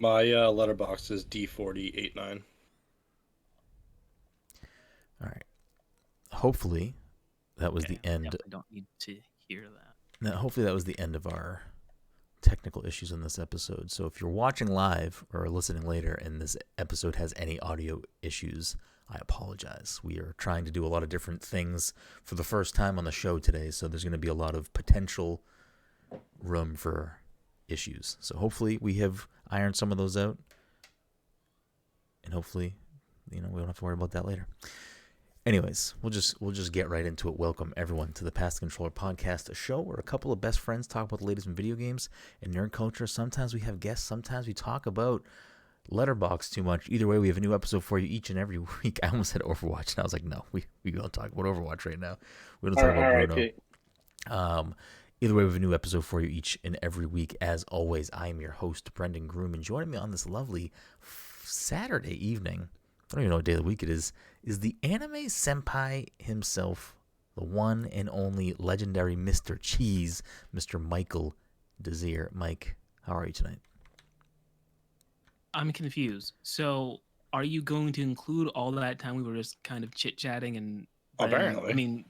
My letterbox is D4089. All right. Hopefully, that was the I end. definitely don't need to hear that. Now, hopefully, that was the end of our technical issues in this episode. So if you're watching live or listening later and this episode has any audio issues, I apologize. We are trying to do a lot of different things for the first time on the show today, so there's going to be a lot of potential room for issues. So hopefully we have ironed some of those out, and hopefully, we don't have to worry about that later. Anyways, we'll just get right into it. Welcome everyone to the Pass the Controller podcast, a show where a couple of best friends talk about the latest in video games and nerd culture. Sometimes we have guests, sometimes we talk about Letterboxd too much. Either way, we have a new episode for you each and every week. I almost said Overwatch, and I was like, no, we don't talk about Overwatch right now. We don't talk about Bruno. Either way, we have a new episode for you each and every week. As always, I am your host, Brenden Groom, and joining me on this lovely Saturday evening, I don't even know what day of the week it is the anime senpai himself, the one and only legendary Mr. Cheese, Mr. Michael Desir. Mike, how are you tonight? I'm confused. So, are you going to include all that time we were just kind of chit-chatting and... Apparently. I mean,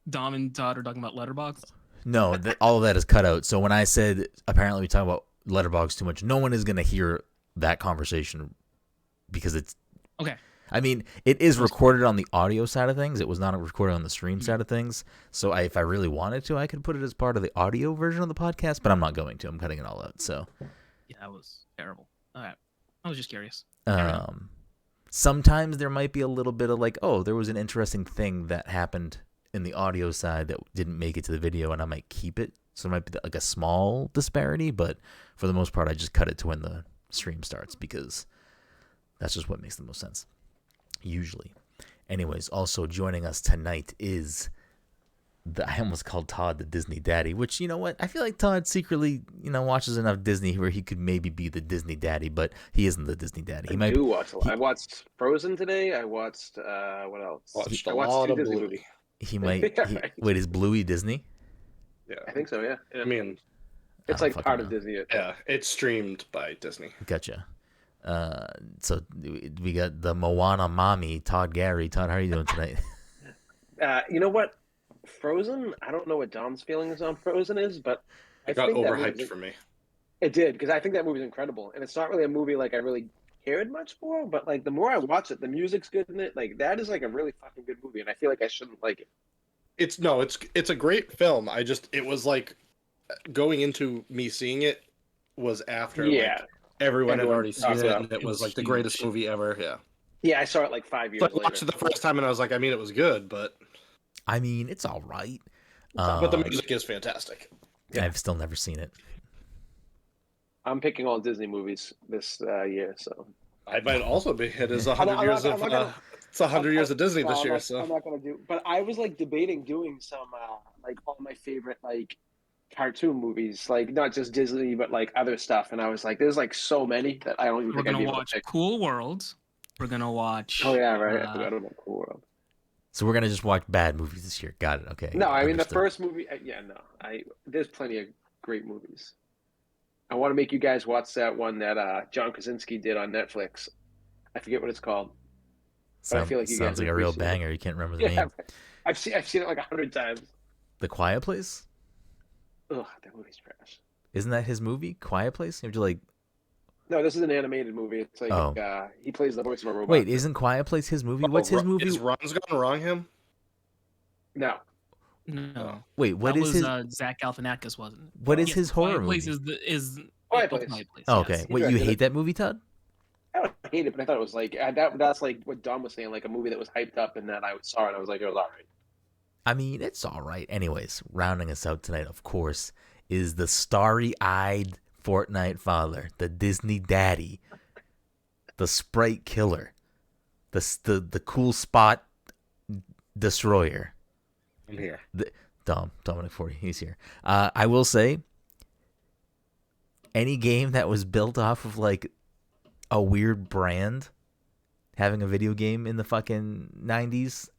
Dom and Todd are talking about Letterboxd? No, all of that is cut out. So when I said apparently we talk about Letterboxd too much, no one is going to hear that conversation because it's... Okay. I mean, it is recorded on the audio side of things. It was not recorded on the stream side of things. So if I really wanted to, I could put it as part of the audio version of the podcast, but I'm not going to. I'm cutting it all out. So yeah, that was terrible. All right. I was just curious. Sometimes there might be a little bit of like, oh, there was an interesting thing that happened in the audio side that didn't make it to the video, and I might keep it. So there might be like a small disparity, but for the most part, I just cut it to when the stream starts because that's just what makes the most sense. Usually. Anyways, also joining us tonight is I almost called Todd the Disney daddy, which, you know what? I feel like Todd secretly, watches enough Disney where he could maybe be the Disney daddy, but he isn't the Disney daddy. I do watch a lot. I watched Frozen today. I watched, what else? Watched I watched two Disney Bluey. movies. He might. Wait, is Bluey Disney? Yeah. I think so, yeah. I mean, it's like part of Disney. Yeah, it's streamed by Disney. Gotcha. So we got the Moana mommy, Todd Gary. Todd, how are you doing tonight? You know what? Frozen, I don't know what Dom's feelings on Frozen is, but it got overhyped for me. It did, because I think that movie's incredible. And it's not really a movie like I really cared much for, but like the more I watch it, the music's good in it. Like that is like a really fucking good movie, and I feel like I shouldn't like it. It's a great film. It was like going into me seeing it was after like everyone had already seen it, and it was like the greatest movie ever. Yeah. Yeah, I saw it like 5 years later. I watched it the first time, and I was like, I mean, it was good, but I mean, it's all right. But the music is fantastic. Yeah. I've still never seen it. I'm picking all Disney movies this year, so I might also be hit as 100 years of it's 100 years of Disney this year. So I'm not gonna do. But I was like debating doing some like all my favorite like cartoon movies, like not just Disney, but like other stuff. And I was like, there's like so many that I don't even. We're gonna watch Cool World. We're gonna watch. Oh yeah, right. I forgot about Cool World. So we're gonna just watch bad movies this year. Got it. Okay. No, I mean the first movie. There's plenty of great movies. I want to make you guys watch that one that John Krasinski did on Netflix. I forget what it's called. I feel like you sounds like a real banger. You can't remember the name. I've seen it like 100 times. The Quiet Place? Ugh, that movie's trash. Isn't that his movie, Quiet Place? You have to like. No, this is an animated movie. It's like he plays the voice of a robot. Wait, isn't Quiet Place his movie? What's his movie? Is Ron's Gone Wrong him? No. No. Wait, what is his? Zach Galifianakis wasn't. What is his horror movie? Quiet Place. Oh, okay. Wait, you hate that movie, Todd? I don't hate it, but I thought it was like that's like what Dom was saying, like a movie that was hyped up and that I saw it and I was like, it was all right. I mean, it's all right. Anyways, rounding us out tonight, of course, is the starry-eyed Fortnite father, the Disney daddy, the sprite killer, the cool spot destroyer. I'm here. Dominic 40, he's here. I will say, any game that was built off of like a weird brand having a video game in the fucking 90s,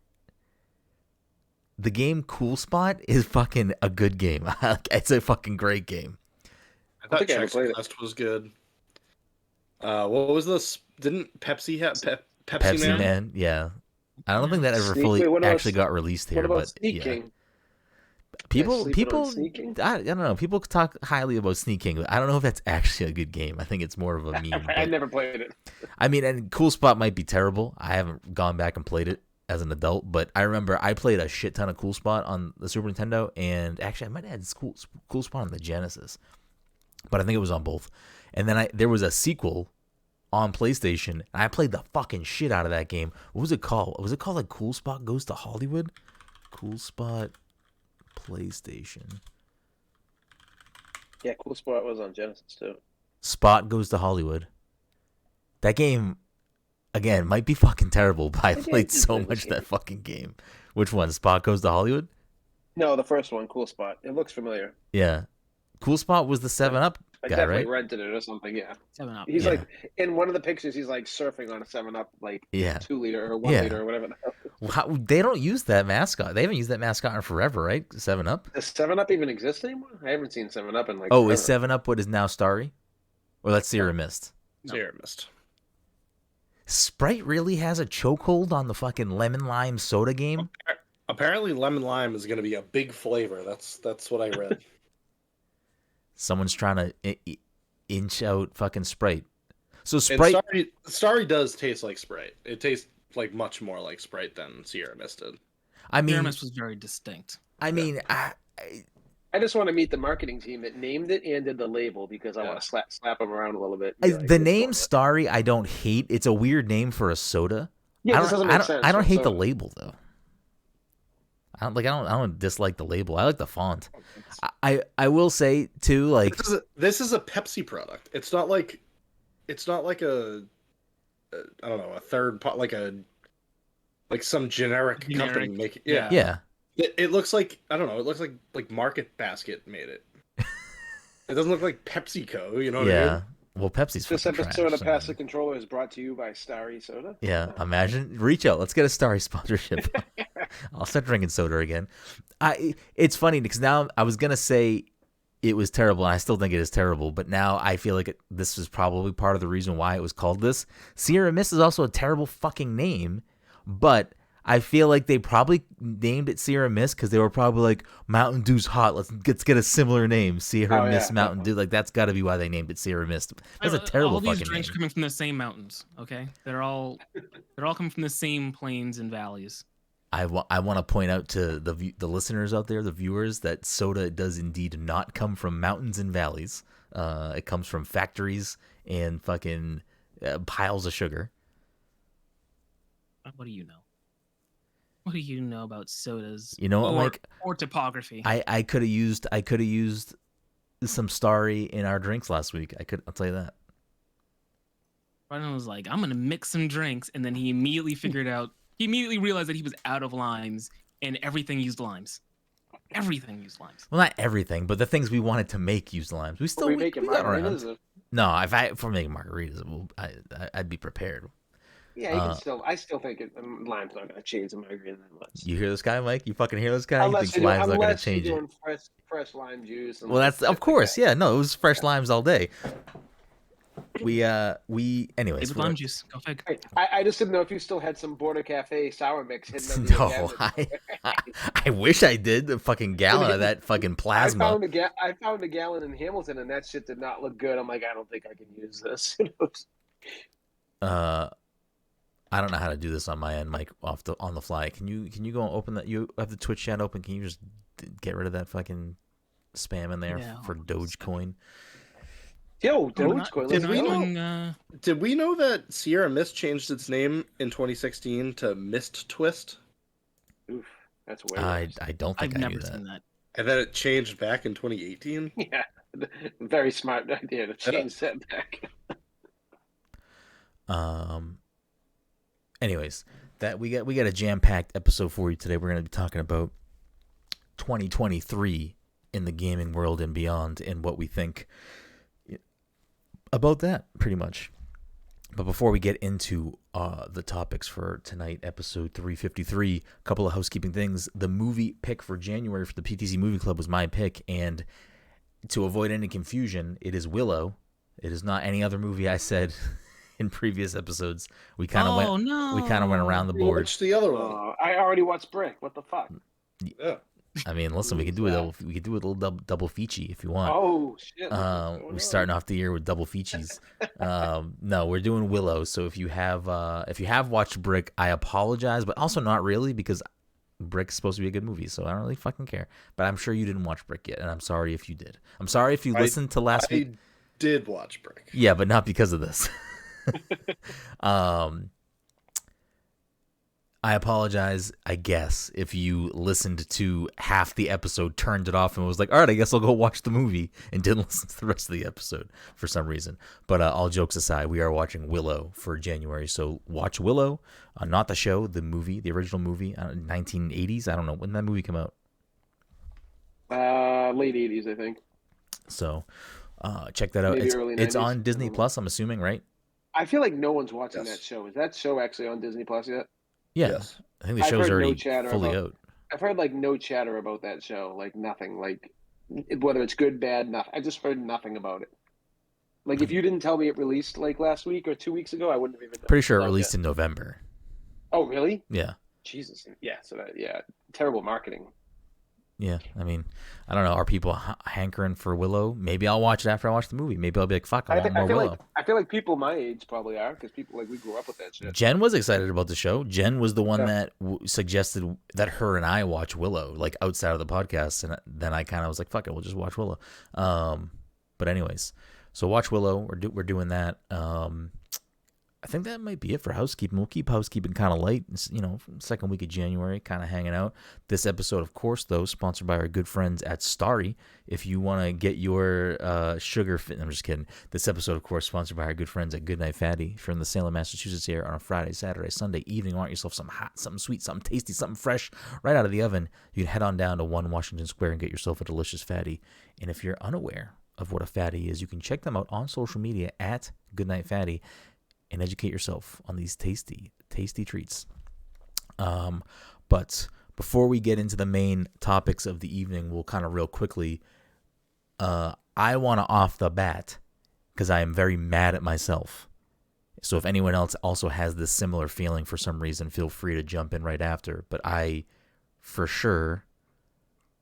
the game Cool Spot is fucking a good game. It's a fucking great game. I thought Chex Quest was good. What was this? Didn't Pepsi have Pepsi Man? Man? Yeah. I don't think that ever actually got released here, what about but Sneak yeah. King? People, Sneaking? I don't know. People talk highly about Sneak King, but I don't know if that's actually a good game. I think it's more of a meme. I never played it. I mean, and Cool Spot might be terrible. I haven't gone back and played it as an adult, but I remember I played a shit ton of Cool Spot on the Super Nintendo, and actually I might have had Cool Spot on the Genesis, but I think it was on both. And then there was a sequel on PlayStation, and I played the fucking shit out of that game. What was it called? Was it called like Cool Spot Goes to Hollywood? Cool Spot PlayStation. Yeah, Cool Spot was on Genesis too. Spot Goes to Hollywood. That game, again, might be fucking terrible, but I played so much that fucking game. Which one? Spot Goes to Hollywood? No, the first one, Cool Spot. It looks familiar. Yeah. Cool Spot was the 7-Up I guy, definitely right? rented it or something, yeah. 7-Up. He's like, in one of the pictures, he's like surfing on a 7-Up, like 2 liter or 1 liter or whatever. They don't use that mascot. They haven't used that mascot in forever, right? 7-Up? Does 7-Up even exist anymore? I haven't seen 7-Up in like Oh, forever. is 7-Up what is now Starry? Or that's Sierra Mist? No. Sierra Mist. Sprite really has a chokehold on the fucking lemon lime soda game? Apparently lemon lime is going to be a big flavor. That's what I read. Someone's trying to inch out fucking Sprite. So Sprite... Starry does taste like Sprite. It tastes like much more like Sprite than Sierra Mist did. I mean, Sierra Mist was very distinct. I mean, I just want to meet the marketing team that named it and did the label because I want to slap them around a little bit. The name Starry, I don't hate. It's a weird name for a soda. Yeah, this doesn't make sense. I don't hate the label though. I don't dislike the label. I like the font. I will say too, like this is a Pepsi product. It's not like a I don't know, a third pot, like some generic company making. Yeah. It looks like, I don't know, it looks like Market Basket made it. It doesn't look like PepsiCo, you know what I mean? Well, Pepsi's This episode of Pass the Controller is brought to you by Starry Soda. Yeah, imagine. Reach out. Let's get a Starry sponsorship. I'll start drinking soda again. It's funny because now I was going to say it was terrible, and I still think it is terrible, but now I feel like this is probably part of the reason why it was called this. Sierra Mist is also a terrible fucking name, but I feel like they probably named it Sierra Mist because they were probably like, Mountain Dew's hot. Let's get a similar name. Sierra Mist Mountain Dew. Like, that's got to be why they named it Sierra Mist. That's a terrible fucking name. All these drinks are coming from the same mountains, okay? They're all coming from the same plains and valleys. I want to point out to the listeners out there, the viewers, that soda does indeed not come from mountains and valleys. It comes from factories and fucking piles of sugar. What do you know? What do you know about sodas? You know what, Mike? Or topography. I could have used some Starry in our drinks last week. I'll tell you that. Brenden was like, I'm gonna mix some drinks, and then he immediately realized that he was out of limes, and everything used limes. Everything used limes. Well, not everything, but the things we wanted to make used limes. We still we got around. No, if we're making margaritas, I'd be prepared. Yeah, I still think lime's not going to change the margarita that much. You hear this guy, Mike? You fucking hear this guy? He thinks lime's not going to change it. Fresh lime juice. Well, that's of course, yeah. No, it was fresh limes all day. Anyways. Lime juice. Go fig. I just didn't know if you still had some Border Cafe sour mix hidden. No, I wish I did. The fucking gallon of that fucking plasma. I found a gallon in Hamilton, and that shit did not look good. I'm like, I don't think I can use this. I don't know how to do this on my end, Mike. On the fly. Can you go and open that? You have the Twitch chat open. Can you just get rid of that fucking spam in there for Dogecoin? Yo, Dogecoin. Did we know that Sierra Mist changed its name in 2016 to Mist Twist? Oof, that's way. I don't think I knew that. Seen that. And then it changed back in 2018. Yeah, very smart idea to change that back. Anyways, that we got a jam-packed episode for you today. We're going to be talking about 2023 in the gaming world and beyond, and what we think about that, pretty much. But before we get into the topics for tonight, episode 353, a couple of housekeeping things. The movie pick for January for the PTC Movie Club was my pick, and to avoid any confusion, it is Willow. It is not any other movie I said in previous episodes. We kind of went around the board. Watch the other one. I already watched Brick. What the fuck? Yeah. I mean, listen, we could do a little double feature if you want. Oh shit! We're starting off the year with double feaches. No, we're doing Willow. So if you have watched Brick, I apologize, but also not really, because Brick's supposed to be a good movie, so I don't really fucking care. But I'm sure you didn't watch Brick yet, and I'm sorry if you did. I'm sorry if you listened to last week. I did watch Brick. Yeah, but not because of this. I apologize, I guess, if you listened to half the episode, turned it off, and was like, all right, I guess I'll go watch the movie, and didn't listen to the rest of the episode for some reason. But all jokes aside, we are watching Willow for January. So watch Willow, not the show, the movie, the original movie, 1980s. I don't know. When did that movie come out? Late 80s, I think. So check that out. It's on Disney Plus, I'm assuming, right? I feel like no one's watching that show. Is that show actually on Disney Plus yet? Yeah, yes. I think the show's already fully out. I've heard like no chatter about that show, like nothing, like whether it's good, bad, nothing. I just heard nothing about it. Like if you didn't tell me it released like last week or 2 weeks ago, I wouldn't have even. Pretty sure it released in November. Oh really? Yeah. Jesus. Yeah. So terrible marketing. Yeah, I mean, I don't know. Are people hankering for Willow? Maybe I'll watch it after I watch the movie. Maybe I'll be like, fuck, I want more Willow. I feel like people my age probably are, because people we grew up with that shit. Jen was excited about the show. Jen was the one that suggested that her and I watch Willow, like outside of the podcast, and then I kind of was like, fuck it, we'll just watch Willow. But anyways, so watch Willow. We're doing that. I think that might be it for housekeeping. We'll keep housekeeping kind of light, second week of January, kind of hanging out. This episode, of course, though, sponsored by our good friends at Starry. If you want to get your sugar fit, I'm just kidding. This episode, of course, sponsored by our good friends at Goodnight Fatty. If you're in the Salem, Massachusetts area on a Friday, Saturday, Sunday evening, want yourself something hot, something sweet, something tasty, something fresh, right out of the oven, you can head on down to 1 Washington Square and get yourself a delicious fatty. And if you're unaware of what a fatty is, you can check them out on social media at Goodnight Fatty and educate yourself on these tasty, tasty treats. But before we get into the main topics of the evening, we'll kind of real quickly, I want to off the bat, because I am very mad at myself. So if anyone else also has this similar feeling for some reason, feel free to jump in right after. But I, for sure,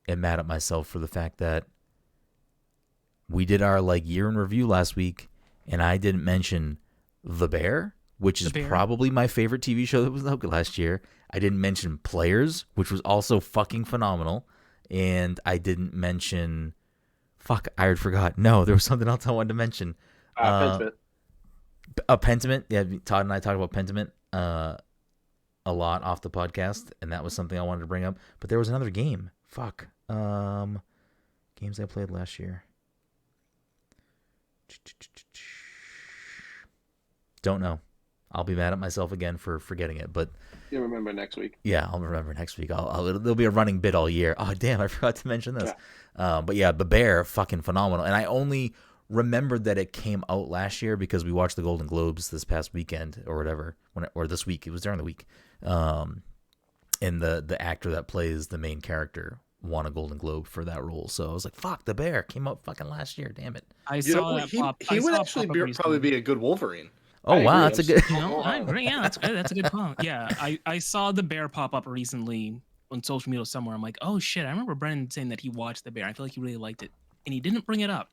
am mad at myself for the fact that we did our year in review last week, and I didn't mention The Bear, which is probably my favorite TV show that was out last year. I didn't mention Players, which was also fucking phenomenal. And I didn't mention... Fuck, I already forgot. No, there was something else I wanted to mention. Pentiment. Pentiment. Yeah, Todd and I talked about Pentiment a lot off the podcast, and that was something I wanted to bring up. But there was another game. Fuck. Games I played last year. Don't know. I'll be mad at myself again for forgetting it, but you'll remember next week. Yeah, I'll remember next week. There'll be a running bit all year. Oh damn, I forgot to mention this. Yeah. But yeah, The Bear, fucking phenomenal. And I only remembered that it came out last year because we watched the Golden Globes this past weekend or whatever, or this week. It was during the week. And the actor that plays the main character won a Golden Globe for that role. So I was like, fuck, The Bear came out fucking last year. Damn it. I saw that pop. He would actually probably be a good Wolverine. Oh, wow, that's a good... I agree. Yeah, that's good. That's a good point. Yeah, I saw The Bear pop up recently on social media somewhere. I'm like, oh, shit. I remember Brenden saying that he watched The Bear. I feel like he really liked it. And he didn't bring it up.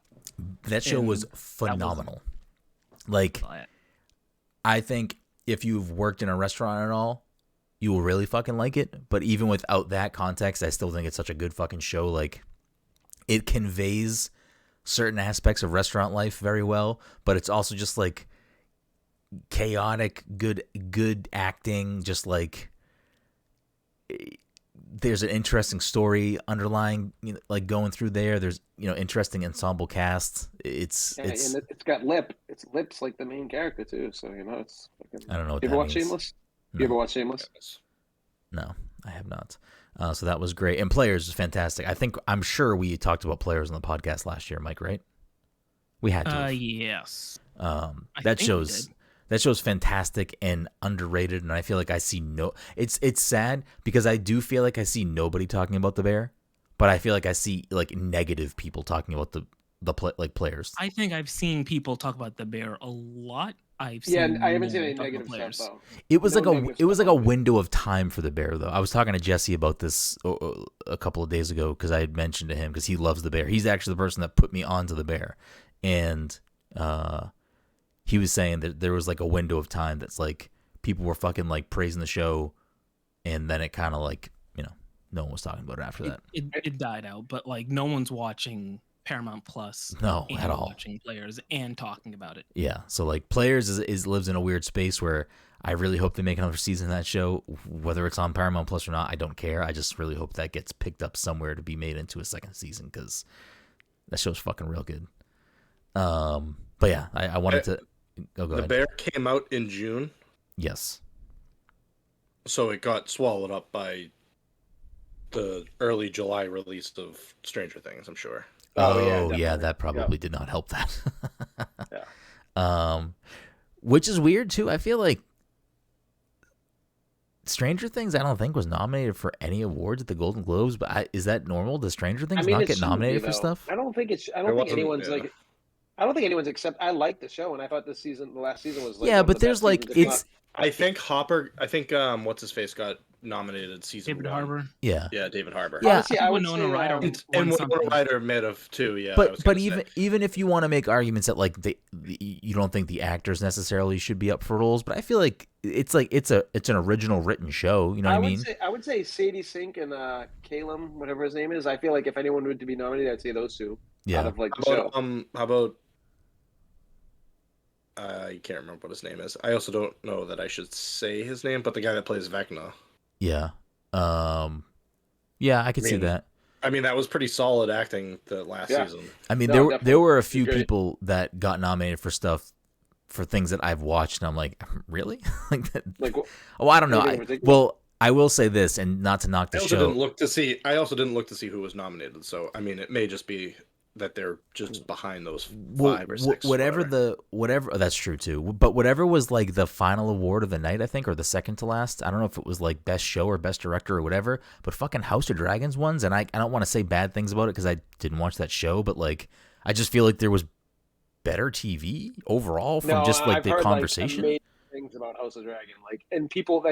That show was phenomenal. I think if you've worked in a restaurant at all, you will really fucking like it. But even without that context, I still think it's such a good fucking show. It conveys certain aspects of restaurant life very well, but it's also just chaotic, good acting, just there's an interesting story underlying, going through there. There's interesting ensemble cast. It's got lips like the main character too. So it's. I don't know. What you ever watch Shameless? No. You ever watch Shameless? No, I have not. So that was great, and Players was fantastic. I'm sure we talked about Players on the podcast last year, Mike. Right? We had to. Yes. That show's fantastic and underrated, and I feel like I see it's sad because I do feel like I see nobody talking about The Bear, but I feel like I see negative people talking about the Players. I think I've seen people talk about The Bear a lot, I've seen. I haven't seen any negative stuff though. It was like a window of time for the bear though. I was talking to Jesse about this a couple of days ago because I had mentioned to him because he loves the bear. He's actually the person that put me onto the bear, and he was saying that there was like a window of time that's like people were fucking like praising the show, and then it kind of like no one was talking about it after that. It died out, but like no one's watching Paramount Plus. No, at all. Watching Players and talking about it. Yeah, so like Players is lives in a weird space where I really hope they make another season of that show, whether it's on Paramount Plus or not. I don't care. I just really hope that gets picked up somewhere to be made into a second season because that show's fucking real good. But yeah, I wanted to. Oh, go ahead. The bear came out in June. Yes. So it got swallowed up by the early July release of Stranger Things, I'm sure. Oh yeah, that probably did not help that. Yeah. Which is weird too. I feel like Stranger Things, I don't think was nominated for any awards at the Golden Globes. But is that normal? Does Stranger Things not get nominated for stuff? I don't think anyone's like. I don't think anyone's except I like the show, and I thought the last season was like. Yeah, but there's like it's. I think what's his face got nominated season David 1. Harbour. Yeah, David Harbour. Yeah, honestly, I would say Winona Ryder and Winona Ryder made of too. Yeah, but even if you want to make arguments that like you don't think the actors necessarily should be up for roles, but I feel like it's an original written show. You know what I mean? I would say Sadie Sink and Calum, whatever his name is. I feel like if anyone would to be nominated, I'd say those two. Yeah. Out of like the show. How about? I can't remember what his name is. I also don't know that I should say his name, but the guy that plays Vecna. Yeah. Yeah, I could see that. I mean, that was pretty solid acting the last season. I mean, there were a few people that got nominated for stuff for things that I've watched, and I'm like, really? I don't know. I will say this, and not to knock the show. I also didn't look to see who was nominated, so I mean, it may just be that they're just behind those 5 or 6. Whatever. That's true too. But whatever was like the final award of the night, I think, or the second to last. I don't know if it was like best show or best director or whatever. But fucking House of Dragons ones, and I don't want to say bad things about it because I didn't watch that show. But like, I just feel like there was better TV overall from I've the heard, conversation. Amazing things about House of Dragon, and people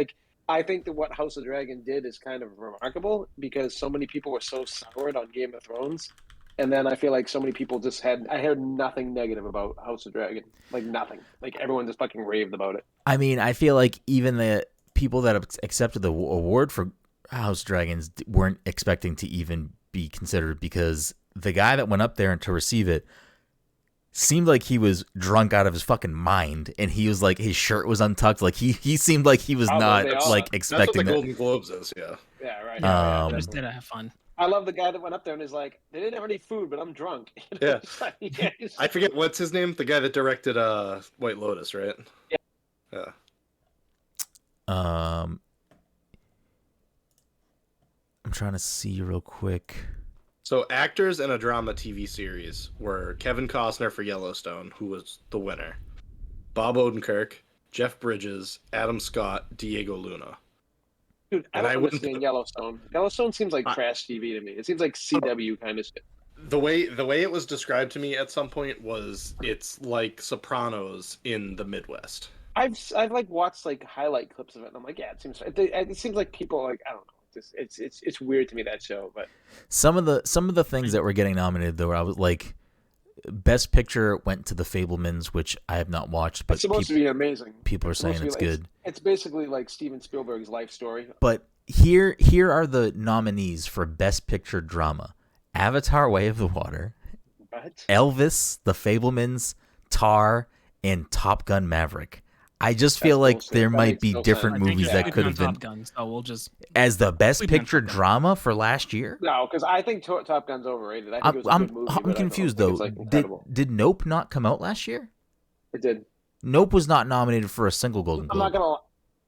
I think that what House of Dragon did is kind of remarkable because so many people were so soured on Game of Thrones. And then I feel like so many people I heard nothing negative about House of Dragon. Like nothing. Like everyone just fucking raved about it. I mean, I feel like even the people that accepted the award for House of Dragons weren't expecting to even be considered because the guy that went up there and to receive it seemed like he was drunk out of his fucking mind. And he was like, his shirt was untucked. Like he seemed like he was not like expecting that. That's what the Golden Globes is, yeah. Yeah, right. Just did have fun. I love the guy that went up there and is like, they didn't have any food, but I'm drunk. Yeah. I forget what's his name. The guy that directed White Lotus, right? Yeah. I'm trying to see real quick. So actors in a drama TV series were Kevin Costner for Yellowstone, who was the winner, Bob Odenkirk, Jeff Bridges, Adam Scott, Diego Luna. Dude, I don't understand Yellowstone. Yellowstone seems like trash TV to me. It seems like CW kind of shit. The way it was described to me at some point was it's like Sopranos in the Midwest. I've like watched like highlight clips of it, and I'm like, yeah, it seems like people like I don't know. It's weird to me, that show. But some of the things that were getting nominated though, I was like, Best Picture went to The Fabelmans, which I have not watched, but it's supposed to be amazing. People are saying it's good. It's basically like Steven Spielberg's life story. But here are the nominees for Best Picture Drama: Avatar: Way of the Water, Elvis, The Fabelmans, Tar, and Top Gun: Maverick. I just feel like there might be different movies that could have been Top Gun, so we'll just as the Best Picture Drama for last year. No, because I think Top Gun's overrated. I think it was a good movie, I'm confused though. Did Nope not come out last year? It did. Nope was not nominated for a single Golden Globe. I'm not gonna.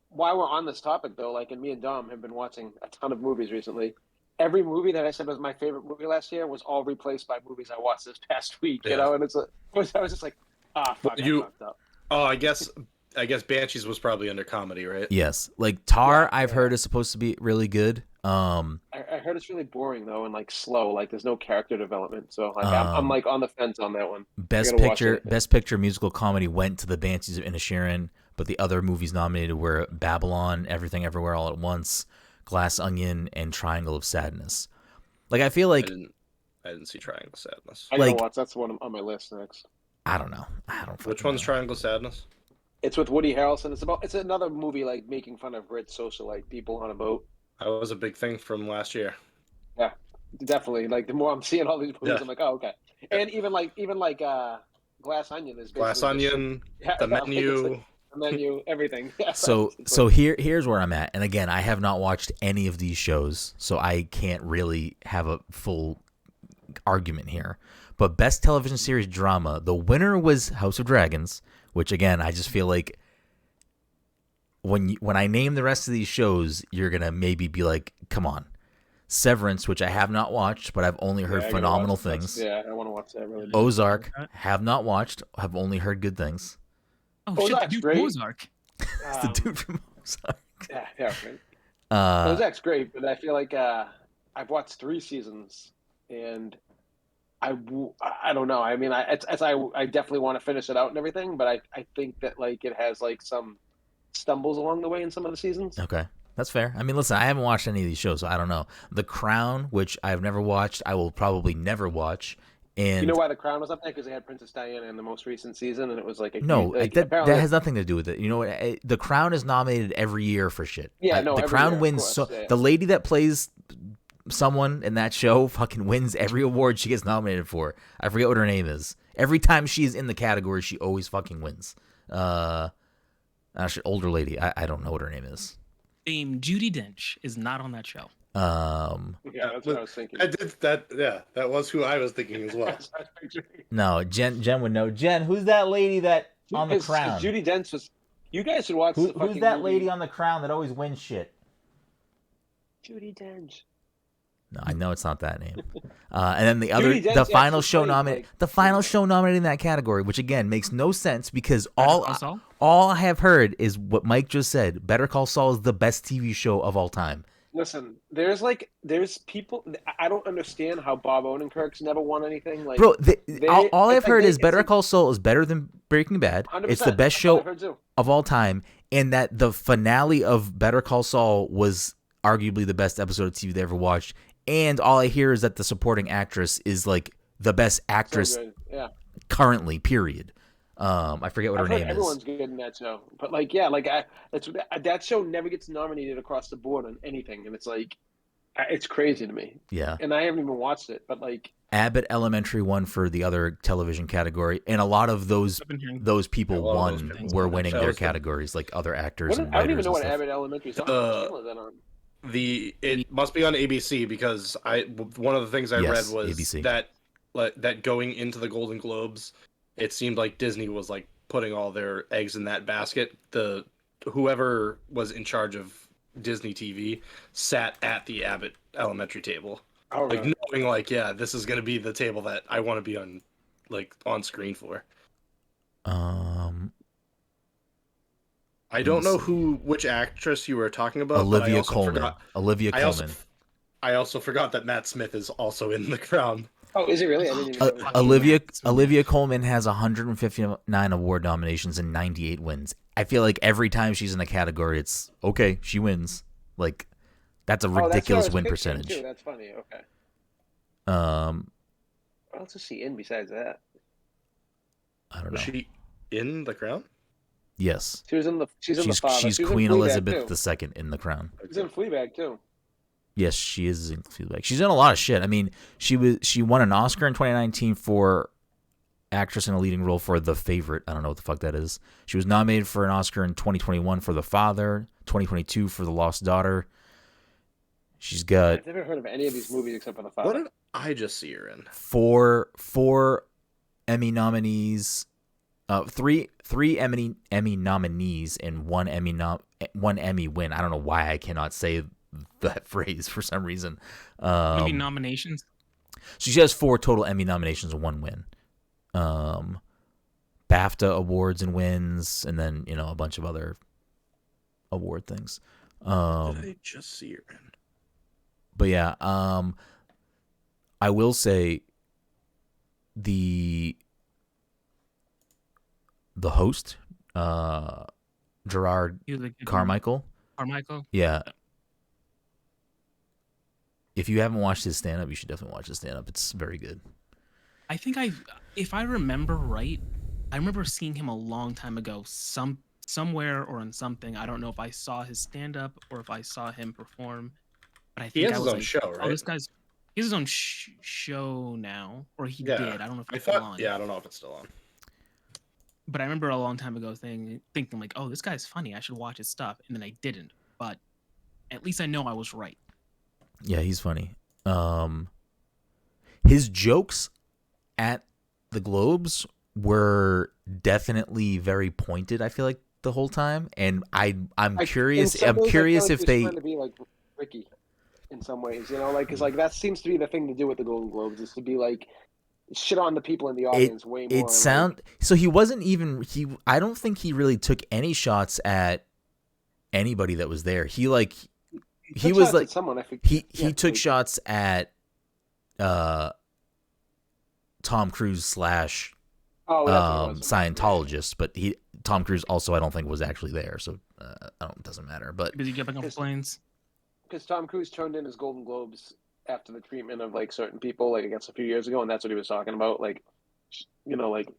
While we're on this topic though, and me and Dom have been watching a ton of movies recently. Every movie that I said was my favorite movie last year was all replaced by movies I watched this past week. Yeah. You know, and I was just like, fuck, I fucked up. Oh, I guess Banshees was probably under comedy, right? Yes. Like Tar, I've heard is supposed to be really good. I heard it's really boring though and like slow. Like there's no character development. So like I'm like on the fence on that one. Best Picture musical comedy went to The Banshees of Inisherin, but the other movies nominated were Babylon, Everything Everywhere All at Once, Glass Onion, and Triangle of Sadness. Like, I feel like I didn't see Triangle of Sadness. I gotta watch. That's one on my list next. I don't know. Which one's Triangle of Sadness? It's with Woody Harrelson. It's another movie like making fun of rich socialite people on a boat. That was a big thing from last year. Yeah, definitely. Like the more I'm seeing all these movies, I'm like, oh, okay. And even like Glass Onion is Glass Onion, The Menu. The Menu, everything. Yeah, so here's where I'm at. And again, I have not watched any of these shows, so I can't really have a full argument here. But best television series drama, the winner was House of Dragons, which again, I just feel like when I name the rest of these shows, you're gonna maybe be like, come on. Severance, which I have not watched, but I've only heard phenomenal things. Yeah, I want to watch that. Really. Ozark, have not watched, have only heard good things. Oh shit, the dude from Ozark. It's the dude from Ozark. Yeah, right. Ozark's great, but I feel like I've watched 3 seasons, and I don't know. I mean, I definitely want to finish it out and everything, but I think that like it has like some stumbles along the way in some of the seasons. Okay. That's fair. I mean, listen, I haven't watched any of these shows, so I don't know. The Crown, which I've never watched, I will probably never watch. And you know why The Crown was up there? Because they had Princess Diana in the most recent season, and it was like that has nothing to do with it. You know what? The Crown is nominated every year for shit. Yeah, The Crown wins. The lady that plays someone in that show fucking wins every award she gets nominated for. I forget what her name is. Every time she's in the category, she always fucking wins. Actually, older lady. I don't know what her name is. Dame Judi Dench is not on that show. Yeah, that's what I was thinking. That was who I was thinking as well. No, Jen would know. Jen, who's that lady that on the Crown? Judi Dench was. You guys should watch. Who's that lady on the Crown that always wins shit? Judi Dench. No, I know it's not that name. And then the final show nominated in that category, which again makes no sense because all I have heard is what Mike just said. Better Call Saul is the best TV show of all time. Listen, there's people. I don't understand how Bob Odenkirk's never won anything. Like, bro, all I've heard is Better Call Saul is better than Breaking Bad. It's the best show of all time, and that the finale of Better Call Saul was arguably the best episode of TV they ever watched. And all I hear is that the supporting actress is like the best actress currently. Period. I forget what her name is. Everyone's good in that show, but like, yeah, like that show never gets nominated across the board on anything, and it's like, it's crazy to me. Yeah. And I haven't even watched it, but like, Abbott Elementary won for the other television category, and a lot of those people were winning their categories, like other actors and writers. I don't even know what Abbott Elementary is on. It must be on ABC because one of the things I read was ABC. that going into the Golden Globes, it seemed like Disney was like putting all their eggs in that basket. Whoever was in charge of Disney TV sat at the Abbott Elementary table, knowing like, yeah, this is gonna be the table that I want to be on screen for. I don't know which actress you were talking about. Olivia Colman. I also forgot that Matt Smith is also in The Crown. Oh, is he really? I didn't even Olivia Colman has 159 award nominations and 98 wins. I feel like every time she's in a category, it's okay, she wins. Like, that's a ridiculous win percentage. Too. That's funny. Okay. What else is she in besides that? I don't know. Was she in The Crown? Yes. She's The Father. She's Queen Elizabeth II in The Crown. She's in Fleabag too. Yes, she is in Fleabag. She's in a lot of shit. I mean, she won an Oscar in 2019 for actress in a leading role for The Favorite. I don't know what the fuck that is. She was nominated for an Oscar in 2021 for The Father, 2022 for The Lost Daughter. She's got. I've never heard of any of these movies except for The Father. What did I just see her in? Four Emmy nominees. Three Emmy nominees and one Emmy win. I don't know why I cannot say that phrase for some reason. Maybe nominations. So she has 4 total Emmy nominations and 1 win. BAFTA awards and wins, and then a bunch of other award things. Did I just see her in? But yeah, I will say the the host, Gerard Carmichael. Yeah. If you haven't watched his stand-up, you should definitely watch his stand-up. It's very good. I think if I remember right, I remember seeing him a long time ago, somewhere or on something. I don't know if I saw his stand-up or if I saw him perform, but I think he has his own show, right? Oh, this guy's he has his own show now, or he did. I don't know if it's still on. Yeah, I don't know if it's still on. But I remember a long time ago thinking like, oh, this guy's funny. I should watch his stuff, and then I didn't. But at least I know I was right. Yeah, he's funny. His jokes at the Globes were definitely very pointed, I feel like, the whole time. And I'm curious. I'm curious if they trying to be like Ricky in some ways, like, because like that seems to be the thing to do with the Golden Globes, is to be like shit on the people in the audience way more. So he wasn't even I don't think he really took any shots at anybody that was there. He was like someone. He took shots at Tom Cruise / Scientologist, but Tom Cruise also I don't think was actually there, so it doesn't matter. But busy jumping off planes. Because Tom Cruise turned in his Golden Globes after the treatment of like certain people, like I guess a few years ago, and that's what he was talking about, like like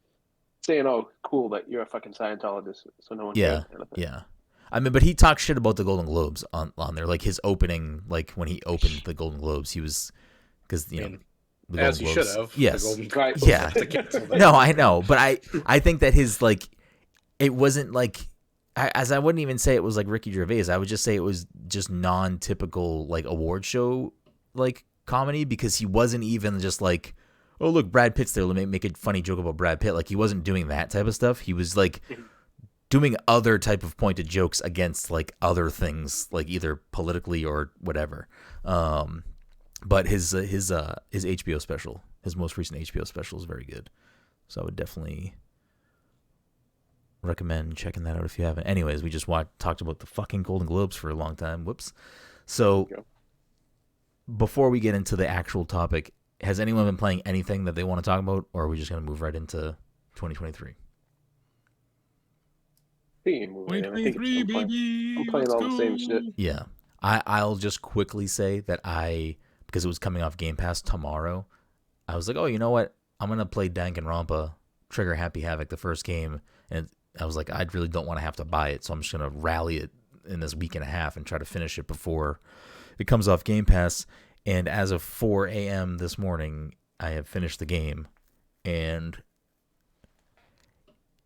saying, "Oh, cool, that you're a fucking Scientologist," so no one cares. Kind of thing. Yeah. I mean, but he talked shit about the Golden Globes on there, like his opening, like when he opened the Golden Globes, he was because as he should have. Yes. Yeah. No, I know, but I think that his it wasn't like, as I wouldn't even say it was like Ricky Gervais. I would just say it was just non-typical like award show like comedy, because he wasn't even just like, oh look, Brad Pitt's there, let me make a funny joke about Brad Pitt. Like he wasn't doing that type of stuff. He was like doing other type of pointed jokes against like other things, like either politically or whatever. But his HBO special, his most recent HBO special, is very good. So I would definitely recommend checking that out if you haven't. Anyways, we just talked about the fucking Golden Globes for a long time. Whoops. So before we get into the actual topic, has anyone been playing anything that they want to talk about, or are we just going to move right into 2023? 2023, baby. I'm playing all the same shit. Yeah. I'll just quickly say that because it was coming off Game Pass tomorrow, I was like, oh, you know what? I'm going to play Danganronpa, Trigger Happy Havoc, the first game. And I was like, I really don't want to have to buy it, so I'm just going to rally it in this week and a half and try to finish it before it comes off Game Pass. And as of 4 a.m. this morning, I have finished the game. And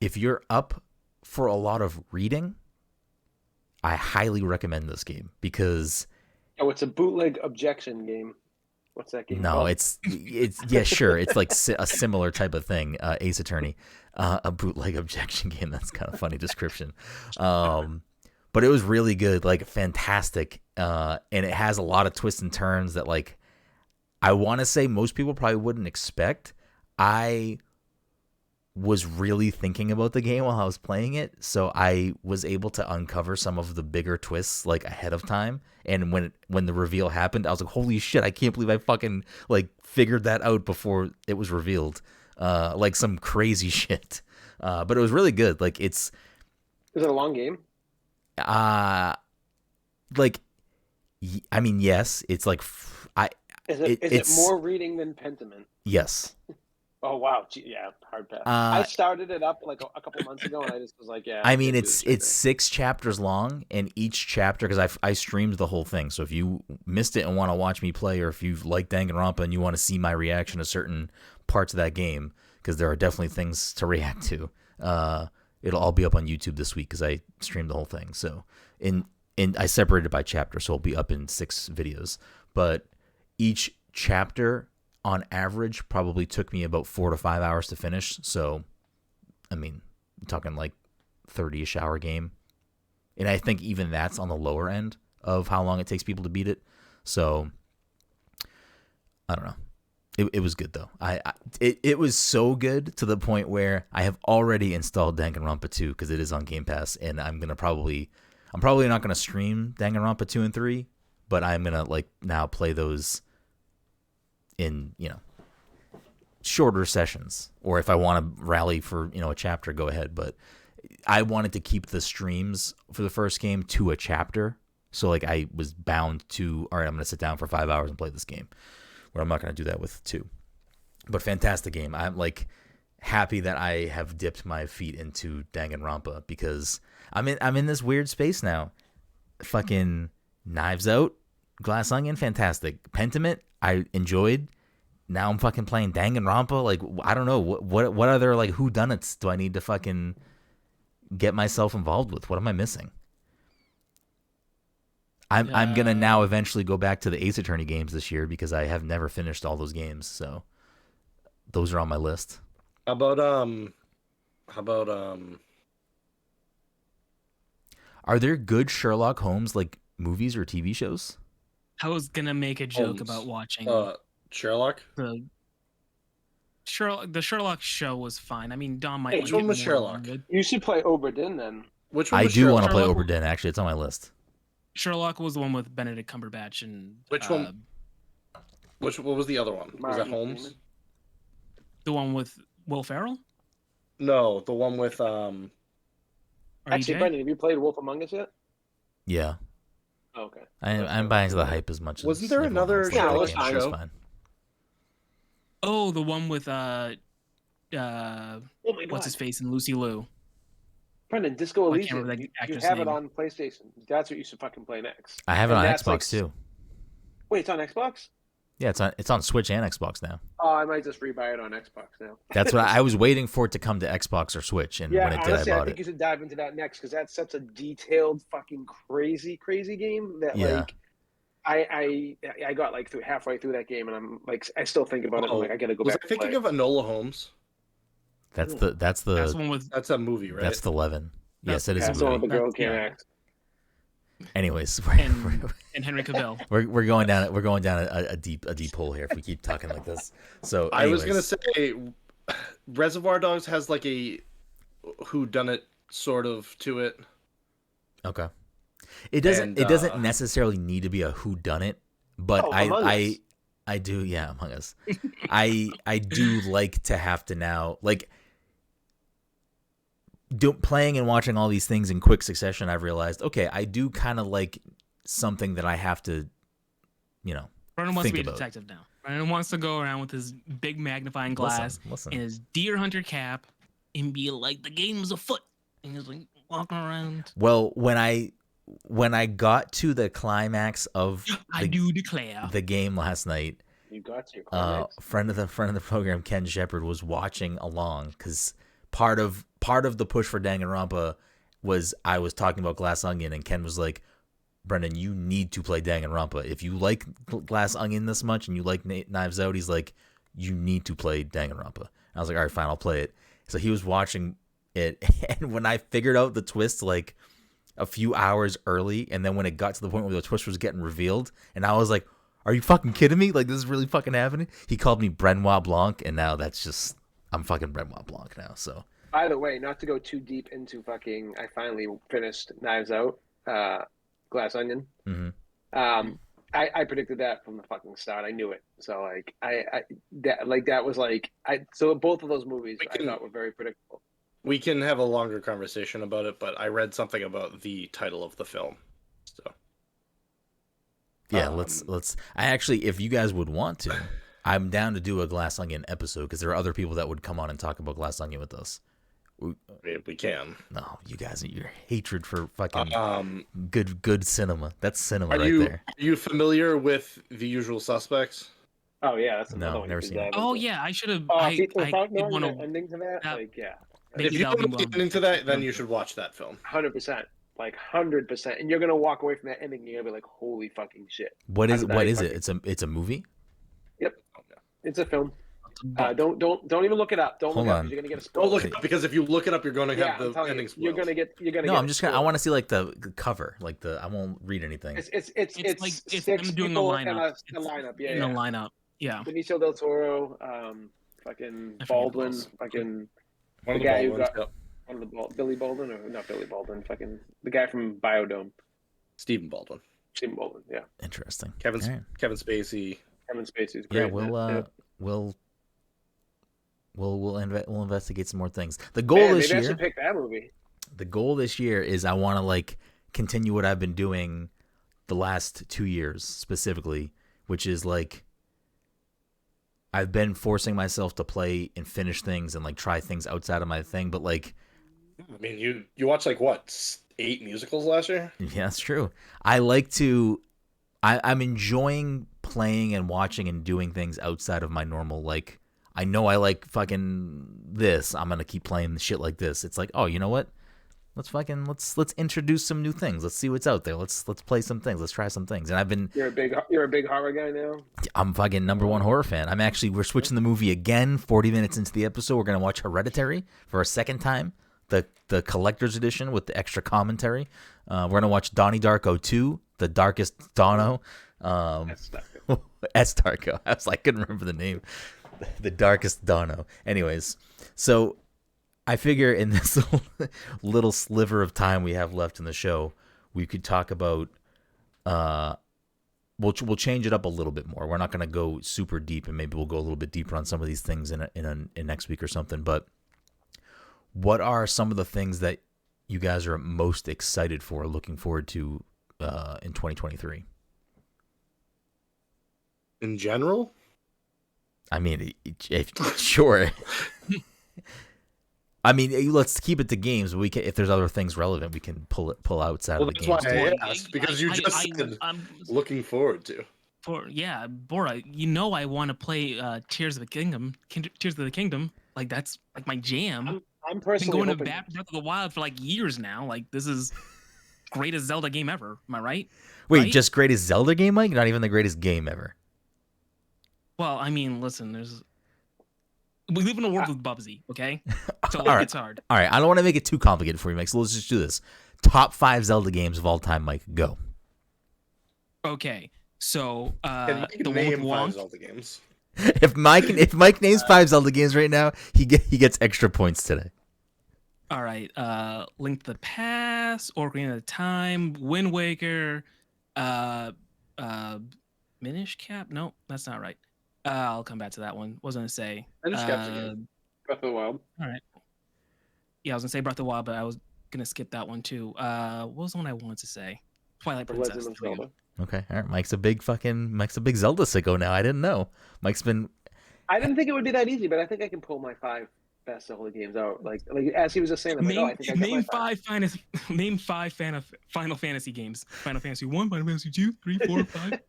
if you're up for a lot of reading, I highly recommend this game because... Oh, it's a bootleg objection game. What's that game called? it's yeah, sure. It's like a similar type of thing. Ace Attorney, a bootleg objection game. That's kind of a funny description. But it was really good, like fantastic. And it has a lot of twists and turns that like I want to say most people probably wouldn't expect. I was really thinking about the game while I was playing it, so I was able to uncover some of the bigger twists like ahead of time. And when the reveal happened, I was like, holy shit, I can't believe I fucking like figured that out before it was revealed. Like some crazy shit. But it was really good. Like Is it a long game? Like, I mean, yes, it's like Is it more reading than Pentiment? Yes. Oh wow, yeah, hard pass. I started it up like a couple months ago, and I just was like, yeah. I mean, it's 6 chapters long, and each chapter, because I streamed the whole thing. So if you missed it and want to watch me play, or if you like Danganronpa and you want to see my reaction to certain parts of that game, because there are definitely things to react to, it'll all be up on YouTube this week because I streamed the whole thing. So I separated it by chapter, so it'll be up in 6 videos. But each chapter, on average, probably took me about 4 to 5 hours to finish. So, I mean, I'm talking like 30-ish hour game. And I think even that's on the lower end of how long it takes people to beat it. So, I don't know. It was good, though. It was so good to the point where I have already installed Danganronpa 2 because it is on Game Pass. And I'm probably not going to stream Danganronpa 2 and 3, but I'm going to like now play those in shorter sessions, or if I want to rally for a chapter, go ahead. But I wanted to keep the streams for the first game to a chapter, so like I was bound to, all right, I'm going to sit down for 5 hours and play this game. Where I'm not going to do that with 2. But fantastic game. I'm like happy that I have dipped my feet into Danganronpa because I'm in this weird space now. Fucking Knives Out, Glass Onion, fantastic. Pentiment, I enjoyed. Now I'm fucking playing Danganronpa. Like, I don't know what other like whodunits do I need to fucking get myself involved with? What am I missing? I'm gonna now eventually go back to the Ace Attorney games this year because I have never finished all those games. So those are on my list. How about Are there good Sherlock Holmes like movies or TV shows? I was gonna make a joke about watching Sherlock. The Sherlock show was fine. I mean, Dom might. Which one was Sherlock? You should play Oberdin then. Which one? I do want to play Sherlock? Oberdin. Actually, it's on my list. Sherlock was the one with Benedict Cumberbatch and which one? What was the other one? Was that Holmes? The one with Will Ferrell? No, the one with Actually, Brendan, have you played Wolf Among Us yet? Yeah. Oh, okay. I'm buying to the hype as much as. Wasn't there another Sherlock show? Fine. Oh, the one with oh my God. what's his face and Lucy Liu. Brendan, Disco I can't Elysium. remember that You actor's have it name. on PlayStation. That's what you should fucking play next. I have it And on that's Xbox like- too. Wait, it's on Xbox? Yeah, it's on Switch and Xbox now. Oh, I might just rebuy it on Xbox now. That's what I was waiting for it to come to Xbox or Switch, and Yeah, when it did, honestly, I I bought think it. you should dive into that next because that's such a detailed, fucking crazy game that Yeah. like I got like halfway through that game and I'm like I still think about it. I'm like I gotta go was back. I thinking of Enola Holmes? That's the That's the one with That's a movie, right? that's the 11. Yes, it is That's a the one with movie. the girl who can't Yeah. act. Anyways, and Henry Cavill. we're going down a deep hole here if we keep talking like this. So I was anyways. gonna say, Reservoir Dogs has like a whodunit sort of to it. Okay. It doesn't necessarily need to be a whodunit, but I do, yeah, Among Us. I do like to have to now like playing and watching all these things in quick succession. I've realized, okay, I do kind of like something that I have to, Brennan wants to be a about. detective now. Brennan wants to go around with his big magnifying glass Listen. and his deer hunter cap and be like, the game's afoot. And he's like walking around. Well, when I got to the climax of I do declare the game last night, You got to your climax. friend of the program, Ken Shepard, was watching along because part of the push for Danganronpa was I was talking about Glass Onion, and Ken was like, Brendan, you need to play Danganronpa. If you like Glass Onion this much and you like Knives Out, he's like, you need to play Danganronpa. And I was like, all right, fine, I'll play it. So he was watching it, and when I figured out the twist like a few hours early, and then when it got to the point where the twist was getting revealed, and I was like, are you fucking kidding me? Like, this is really fucking happening? He called me Brenoir Blanc, and now I'm fucking Brenoir Blanc now, so. By the way, not to go too deep into fucking, I finally finished Knives Out, Glass Onion. Mm-hmm. I predicted that from the fucking start. I knew it. So like that was like so both of those movies I thought were very predictable. We can have a longer conversation about it, but I read something about the title of the film. So yeah, let's. I actually, if you guys would want to, I'm down to do a Glass Onion episode because there are other people that would come on and talk about Glass Onion with us. We can. No, you guys, your hatred for fucking good cinema. That's cinema right there. Are you familiar with The Usual Suspects? Oh yeah, that's no, one never seen it. Oh yeah, I should have. Without knowing the ending to that, like yeah. If you don't know the ending to that, then you should watch that film. 100%, like 100%, and you're gonna walk away from that ending, and you're gonna be like, "Holy fucking shit!" What is it? It's a movie. Yep, it's a film. Don't even look it up. Don't look it up because you're gonna get a spoiler. Don't look it up because if you look it up, you're going to have the ending spoiled. You're gonna get. No, I'm just gonna. I want to see like the cover, like I won't read anything. It's like six them doing the people lineup. in a lineup. Yeah, in the lineup. Yeah. Benicio del Toro, fucking Baldwin, fucking One of the the guy who Baldwins, got yep. one of the Billy Baldwin or not Billy Baldwin, fucking the guy from Biodome. Stephen Baldwin. Stephen Baldwin, yeah. Interesting. Kevin Spacey. Kevin Spacey's Yeah, great. we'll We'll investigate some more things. The goal this year. Maybe I should pick that movie. The goal this year is I want to like continue what I've been doing the last 2 years specifically, which is like I've been forcing myself to play and finish things and like try things outside of my thing, but like I mean, you watched like what, 8 musicals last year? Yeah, that's true. I like to I'm enjoying playing and watching and doing things outside of my normal, like, I know I like fucking this. I'm going to keep playing shit like this. It's like, oh, you know what? Let's introduce some new things. Let's see what's out there. Let's play some things. Let's try some things. And I've been You're a big horror guy now? I'm fucking #1 horror fan. We're switching the movie again. 40 minutes into the episode, we're going to watch Hereditary for a second time. The collector's edition with the extra commentary. We're going to watch Donnie Darko 2, The Darkest Dono. S. Darko. I couldn't remember the name. The Darkest Dono. Anyways, so I figure in this little sliver of time we have left in the show, we could talk about. We'll change it up a little bit more. We're not going to go super deep, and maybe we'll go a little bit deeper on some of these things in next week or something. But what are some of the things that you guys are most excited for, looking forward to in 2023? In general? I mean, sure. I mean, let's keep it to games. We can, if there's other things relevant, we can pull outside of the games. That's why I asked, because you just said looking forward to. Bora, I want to play Tears of the Kingdom. Like, that's like my jam. I'm personally been going to Breath of the Wild for like years now. Like, this is greatest Zelda game ever. Am I right? Wait, right? Just greatest Zelda game, Mike? Not even the greatest game ever. Well, I mean, listen, we live in a world with Bubsy, okay? So it's hard. All right, I don't want to make it too complicated for you, Mike, so let's just do this. Top 5 Zelda games of all time, Mike. Go. Okay, so the one with 5 Zelda games. If Mike names 5 Zelda games right now, he gets extra points today. All right, Link to the Past, Ocarina of Time, Wind Waker, Minish Cap? No, that's not right. I'll come back to that one. What was I gonna say? Minish Cap's again. Breath of the Wild. All right. Yeah, I was gonna say Breath of the Wild, but I was gonna skip that one too. What was the one I wanted to say? Twilight Princess. Okay, all right. Mike's a big Zelda sicko now. I didn't know. Mike's been. I didn't think it would be that easy, but I think I can pull my 5 best Zelda games out. Like as he was just saying, I'm I think I name five Final Fantasy games. Final Fantasy 1, Final Fantasy 2, 3, 4, 5.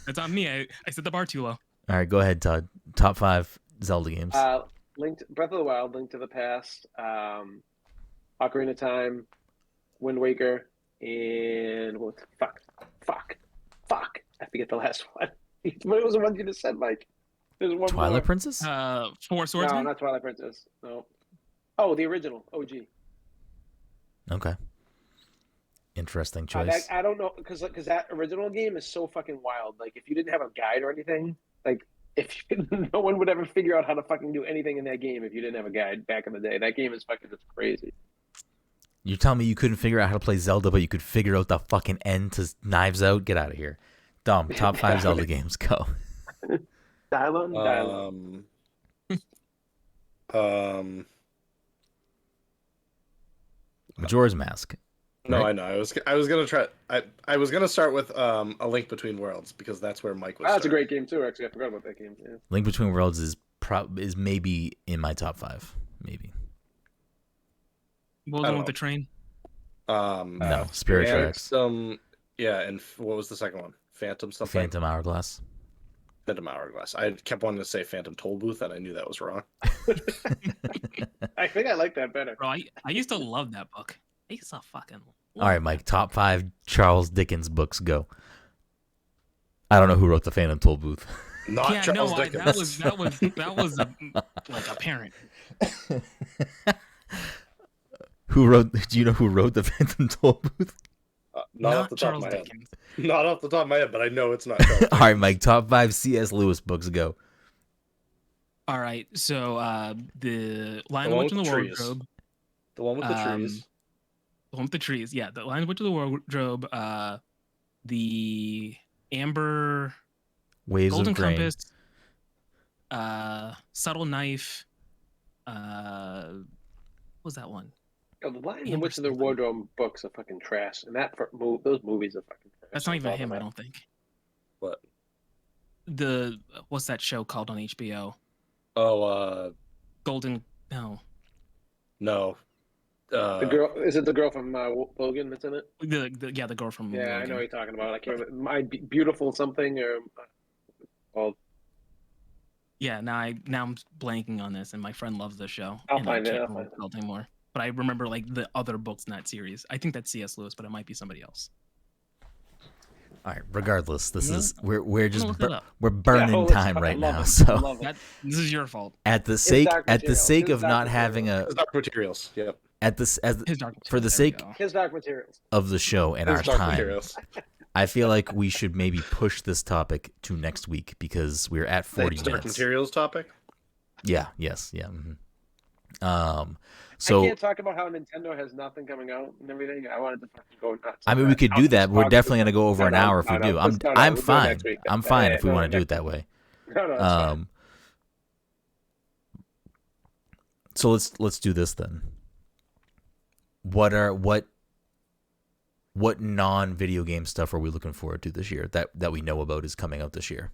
That's on me. I set the bar too low. All right, go ahead, Todd. Top 5 Zelda games. Breath of the Wild, Link to the Past, Ocarina of Time, Wind Waker, and fuck. I forget the last one. What was the one you just said, Mike? There's one Twilight more. Princess? Four Swordsmen? No, not Twilight Princess. No. Oh, the original, OG. Okay. Interesting choice. I don't know, because that original game is so fucking wild. Like, if you didn't have a guide or anything, like, no one would ever figure out how to fucking do anything in that game if you didn't have a guide back in the day. That game is fucking just crazy. You're telling me you couldn't figure out how to play Zelda, but you could figure out the fucking end to Knives Out? Get out of here. Dumb. Top 5 Zelda games. Go. Dialogue. Majora's Mask. No, right? I know. I was gonna try. I was gonna start with A Link Between Worlds, because that's where Mike was. That's a great game too. Actually, I forgot about that game. Yeah. Link Between Worlds is maybe in my top 5. Maybe. What was the one with the train? No, Spirit Tracks. Yeah, and what was the second one? Phantom something. Phantom Hourglass. Phantom Hourglass. I kept wanting to say Phantom Toll Booth, and I knew that was wrong. I think I like that better. Bro, I used to love that book. I used to fucking. All right, Mike. Top 5 Charles Dickens books. Go. I don't know who wrote the Phantom Toll Booth. Not Charles Dickens. That was like a parent. Who wrote? Do you know who wrote the Phantom Toll Booth? Not off the top of my head. Not off the top of my head, but I know it's not Charles Dickens. All right, Mike. Top 5 C.S. Lewis books. Go. All right, so the Lion, the Witch, and the Wardrobe. The one with the trees. The one with the trees, yeah. The Lion, the Witch, and the Wardrobe. The Amber. Waves Golden of Grain. Compass. Subtle Knife. what was that one? Oh, the Lion and the Witch of the Wardrobe books are fucking trash, and those movies are fucking trash. That's not even him, I don't think. What? What's that show called on HBO? Oh, Golden. No. No. The girl, is it the girl from Logan that's in it? The girl from Logan. I know what you're talking about. I can't remember. My Beautiful something or called. Yeah, now I'm blanking on this, and my friend loves the show. I'll find it. Anymore. But I remember like the other books in that series. I think that's C.S. Lewis, but it might be somebody else. All right. Regardless, we're just we're burning time right now. This is your fault. At the sake of not having his Dark Materials. Yep. For the sake his Dark Materials of the show and our time, I feel like we should maybe push this topic to next week because we're at 40 minutes. Dark Materials topic. Yeah. Yes. Yeah. So I can't talk about how Nintendo has nothing coming out and everything. I wanted to fucking go nuts. I mean, we could do that. We're definitely going to go over an hour if we do. I'm fine. I'm fine if we want to do it that way. No, so let's do this then. What non-video game stuff are we looking forward to this year that we know about is coming out this year?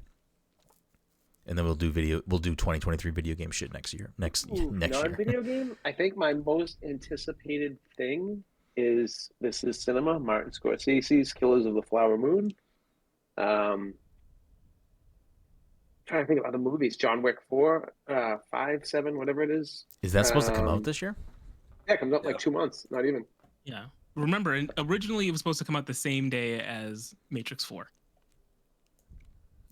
And then we'll do 2023 video game shit next year. Next year. Non-video game? I think my most anticipated thing is This Is Cinema, Martin Scorsese's Killers of the Flower Moon. Trying to think about the movies. John Wick 4, 5, 7, whatever it is. Is that supposed to come out this year? Yeah, it comes out like 2 months, not even. Yeah. Remember, originally it was supposed to come out the same day as Matrix 4.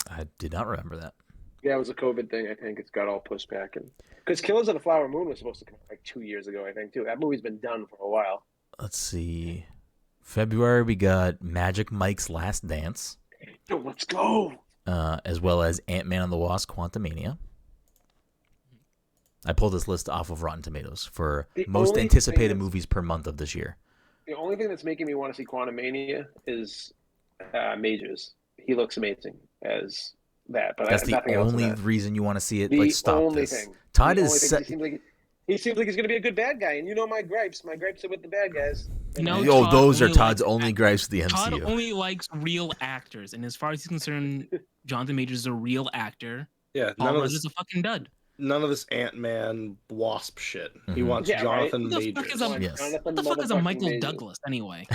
I did not remember that. Yeah, it was a COVID thing. I think it's got all pushed back, and because Killers of the Flower Moon was supposed to come out like 2 years ago, I think too. That movie's been done for a while. Let's see. February we got Magic Mike's Last Dance. Yo, let's go. As well as Ant-Man and the Wasp: Quantumania. I pulled this list off of Rotten Tomatoes for most anticipated movies per month of this year. The only thing that's making me want to see Quantumania is Majors. He looks amazing as that, but that's the only reason you want to see it. Like, stop this. Todd is. He seems like he's going to be a good bad guy, and you know my gripes. My gripes are with the bad guys. No, those are Todd's only gripes with the MCU. Todd only likes real actors, and as far as he's concerned, Jonathan Majors is a real actor. Yeah, none of this is a fucking dud. None of this Ant-Man Wasp shit. Mm-hmm. He wants Jonathan Majors. What the fuck is a Michael Douglas anyway?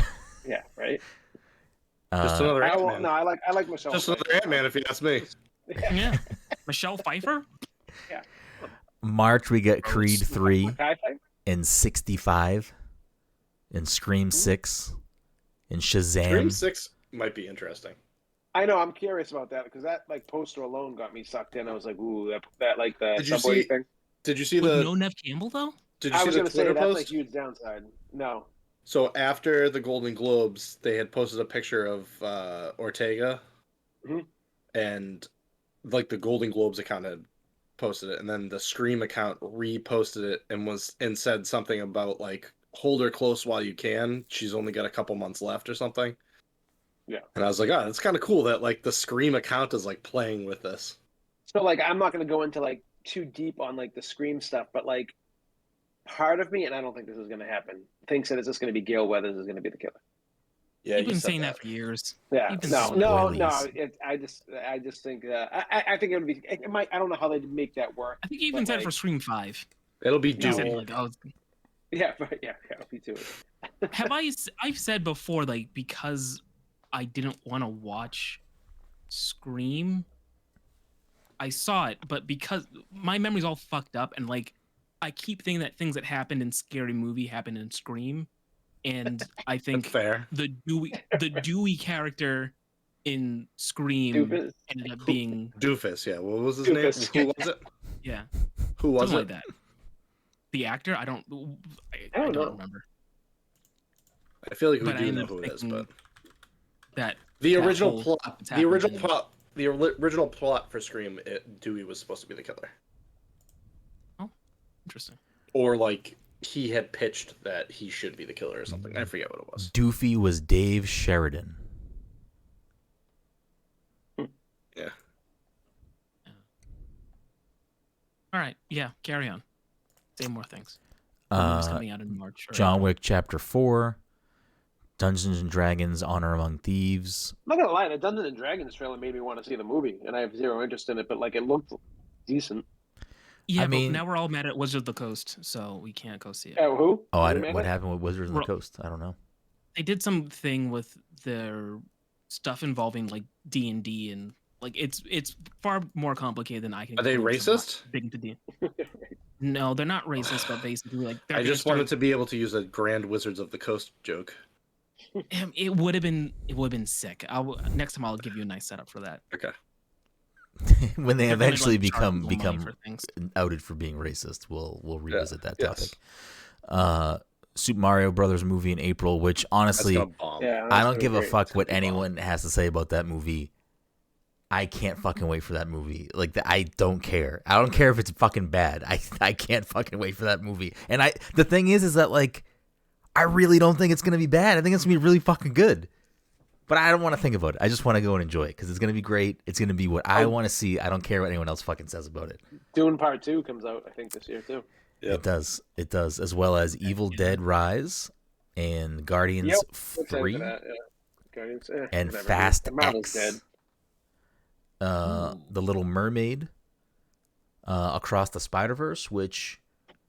Yeah, right. Just another Ant-Man. No, I like Michelle. Just another Ant-Man, if you ask me. Yeah. Michelle Pfeiffer. Yeah. March we get Creed 3 and 65 and Scream 6 and Shazam. Scream 6 might be interesting. I know, I'm curious about that because that like poster alone got me sucked in. I was like, ooh, that like the subway thing. Did you see no Nev Campbell though? Did you see the Twitter post? That's a huge downside. No. So after the Golden Globes, they had posted a picture of Ortega, and like the Golden Globes account had posted it, and then the Scream account reposted it and said something about like hold her close while you can. She's only got a couple months left or something. Yeah. And I was like, oh, it's kind of cool that like the Scream account is like playing with this. So like I'm not going to go into like too deep on like the Scream stuff, but like part of me, and I don't think this is going to happen, thinks that it's just going to be Gale Weathers is going to be the killer. Yeah, you've been saying that for years. Yeah, no. I just think I think it would be. It might. I don't know how they'd make that work. I think you even said like, for Scream 5. It'll be dual. Like, oh. Yeah, me too. I've said before, like, because I didn't want to watch Scream, I saw it, but because my memory's all fucked up, and like I keep thinking that things that happened in Scary Movie happened in Scream. And I think fair. the Dewey character in Scream ended up being Doofus. Yeah, what was his name? Who was it? Yeah, who was something it? Like that. The actor? I don't remember. I feel like we do know who it is, but that the original plot for Scream, Dewey was supposed to be the killer. Oh, interesting. Or like. He had pitched that he should be the killer or something. I forget what it was. Doofy was Dave Sheridan. Yeah. All right. Yeah. Carry on. Say more things. The movie's coming out in March. John Wick Chapter 4, Dungeons and Dragons: Honor Among Thieves. I'm not gonna lie, the Dungeons and Dragons trailer made me want to see the movie, and I have zero interest in it. But like, it looked decent. Yeah, but now we're all mad at Wizard of the Coast, so we can't go see it. Oh, who? Oh, what happened with Wizards of the Coast? I don't know. They did something with their stuff involving like D&D and like it's far more complicated than I can. Are they racist? Big into D. No, they're not racist, but basically like I just wanted to be able to use a grand Wizards of the Coast joke. It would have been sick. Next time I'll give you a nice setup for that. Okay. When they eventually become outed for being racist, we'll revisit that topic. Super Mario Brothers movie in April, which honestly, I don't give a fuck what anyone has to say about that movie. I can't fucking wait for that movie. Like, I don't care. I don't care if it's fucking bad. I can't fucking wait for that movie. And the thing is that like, I really don't think it's gonna be bad. I think it's gonna be really fucking good. But I don't want to think about it. I just want to go and enjoy it because it's going to be great. It's going to be what I want to see. I don't care what anyone else fucking says about it. Dune Part 2 comes out, I think, this year, too. Yep. It does, as well as Evil Dead Rise and Guardians 3 Guardians, and whatever. Fast Marvel's X. The Little Mermaid, Across the Spider-Verse, which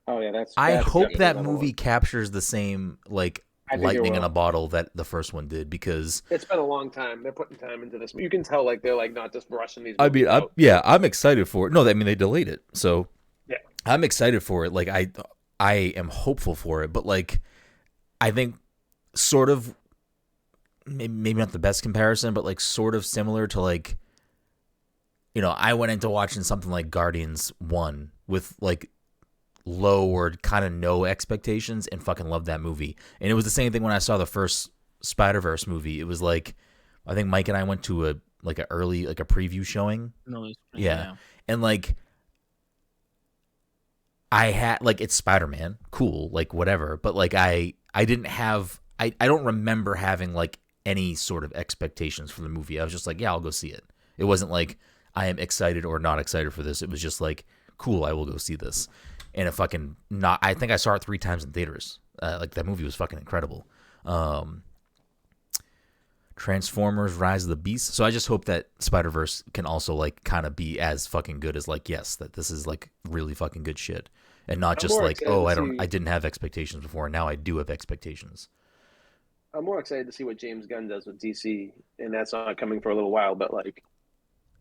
I hope that movie captures the same like lightning in a bottle that the first one did, because it's been a long time. They're putting time into this. You can tell like they're like not just rushing these. I'm excited for it. No, I mean they delayed it, so yeah, I'm excited for it. Like I am hopeful for it, but like I think sort of maybe not the best comparison, but like sort of similar to like, you know, I went into watching something like Guardians 1 with like low or kind of no expectations and fucking loved that movie. And it was the same thing when I saw the first Spider-Verse movie. It was like, I think Mike and I went to a preview showing. Yeah. And like, I had like, it's Spider-Man, cool, like whatever. But like, I don't remember having like any sort of expectations for the movie. I was just like, yeah, I'll go see it. It wasn't like I am excited or not excited for this. It was just like, cool, I will go see this. And I think I saw it 3 times in theaters. Like that movie was fucking incredible. Transformers: Rise of the Beast. So I just hope that Spider-Verse can also like kind of be as fucking good as like, yes, that this is like really fucking good shit, and not just like, oh, I didn't have expectations before, and now I do have expectations. I'm more excited to see what James Gunn does with DC, and that's not coming for a little while. But like,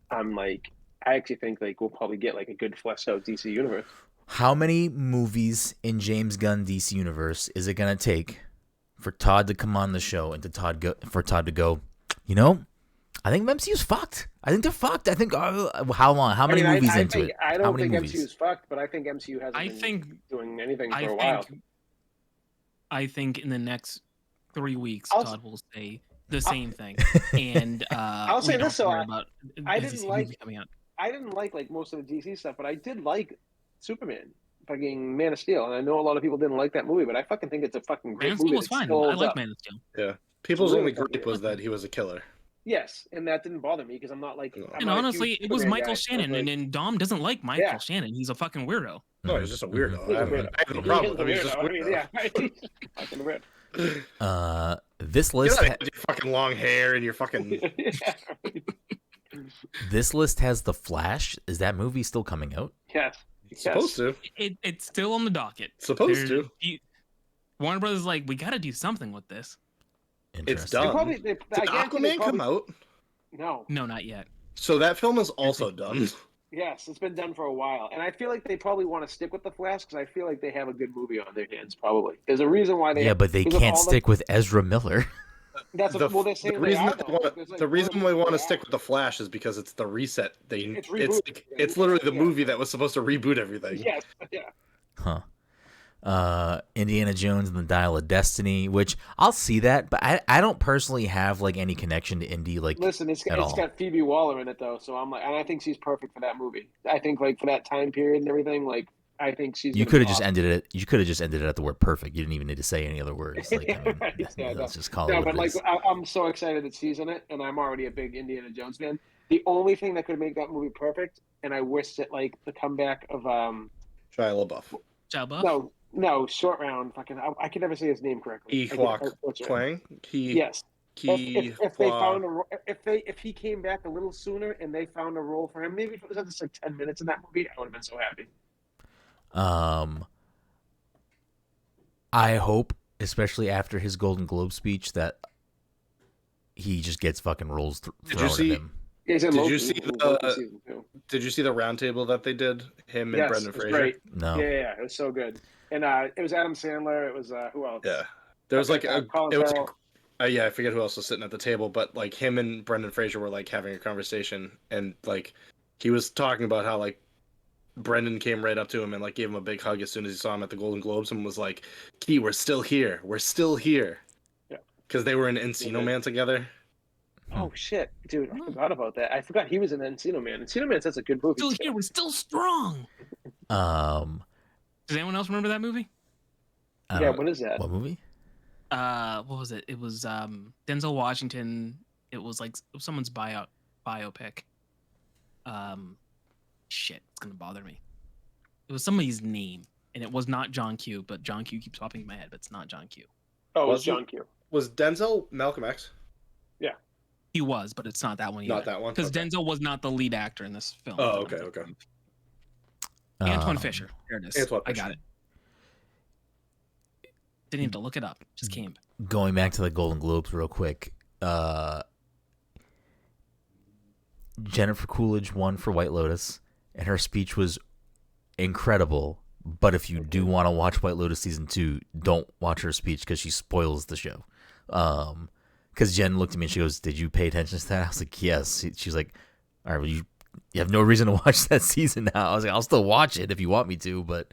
I actually think like we'll probably get like a good fleshed out DC universe. How many movies in James Gunn DC universe is it gonna take for Todd to come on the show and for Todd to go, you know, I think MCU's fucked. I think they're fucked. I think how long? How many movies into it? I don't think MCU's fucked, but I think MCU hasn't been doing anything for a while. I think in the next 3 weeks, Todd will say the same thing, and I'll say this: so I didn't like most of the DC stuff, but I did like Superman, fucking Man of Steel, and I know a lot of people didn't like that movie, but I fucking think it's a fucking great movie. Man of Steel was fine. I like Man of Steel. Yeah, people's only gripe was that he was a killer. Yes, and that didn't bother me because I'm not like. And honestly, it was Michael Shannon, and Dom doesn't like Michael Shannon. He's a fucking weirdo. No, he's just a weirdo. I have no problem. I mean, he's just weirdo. Fucking weird. This list with your fucking long hair and your fucking. This list has The Flash. Is that movie still coming out? Yes. It's supposed to. It's still on the docket. Supposed to. Warner Brothers is like, we got to do something with this. It's done. Did Aquaman come out? No, not yet. So that film is also done. Yes, it's been done for a while, and I feel like they probably want to stick with the Flash because I feel like they have a good movie on their hands. Probably there's a reason why they. Yeah, but they can't stick with Ezra Miller. That's the reason we want to stick with the Flash is because it's the reset. It's literally the movie that was supposed to reboot everything. Yes, yeah. Indiana Jones and the Dial of Destiny, which I'll see that, but I don't personally have like any connection to Indy. Like, listen, it's got Phoebe Waller in it though, so I'm like, and I think she's perfect for that movie. I think like for that time period and everything, like. I think she's. You could have just ended it. You could have just ended it at the word "perfect." You didn't even need to say any other words. Like, let's just call it. No, but like, I'm so excited that she's in it, and I'm already a big Indiana Jones fan. The only thing that could make that movie perfect, and I wish that like the comeback of Shia LaBeouf. No, Short Round. Fucking, I can never say his name correctly. Kwang. Yes. If they found if he came back a little sooner and they found a role for him, maybe if it was just like 10 minutes in that movie, I would have been so happy. I hope, especially after his Golden Globe speech, that he just gets fucking roles thrown at him. Did you see the roundtable that they did? Him and Brendan Fraser. Great. No. Yeah, it was so good. And it was Adam Sandler. It was who else? Yeah, there was I forget who else was sitting at the table, but like him and Brendan Fraser were like having a conversation, and like he was talking about how like Brendan came right up to him and like gave him a big hug as soon as he saw him at the Golden Globes, and was like, "Key, we're still here. We're still here." Yeah, because they were in Encino Man together. Oh shit, dude! I forgot about that. I forgot he was in Encino Man. Encino Man's such a good movie. Still here, we're still strong. Does anyone else remember that movie? What is that? What movie? What was it? It was Denzel Washington. It was like someone's biopic. Shit, it's gonna bother me. It was somebody's name, and it was not John Q. But John Q keeps popping in my head, but it's not John Q. Oh, it was John Q. Was Denzel Malcolm X? Yeah, he was, but it's not that one either. Not that one, because Denzel was not the lead actor in this film. Oh, okay. Antoine Fisher. There it is. Antoine Fisher. I got it. Didn't even have to look it up. Just came. Going back to the Golden Globes real quick. Jennifer Coolidge won for White Lotus, and her speech was incredible. But if you do want to watch White Lotus season 2, don't watch her speech because she spoils the show. Because Jen looked at me and she goes, "Did you pay attention to that?" I was like, "Yes." She's like, "All right, well, you have no reason to watch that season now." I was like, "I'll still watch it if you want me to," but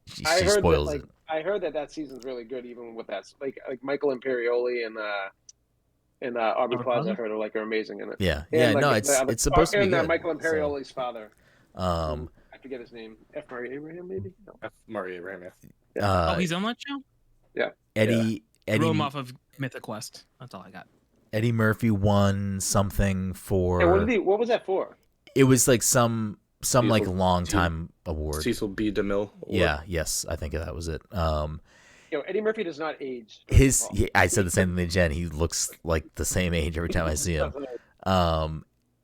she spoils it. I heard that season's really good, even with that. Like Michael Imperioli and Aubrey Plaza, I heard are amazing in it. Yeah, and it's supposed to be good. And Michael Imperioli's father. I forget his name. F. Murray Abraham, maybe. No. F. Murray Abraham. Yeah. He's on that show. Yeah. Eddie threw him off of Mythic Quest. That's all I got. Eddie Murphy won something for. And what was that for? It was like some like long time award. Cecil B. DeMille. Yeah. Yes, I think that was it. Eddie Murphy does not age. I said the same thing to Jen. He looks like the same age every time I see him.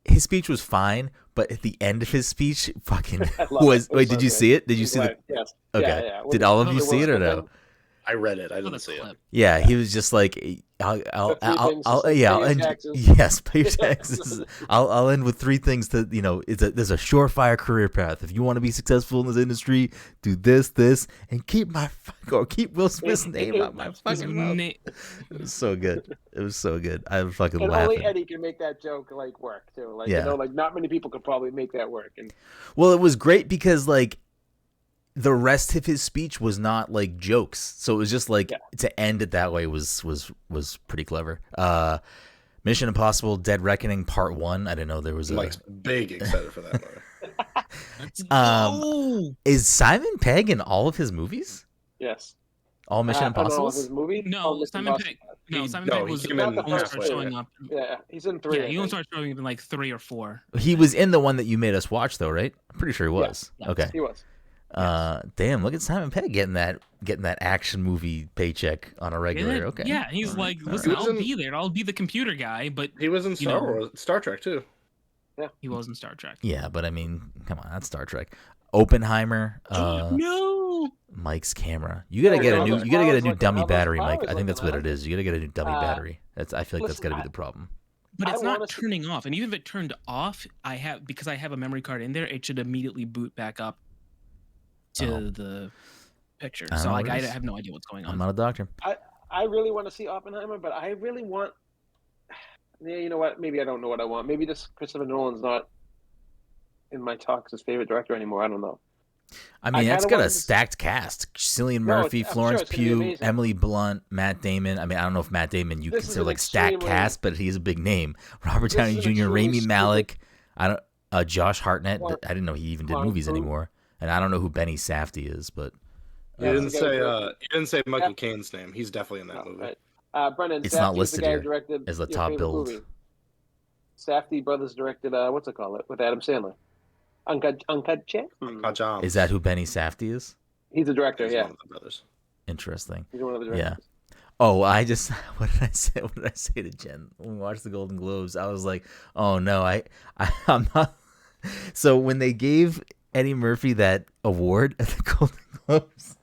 His speech was fine, but at the end of his speech, fucking was. Wait, did you see it? Did you see it? Yes. Okay. Yeah. Did all of you see it or no? I read it. I didn't see it. Yeah, he was just like, pay your taxes. I'll end with 3 things that there's a surefire career path. If you want to be successful in this industry, do this, and keep Will Smith's name out my fucking mouth. It was so good. It was so good. I was fucking laughing. Only Eddie can make that joke work too. Not many people could probably make that work. And well, it was great because the rest of his speech was not jokes, so it was just to end it that way was pretty clever. Mission Impossible: Dead Reckoning Part 1. I didn't know there was Mike's big excited for that movie. Is Simon Pegg in all of his movies? Yes. All Mission Impossibles? His movie? No, Simon Pegg. No, Simon Pegg was only started showing up. Yeah, he's in 3. Yeah, he only started showing up in 3 or 4. He was in the one that you made us watch, though, right? I'm pretty sure he was. Yeah, okay. He was. Damn! Look at Simon Pegg getting that action movie paycheck on a regular. Okay. Yeah, he's listen, I'll be there. I'll be the computer guy. But he was in Star Trek too. Yeah, he was in Star Trek. Yeah, but I mean, come on, that's Star Trek. Oppenheimer. No. Mike's camera. You gotta get a new. You gotta get a new dummy battery, Mike. I think that's what it is. You gotta get a new dummy battery. I feel like that's gotta be the problem. But it's not turning off, and even if it turned off, because I have a memory card in there, it should immediately boot back up to the picture. So I have no idea what's going on. I'm not a doctor. I really want to see Oppenheimer, but I really want. Yeah, you know what? Maybe I don't know what I want. Maybe this Christopher Nolan's not in my talks as favorite director anymore. I don't know. I mean, it's got a stacked cast: Cillian Murphy, Florence Pugh, Emily Blunt, Matt Damon. I mean, I don't know if Matt Damon you consider stacked cast, but he's a big name. Robert Downey Jr., Rami Malek. Josh Hartnett. I didn't know he even did movies anymore. And I don't know who Benny Safdie is, but you didn't say Michael Caine's name. He's definitely in that movie. Right. Brendan, it's Safdie's not listed here directed as the top build. Movie. Safdie brothers directed what's it called with Adam Sandler? Uncut Gems. Is that who Benny Safdie is? He's a director. He's yeah, one of the brothers. Interesting. He's one of the directors. Yeah. Oh, what did I say? What did I say to Jen when we watched the Golden Globes? I was like, oh no, I'm not. So when they gave Eddie Murphy that award at the Golden Globes,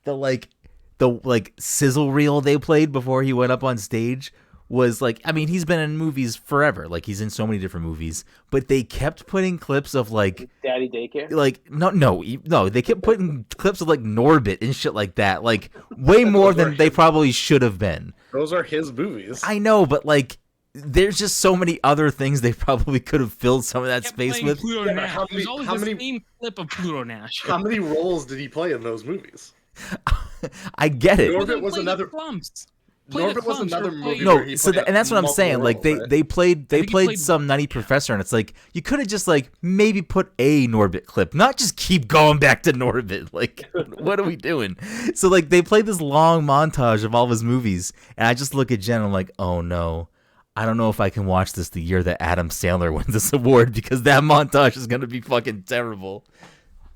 the sizzle reel they played before he went up on stage was like, I mean, he's been in movies forever. Like, he's in so many different movies, but they kept putting clips of like Daddy Daycare. Like, no, they kept putting clips of like Norbit and shit like that. Like, way more than they probably should have been. Those are his movies. I know, but like, there's just so many other things they probably could have filled some of that space with. Yeah, how many same clip of Pluto Nash. How many roles did he play in those movies? I get it. Norbit was another. Norbit was another movie. No, and that's what I'm saying. Like they played some Nutty Professor, and it's like you could have just like maybe put a Norbit clip, not just keep going back to Norbit. Like, what are we doing? So like they played this long montage of all of his movies, and I just look at Jen, and I'm like, oh no, I don't know if I can watch this the year that Adam Sandler wins this award, because that montage is gonna be fucking terrible.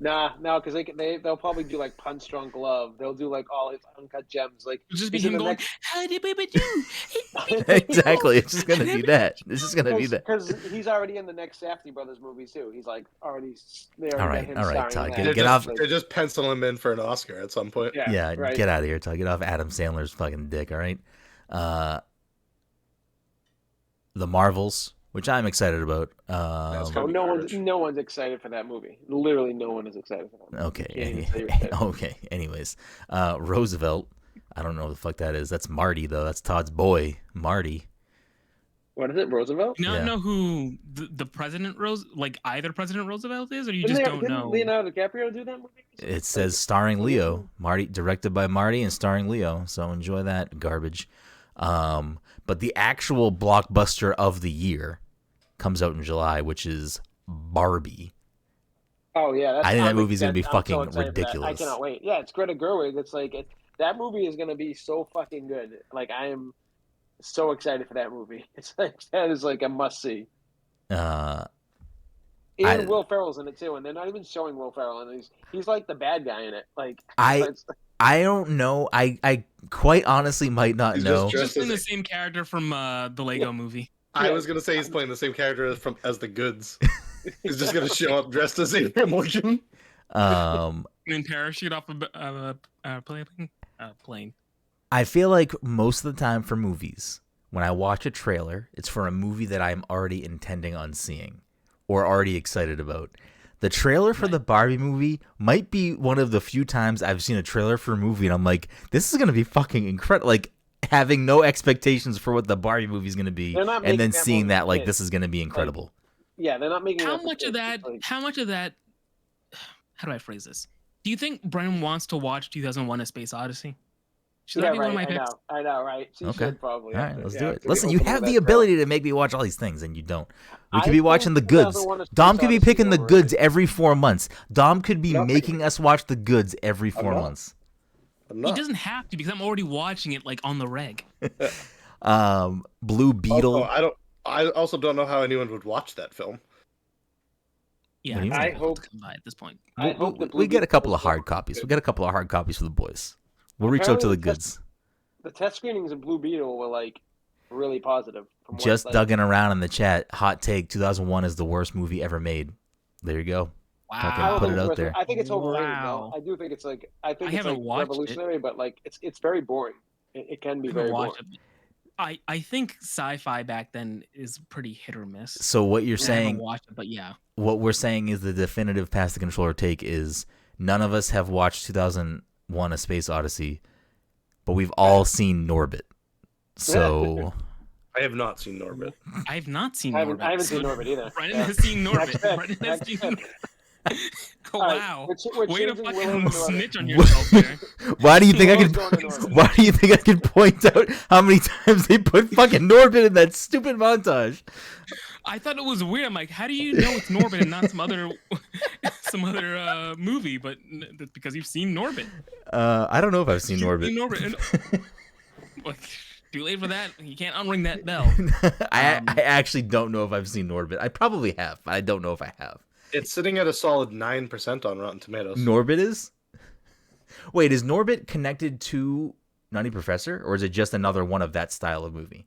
No, because they'll probably do like Punch Drunk Love. They'll do like all his uncut gems. Like just be him going, "How did baby do?" Exactly, it's just gonna be that. It's just gonna be that. Because he's already in the next Safdie Brothers movie too. He's like already. All right, Todd, get off. They just pencil him in for an Oscar at some point. Yeah, right. Get out of here, Todd. Get off Adam Sandler's fucking dick. All right. The Marvels, which I'm excited about. No one's excited for that movie. Literally, no one is excited for that movie. Okay. Anyways, Roosevelt. I don't know what the fuck that is. That's Marty though. That's Todd's boy, Marty. What is it, Roosevelt? You don't know who the President either President Roosevelt is, or you just don't know? Didn't Leonardo DiCaprio do that movie? It says starring Leo. Marty, directed by Marty and starring Leo. So enjoy that garbage. But the actual blockbuster of the year comes out in July, which is Barbie. Oh yeah, I think that movie's gonna be fucking ridiculous. I cannot wait. Yeah, it's Greta Gerwig. It's like that movie is gonna be so fucking good. Like, I am so excited for that movie. It's like that is like a must see. Will Ferrell's in it too, and they're not even showing Will Ferrell, and he's like the bad guy in it. Like, I don't know. I quite honestly might not know. He's just playing the same character from the Lego movie. I was gonna say he's playing the same character as the Goods. He's just gonna show up dressed as Abraham Lincoln. And parachute off a plane. I feel like most of the time for movies, when I watch a trailer, it's for a movie that I'm already intending on seeing or already excited about. The trailer for the Barbie movie might be one of the few times I've seen a trailer for a movie and I'm like, this is going to be fucking incredible. Like, having no expectations for what the Barbie movie is going to be, and then seeing that, like, this is going to be incredible. They're not making how much of that, how do I phrase this? Do you think Brenden wants to watch 2001: A Space Odyssey? Should that be one of my picks? I know, right? She should probably. All right, let's do it. Listen, you have the ability to make me watch all these things, and you don't. We could be watching the Goods. Dom could be picking the Goods every 4 months. Dom could be making us watch the Goods every 4 months. He doesn't have to, because I'm already watching it like on the reg. Blue Beetle. I also don't know how anyone would watch that film. Yeah, I hope at this point. We get a couple of hard copies. We get a couple of hard copies for the boys. We'll reach out to the Goods. The test screenings of Blue Beetle were like really positive. Just dugging around in the chat. Hot take: 2001 is the worst movie ever made. There you go. Wow. Put it out there. I think it's overrated. Wow. I do think it's like it's like revolutionary, but like it's very boring. It can be very boring. I think sci-fi back then is pretty hit or miss. So what you're saying? I haven't watched it, but yeah. What we're saying is the definitive pass the controller take is none of us have watched 2001: A Space Odyssey, but we've all seen Norbit. So. I have not seen Norbit. I have not seen Norbit. I haven't seen Norbit either. Brenden has seen Norbit. Brenden has seen Norbit. Wow! Way to fucking snitch on yourself there. Why do you think I could point out how many times they put fucking Norbit in that stupid montage? I thought it was weird. I'm like, how do you know it's Norbit and not some other movie? But that's because you've seen Norbit. I don't know if I've seen Norbit. Too late for that. You can't unring that bell. I actually don't know if I've seen Norbit. I probably have. I don't know if I have. It's sitting at a solid 9% on Rotten Tomatoes. Norbit is? Wait, is Norbit connected to Nutty Professor, or is it just another one of that style of movie?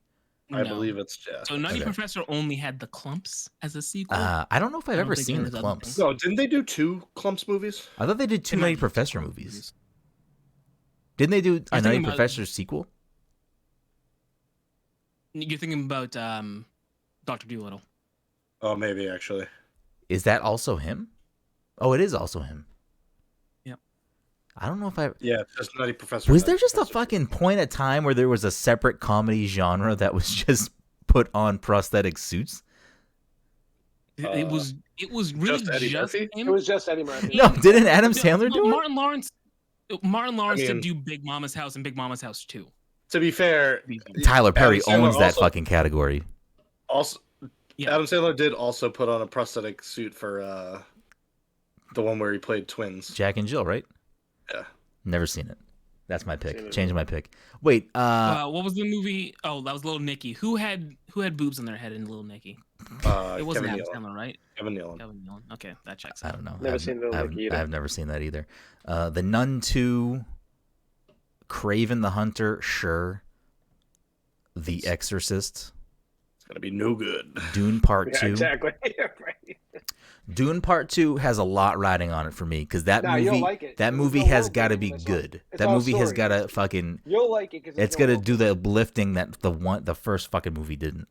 I believe it's So Nutty Professor only had the Clumps as a sequel. I don't know if I've ever seen the Clumps. No, didn't they do 2 Clumps movies? I thought they did 2 Nutty Professor movies. Didn't they do a Nutty Professor sequel? You're thinking about Dr. Dolittle. Oh, maybe actually. Is that also him? Oh, it is also him. Yep. I don't know if I. Yeah, just Nutty Professor. Was there just a fucking point of time where there was a separate comedy genre that was just put on prosthetic suits? It was really just him. It was just Eddie Murphy. No, didn't Adam Sandler do it? Martin Lawrence did do Big Mama's House and Big Mama's House 2. To be fair, Tyler Perry owns that fucking category. Also, Adam Sandler did also put on a prosthetic suit for the one where he played twins. Jack and Jill, right? Yeah. Never seen it. That's my pick. Change my pick. Wait. What was the movie? Oh, that was Little Nicky. Who had boobs on their head in Little Nicky? It wasn't Adam Sandler, right? Kevin Nealon. Okay, that checks out. I don't know. Never seen Little Nicky either. I've never seen that either. The Nun 2, Kraven the Hunter, sure. The Exorcist. It's gonna be no good. Dune Part 2. Exactly. Right. Dune Part 2 has a lot riding on it for me because that movie has got to be good. That movie has got to fucking. You'll like it because it's got to do the uplifting that the first fucking movie didn't.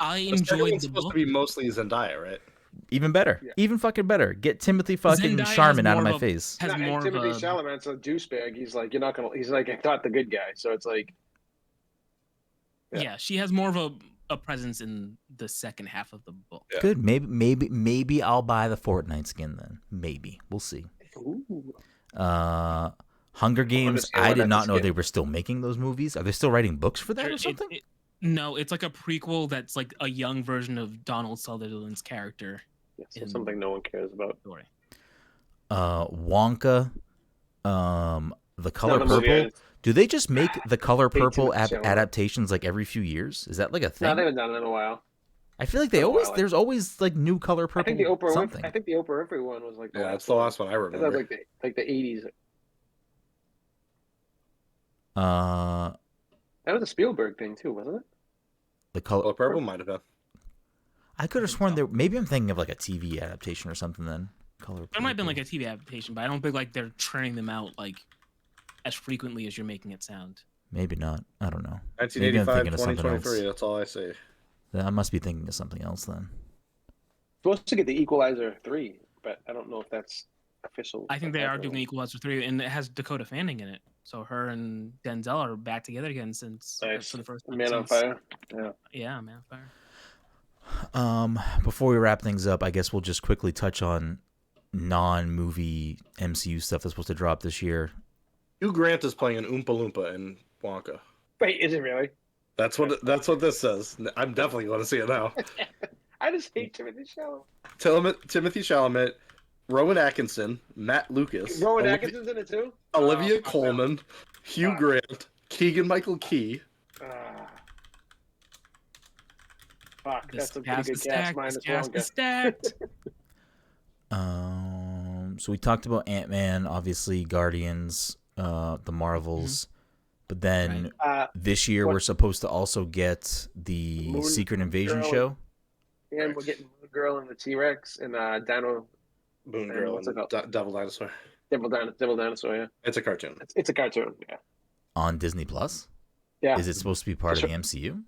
I enjoyed the supposed book. to be mostly Zendaya, right? Even better, even fucking better. Get Timothy fucking Charmin out of my face. Timothy Chalamet's a douchebag. He's like, you're not gonna. He's like, not the good guy. So it's like. Yeah, she has more of a presence in the second half of the book. Yeah. Good. Maybe I'll buy the Fortnite skin then. Maybe. We'll see. Ooh. Hunger Games. I did not know they were still making those movies. Are they still writing books for that or something? No, it's like a prequel that's like a young version of Donald Sutherland's character. Yeah, so something no one cares about. Story. Wonka. The Color Purple. Do they just make the Color Purple adaptations like every few years? Is that like a thing? No, they haven't done it in a while. I feel like there's always like new Color Purple. I think the Oprah Winfrey one was like the last. That's the last one I remember. That was like the 80s. That was a Spielberg thing too, wasn't it? The Color Purple might have been. I could have sworn there. Maybe I'm thinking of like a TV adaptation or something. Then There might have been like a TV adaptation, but I don't think like they're churning them out like as frequently as you're making it sound. Maybe not. I don't know. 1985, 2023. That's all I say. I must be thinking of something else then. Supposed to get the Equalizer 3, but I don't know if that's official. I think they are doing Equalizer 3, and it has Dakota Fanning in it. So her and Denzel are back together again since for the first time. Man on Fire. Yeah, Man on Fire. Before we wrap things up, I guess we'll just quickly touch on non-movie MCU stuff that's supposed to drop this year. Hugh Grant is playing an Oompa Loompa in Wonka. Wait, is it really? That's what this says. I'm definitely going to see it now. I just hate Timothy Chalamet. Timothy Chalamet, Rowan Atkinson, Matt Lucas. Rowan Atkinson's in it too? Olivia Colman, Hugh Grant, Keegan-Michael Key. Fuck, that's a pretty good cast minus Wonka. So we talked about Ant-Man, obviously Guardians, the Marvels, but then this year we're supposed to also get the Secret Invasion show. And we're getting Moon Girl and the T-Rex and Dino. Moon Girl and Devil Dinosaur. Devil Dinosaur, yeah. It's a cartoon. It's a cartoon, yeah. On Disney Plus? Yeah. Is it supposed to be part of the MCU?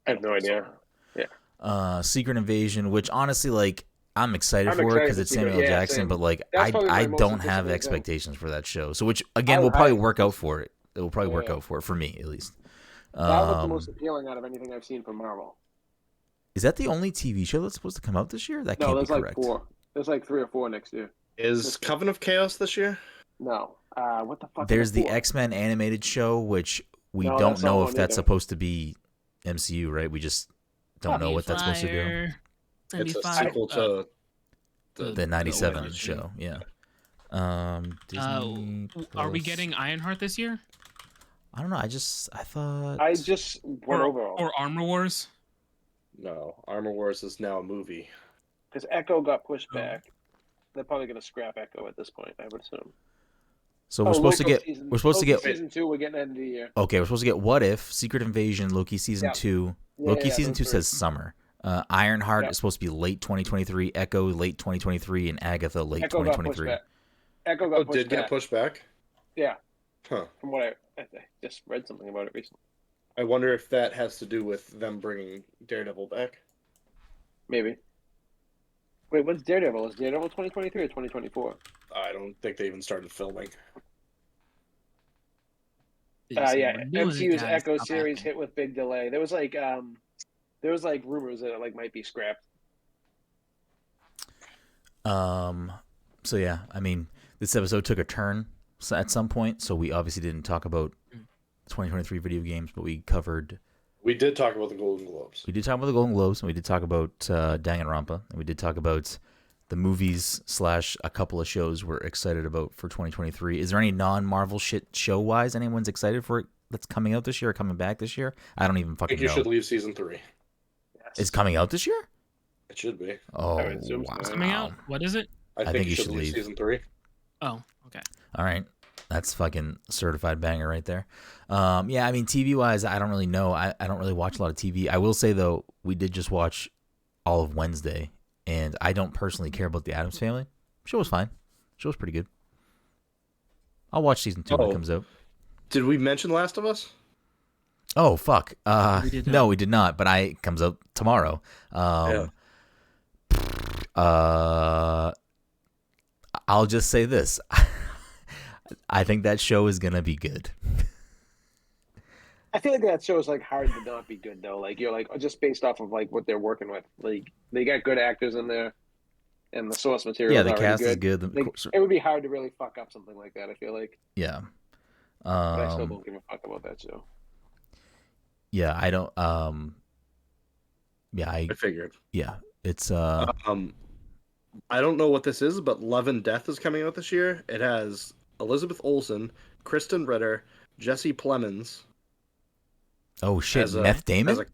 I have no idea. Yeah. Secret Invasion, which honestly, like, I'm excited for it because it's Samuel Jackson, same. But like, I don't have expectations for that show. So, which again will probably work out for it. It will probably work out for me at least. That was the most appealing out of anything I've seen from Marvel. Is that the only TV show that's supposed to come out this year? That can't be correct. Like 4. There's like 3 or 4 next year. Is Coven of Chaos this year? No. What the fuck? There's the X-Men animated show, which we don't know if that's supposed to be MCU, right? We just don't know what that's supposed to do. It's a sequel to the 97 show, yeah. Disney are we getting Ironheart this year? I don't know. I thought went over or Armor Wars. No, Armor Wars is now a movie. Because Echo got pushed back. They're probably going to scrap Echo at this point, I would assume. So we're supposed to get season 2. We're getting end of the year. Okay, we're supposed to get What If, Secret Invasion, Loki season 2. Loki season 2 says summer. Ironheart is supposed to be late 2023. Echo late 2023, and Agatha late 2023. Echo got pushed back. Did get pushed back? Yeah. Huh. From what I just read something about it recently. I wonder if that has to do with them bringing Daredevil back. Maybe. Wait, when's Daredevil? Is Daredevil 2023 or 2024? I don't think they even started filming. MCU's Echo series hit with big delay. There was like rumors that it like might be scrapped. So yeah, I mean, this episode took a turn at some point, so we obviously didn't talk about 2023 video games, but we did talk about the Golden Globes. We did talk about the Golden Globes, and we did talk about Danganronpa, and we did talk about the movies / a couple of shows we're excited about for 2023. Is there any non-Marvel shit show-wise anyone's excited for it that's coming out this year or coming back this year? I don't even fucking know. I think you should leave season 3. Yes. It's coming out this year? It should be. Oh, wow. It's coming out? What is it? I think you should leave season 3. Oh, okay. All right. That's fucking certified banger right there. Yeah, I mean, TV-wise, I don't really know. I don't really watch a lot of TV. I will say, though, we did just watch all of Wednesday, and I don't personally care about the Addams Family. Show was fine. Show was pretty good. I'll watch season 2 when it comes out. Did we mention Last of Us? Oh, fuck. No, we did not, but it comes out tomorrow. I'll just say this. I think that show is gonna be good. I feel like that show is like hard to not be good though. Like you're like just based off of like what they're working with. Like they got good actors in there, and the source material. Yeah, the cast is good. Like, it would be hard to really fuck up something like that. I feel like. Yeah. But I still don't give a fuck about that show. Yeah, I don't. Yeah, I figured. Yeah, it's. I don't know what this is, but Love and Death is coming out this year. It has Elizabeth Olsen, Kristen Ritter, Jesse Plemons. Oh shit, Meth Damon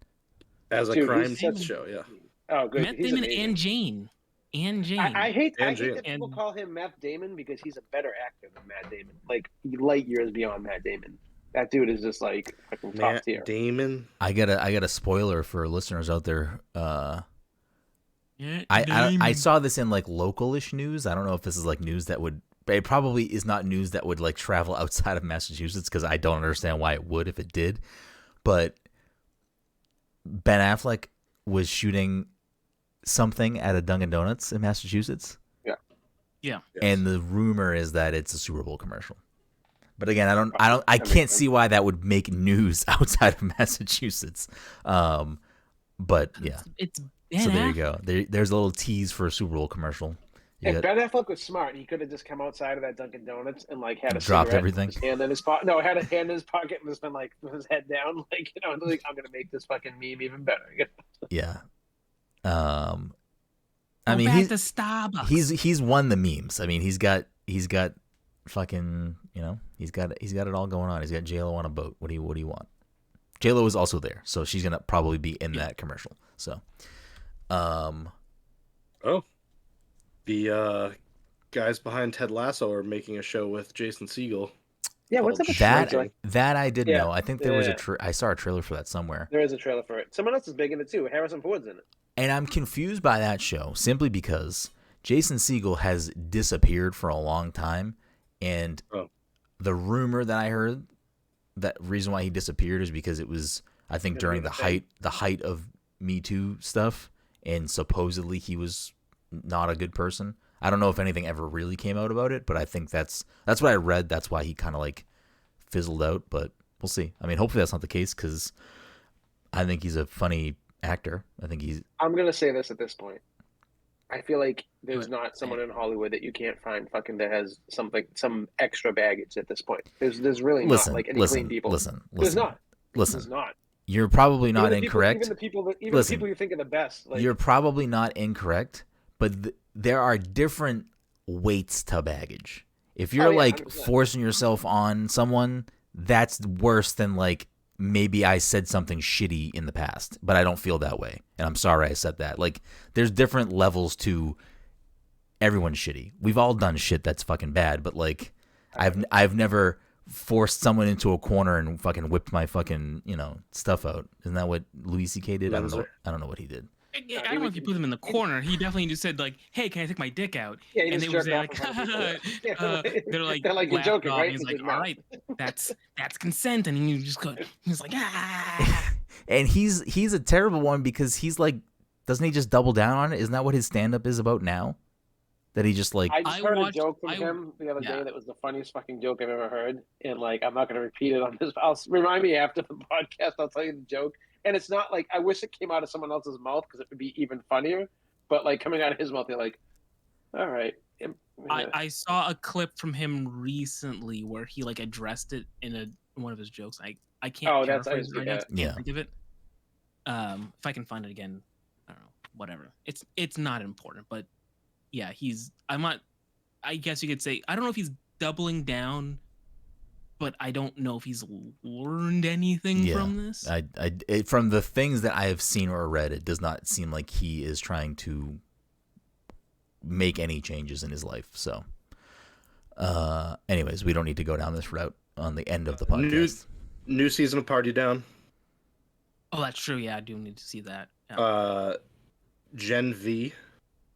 as a crime show. Yeah. Oh, good. Meth Damon and Jane. I hate that people call him Matt Damon because he's a better actor than Matt Damon. Like light years beyond Matt Damon. That dude is just like fucking top tier. Damon. I got a spoiler for listeners out there. I saw this in like local-ish news. I don't know if this is like news that would. It probably is not news that would like travel outside of Massachusetts because I don't understand why it would if it did. But Ben Affleck was shooting something at a Dunkin' Donuts in Massachusetts. Yeah. Yes. And the rumor is that it's a Super Bowl commercial. But again, I can't see why that would make news outside of Massachusetts. But yeah. It's so there you go. There's a little tease for a Super Bowl commercial. If Ben Affleck was smart, he could have just come outside of that Dunkin' Donuts and like had a dropped everything, and in his pocket. No, had a hand in his pocket and just been like with his head down, like like I'm gonna make this fucking meme even better. Yeah. I mean, he's won the memes. I mean, he's got fucking he's got it all going on. He's got JLo on a boat. What do you want? JLo is also there, so she's gonna probably be in that commercial. So, the guys behind Ted Lasso are making a show with Jason Segel. Yeah, what's up with that? I did know. I think there was I saw a trailer for that somewhere. There is a trailer for it. Someone else is big in it too. Harrison Ford's in it. And I'm confused by that show simply because Jason Segel has disappeared for a long time, and the rumor that I heard, that reason why he disappeared is because it was, I think, during the height of Me Too stuff, and supposedly he was not a good person. I don't know if anything ever really came out about it, but I think that's what I read. That's why he kind of like fizzled out, but we'll see. I mean, hopefully that's not the case because I think he's a funny actor. I'm going to say this at this point. I feel like there's not someone in Hollywood that you can't find fucking that has some extra baggage at this point. There's really not like any clean people. There's not. Listen. There's not. You're probably not incorrect. Even the people you think are the best. Like, you're probably not incorrect, but there are different weights to baggage. If you're 100%. Forcing yourself on someone, that's worse than like maybe I said something shitty in the past, but I don't feel that way. And I'm sorry I said that. Like, there's different levels to everyone's shitty. We've all done shit that's fucking bad, but like, I've never forced someone into a corner and fucking whipped my fucking stuff out. Isn't that what Louis C.K. did? I don't know what he did. I don't know if he put them in the corner. He definitely just said like, "Hey, can I take my dick out?" Yeah, and they would say like, they're like, you're joking, right? And he's like, "All right, that's consent," and you just go, he's like, ah. And he's a terrible one because he's like, doesn't he just double down on it? Isn't that what his stand up is about now? That he just like. I just heard a joke from him the other day that was the funniest fucking joke I've ever heard, and like I'm not going to repeat it on this. Remind me after the podcast. I'll tell you the joke. And it's not like I wish it came out of someone else's mouth because it would be even funnier. But like coming out of his mouth, they're like, "All right." Yeah. I saw a clip from him recently where he like addressed it in one of his jokes. I can't. Oh, that's I can't think of it. If I can find it again, I don't know. Whatever. It's not important, but yeah, I'm not. I guess you could say I don't know if he's doubling down. But I don't know if he's learned anything from this. From the things that I have seen or read, it does not seem like he is trying to make any changes in his life. So, anyways, we don't need to go down this route on the end of the podcast. New season of Party Down. Oh, that's true. Yeah, I do need to see that. Yeah. Gen V,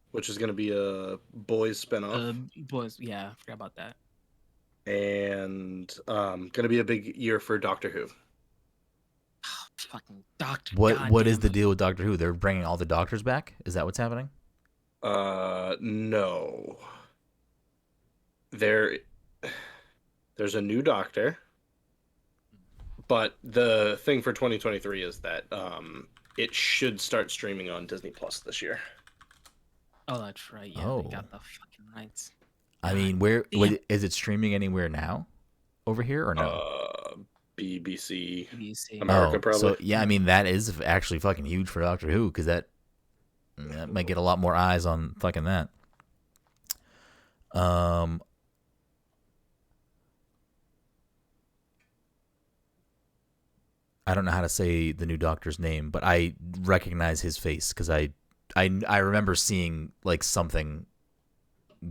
which is going to be a boys spinoff. Boys, yeah, I forgot about that. And gonna be a big year for Doctor Who. Oh, fucking Doctor. What is the deal with Doctor Who? They're bringing all the doctors back? Is that what's happening? No. There's a new Doctor, but the thing for 2023 is that it should start streaming on Disney Plus this year. Oh, that's right. Yeah, they got the fucking rights. I mean, is it streaming anywhere now? Over here or no? BBC America, probably. So yeah, I mean that is actually fucking huge for Doctor Who because that might get a lot more eyes on fucking that. I don't know how to say the new Doctor's name, but I recognize his face because I remember seeing like something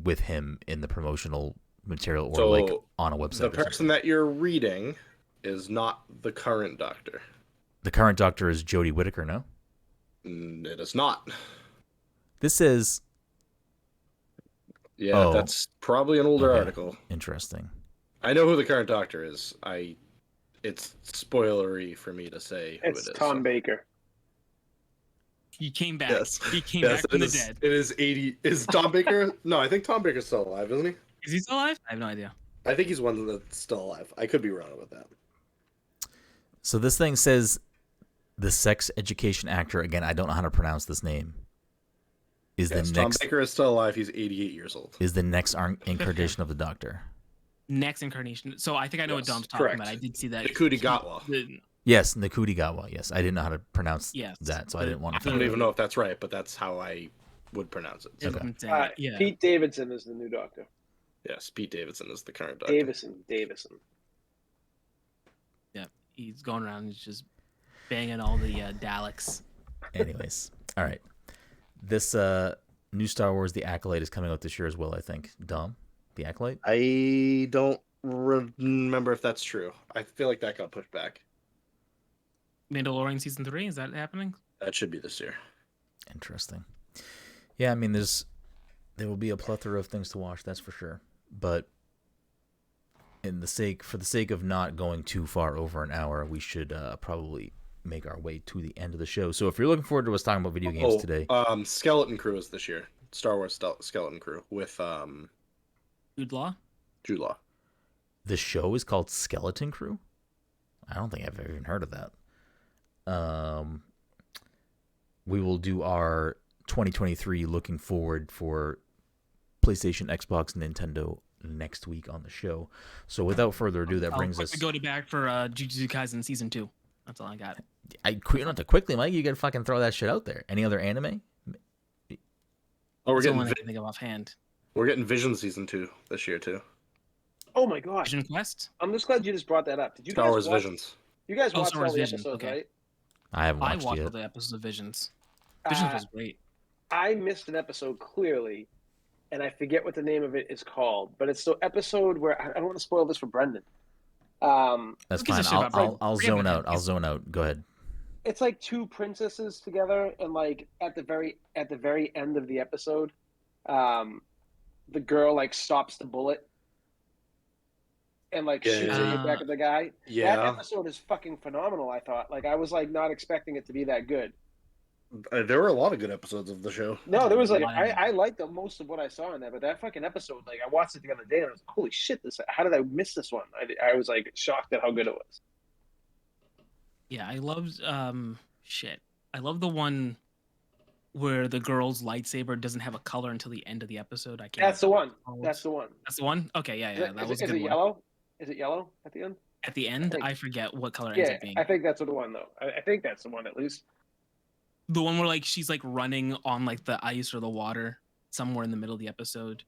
with him in the promotional material or like on a website. The person that you're reading is not the current Doctor. The current Doctor is Jodie Whittaker, no? It is not. This is... Yeah, that's probably an older article. Interesting. I know who the current Doctor is. It's spoilery for me to say who it is. It's Tom Baker. He came back. Yes. He came back from the dead. It is 80. Is Tom Baker? No, I think Tom Baker's still alive, isn't he? Is he still alive? I have no idea. I think he's one that's still alive. I could be wrong about that. So this thing says the sex education actor, again, I don't know how to pronounce this name. Tom Baker is still alive. He's 88 years old. Is the next incarnation of the Doctor. Next incarnation. So I think I know what Dom's talking about. I did see that. Nkudigawa. Yes, Nkudigawa. Yes, I didn't know how to pronounce that, so I didn't want to. I don't even know if that's right, but that's how I would pronounce it. Okay. Pete Davidson is the new Doctor. Yes, Pete Davidson is the current Doctor. Davison. Yeah, he's going around. He's just banging all the Daleks. Anyways, all right. This new Star Wars, The Acolyte, is coming out this year as well, I think. Dom, The Acolyte? I don't remember if that's true. I feel like that got pushed back. Mandalorian Season 3, is that happening? That should be this year. Interesting. Yeah, I mean, there will be a plethora of things to watch, that's for sure. But for the sake of not going too far over an hour, we should probably make our way to the end of the show. So if you're looking forward to us talking about video games today, Skeleton Crew is this year. Star Wars Skeleton Crew with Jude Law. The show is called Skeleton Crew. I don't think I've ever even heard of that. We will do our 2023 looking forward for PlayStation, Xbox, Nintendo next week on the show. So without further ado, that brings us. Go to back for Jujutsu Kaisen Season 2. That's all I got. You don't have to quickly, Mike. You gotta fucking throw that shit out there. Any other anime? We're getting. I can think of offhand. We're getting Vision Season 2 this year too. Oh my god! Vision Quest. I'm just glad you just brought that up. Did you Star Wars Visions? You guys watched all the episodes, right? I haven't watched all the episodes of Visions. Visions was great. I missed an episode clearly and I forget what the name of it is called, but it's the episode where I don't want to spoil this for Brenden. That's fine. I'll zone out. I'll zone out. Go ahead. It's like two princesses together, and like at the very end of the episode, the girl like stops the bullet and like shoots it right back at the guy. Yeah, that episode is fucking phenomenal. I thought, like, I was like not expecting it to be that good. There were a lot of good episodes of the show. No, there was like I liked most of what I saw in that, but that fucking episode, like, I watched it the other day and I was like, holy shit, how did I miss this one? I was like shocked at how good it was. Yeah, I loved shit. I love the one where the girl's lightsaber doesn't have a color until the end of the episode. I can't. That's the one. That's the one. That's the one. Okay, yeah. That was a good one. Yellow? Is it yellow at the end? At the end, I forget what color it ends up being. I think that's the one though. I think that's the one at least. The one where like she's like running on like the ice or the water somewhere in the middle of the episode.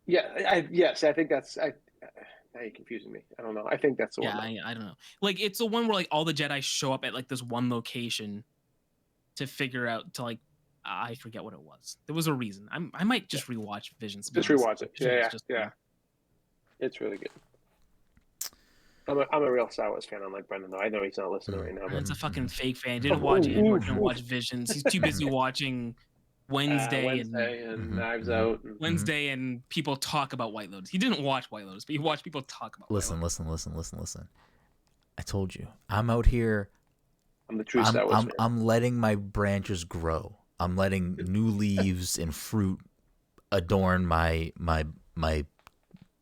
Yeah, yes, I think that's. Now you're confusing me. I don't know. I think that's the one. Yeah, I don't know. Like, it's the one where like all the Jedi show up at like this one location to figure out to like I forget what it was. There was a reason. I might just rewatch Visions. Just rewatch it. Yeah. It's really good. I'm a real Star Wars fan, unlike Brenden, though. I know he's not listening right now. That's a fucking fake fan. Didn't watch Visions. He's too busy watching Wednesday and Knives Out. Wednesday and people talk about White Lotus. He didn't watch White Lotus, but he watched people talk about Listen. I told you. I'm out here. I'm the true Star Wars fan. I'm letting my branches grow. I'm letting new leaves and fruit adorn my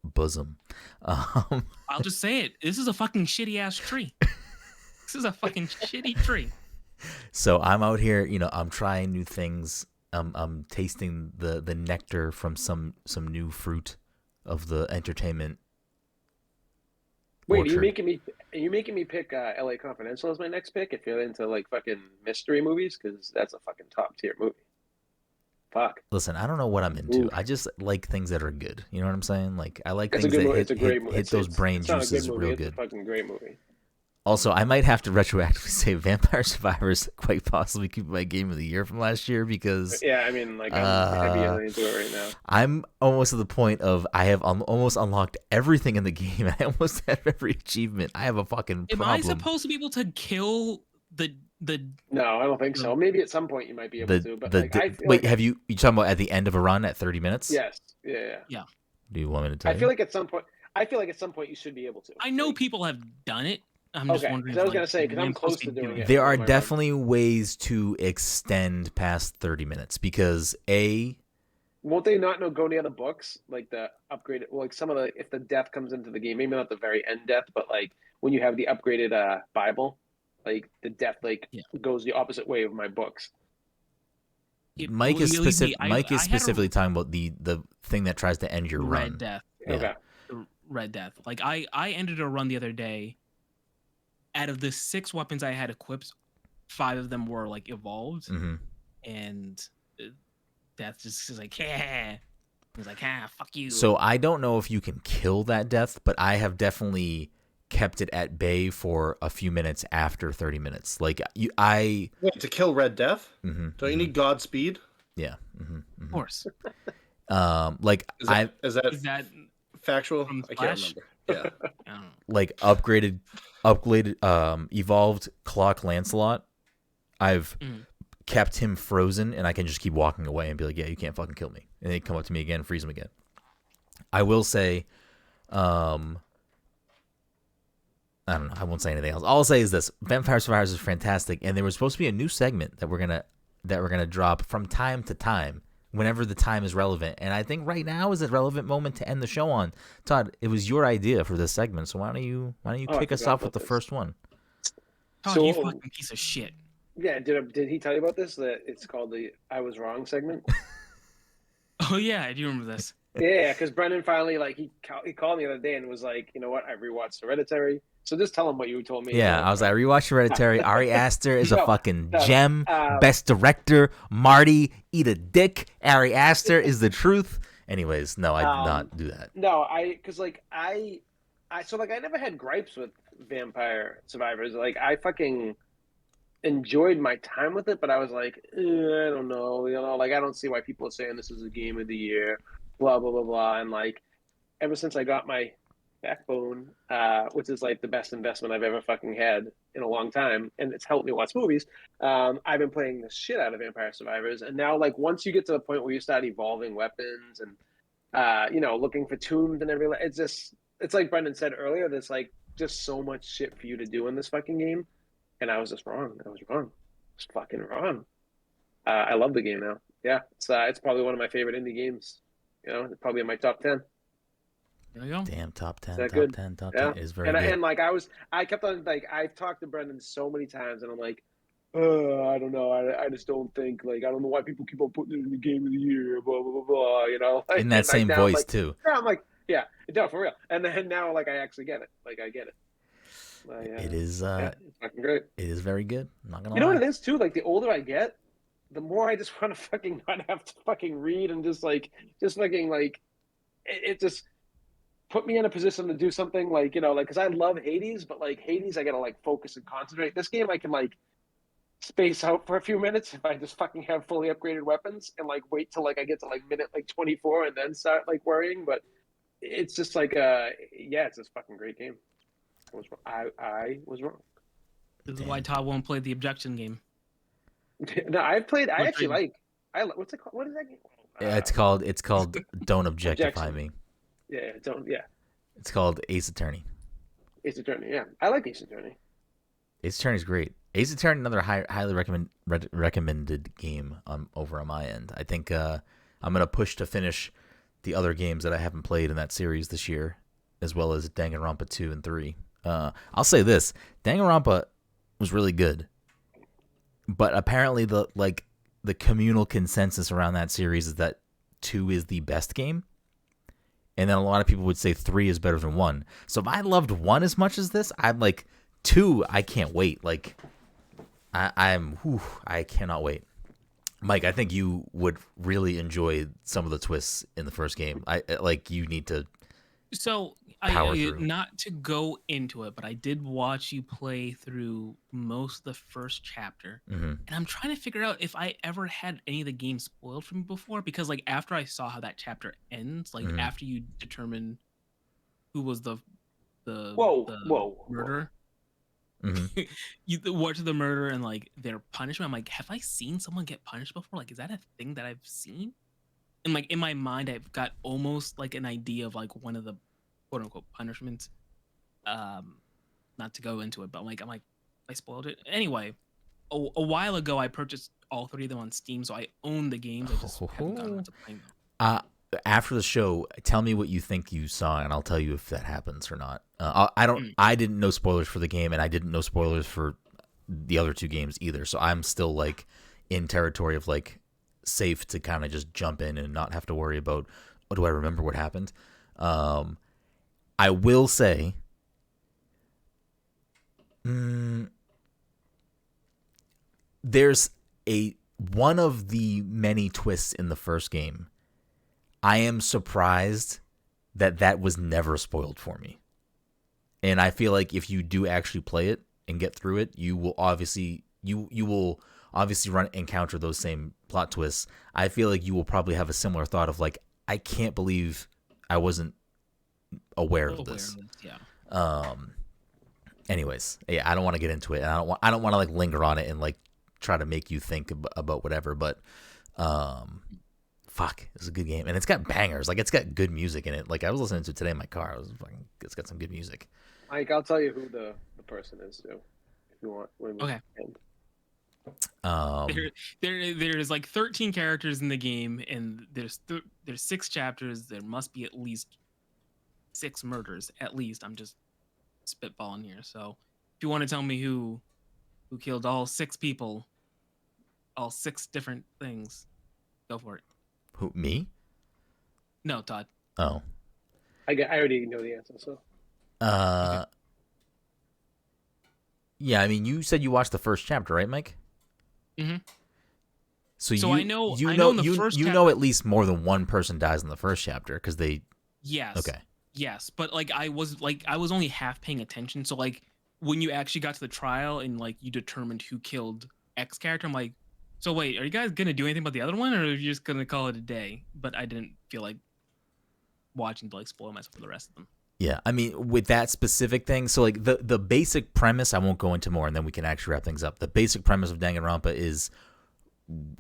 bosom. I'll just say it. This is a fucking shitty ass tree. This is a fucking shitty tree. So I'm out here, I'm trying new things. I'm tasting the nectar from some new fruit of the entertainment. Wait, orchard. Are you making me pick LA Confidential as my next pick if you're into like fucking mystery movies? Because that's a fucking top tier movie. Fuck. Listen, I don't know what I'm into. Ooh. I just like things that are good. You know what I'm saying? Like, I like things that hit those brain juices real good. It's a fucking great movie. Also, I might have to retroactively say Vampire Survivors quite possibly could be my game of the year from last year because... Yeah, I mean, like, I'm heavy into it right now. I'm almost at the point of I have almost unlocked everything in the game. I almost have every achievement. I have a fucking problem. Am I supposed to be able to kill the... No, I don't think so. Maybe at some point you might be able to. But wait, have you talking about at the end of a run at 30 minutes? Yes. Yeah. Do you want me to tell you? I feel like at some point you should be able to. I know people have done it. I'm just wondering. I was gonna say because I'm close to doing it. There are definitely ways to extend past 30 minutes because won't they not go near the books like the upgraded? Well, like some of the if the death comes into the game, maybe not the very end death, but like when you have the upgraded Bible. Like the death, goes the opposite way of my books. Mike is specifically talking about the thing that tries to end your run. Red Death. Yeah. Okay. Red Death. Like I ended a run the other day. Out of the 6 weapons I had equipped, 5 of them were like evolved, and Death just is like, yeah. He's like, fuck you. So I don't know if you can kill that death, but I have definitely kept it at bay for a few minutes after 30 minutes. Like Wait, to kill Red Death? Don't you need Godspeed? Yeah. Of course. Like is that factual? I can't remember. Yeah. I don't know. Like upgraded, evolved Clock Lancelot. I've kept him frozen, and I can just keep walking away and be like, "Yeah, you can't fucking kill me." And they come up to me again, freeze him again. I will say, I don't know. I won't say anything else. All I'll say is this: Vampire Survivors is fantastic, and there was supposed to be a new segment that we're gonna drop from time to time, whenever the time is relevant. And I think right now is a relevant moment to end the show on. Todd, it was your idea for this segment, so why don't you kick us off with the first one? Todd, you fucking piece of shit. Yeah, did he tell you about this? That it's called the "I Was Wrong" segment. Oh yeah, I do remember this. Yeah, because Brenden finally he called me the other day and was like, you know what? I rewatched Hereditary. So just tell him what you told me. Yeah, I was like, I rewatched Hereditary. Ari Aster is a fucking gem. Best director. Marty, eat a dick. Ari Aster is the truth. Anyways, no, I did not do that. No, because I never had gripes with Vampire Survivors. Like I fucking enjoyed my time with it, but I was like, I don't know, like I don't see why people are saying this is a game of the year. blah blah blah blah, and like ever since I got my backbone, which is like the best investment I've ever fucking had in a long time, and it's helped me watch movies. I've been playing the shit out of Vampire Survivors, and now like once you get to the point where you start evolving weapons and looking for tombs and everything, it's like Brendan said earlier. There's like just so much shit for you to do in this fucking game, and I was just wrong. I was wrong. I was fucking wrong. I love the game now. Yeah, it's probably one of my favorite indie games. It's probably in my top 10. There you go. Damn, top 10, top good? 10, top yeah. 10 is very good. And like I kept on like I've talked to Brendan so many times, and I'm like, I don't know, I just don't think like I don't know why people keep on putting it in the game of the year, blah blah blah blah. Like, in that same voice like, too. Yeah, I'm like, yeah, no, for real. And then now like I actually get it. Like I get it. It is it's fucking great. It is very good. I'm not gonna lie. You know what it is too? Like the older I get, the more I just want to fucking not have to fucking read and just fucking like it just put me in a position to do something like because I love Hades, but like Hades I gotta like focus and concentrate. This game I can like space out for a few minutes if I just fucking have fully upgraded weapons and like wait till like I get to like minute like 24 and then start like worrying. But it's just like it's this fucking great game. I was wrong. This is why Todd won't play the objection game. No, I've played. I actually like. What's it called? What is that game? It's called Don't Objectify Me. Yeah, don't. Yeah. It's called Ace Attorney. Ace Attorney. Yeah, I like Ace Attorney. Ace Attorney is great. Ace Attorney, another highly recommended game over on my end. I think I'm gonna push to finish the other games that I haven't played in that series this year, as well as Danganronpa 2 and 3. I'll say this: Danganronpa was really good, but apparently the communal consensus around that series is that 2 is the best game, and then a lot of people would say 3 is better than 1. So if I loved 1 as much as this, I'm like 2. I can't wait. Like I cannot wait. Mike, I think you would really enjoy some of the twists in the first game. You need to. So not to go into it, but I did watch you play through most of the first chapter, and I'm trying to figure out if I ever had any of the games spoiled for me before, because like after I saw how that chapter ends, like after you determine who was the murderer, you watch the murder and like their punishment. I'm like, have I seen someone get punished before? Like, is that a thing that I've seen? And like in my mind, I've got almost like an idea of like one of the quote unquote punishments. Not to go into it, but I'm like, I spoiled it. Anyway, a while ago, I purchased all 3 of them on Steam, so I own the games. I just haven't gotten around to playing them. After the show, tell me what you think you saw, and I'll tell you if that happens or not. I didn't know spoilers for the game, and I didn't know spoilers for the other 2 games either. So I'm still like in territory of like safe to kind of just jump in and not have to worry about, do I remember what happened? I will say, there's one of the many twists in the first game. I am surprised that was never spoiled for me. And I feel like if you do actually play it and get through it, you will obviously encounter those same plot twists. I feel like you will probably have a similar thought of like, I can't believe I wasn't aware of this. Yeah. Anyways, yeah, I don't want to get into it, and I don't want to like linger on it and like try to make you think about whatever. But fuck, it's a good game, and it's got bangers. Like it's got good music in it. Like I was listening to it today in my car. It's got some good music. Mike, I'll tell you who the person is too, if you want. Okay. There's like 13 characters in the game, and there's 6 chapters. There must be at least 6 murders, at least. I'm just spitballing here. So if you want to tell me who killed all 6 people, all 6 different things, go for it. Who, me? No, Todd. Oh. I already know the answer, so. Okay. Yeah, I mean, you said you watched the first chapter, right, Mike? Mm-hmm. So I know you know at least more than one person dies in the first chapter because they. Yes. Okay. Yes, but like I was only half paying attention. So like when you actually got to the trial and like you determined who killed X character, I'm like, so wait, are you guys gonna do anything about the other one, or are you just gonna call it a day? But I didn't feel like watching to like spoil myself for the rest of them. Yeah, I mean, with that specific thing, so like the basic premise, I won't go into more, and then we can actually wrap things up. The basic premise of Danganronpa is,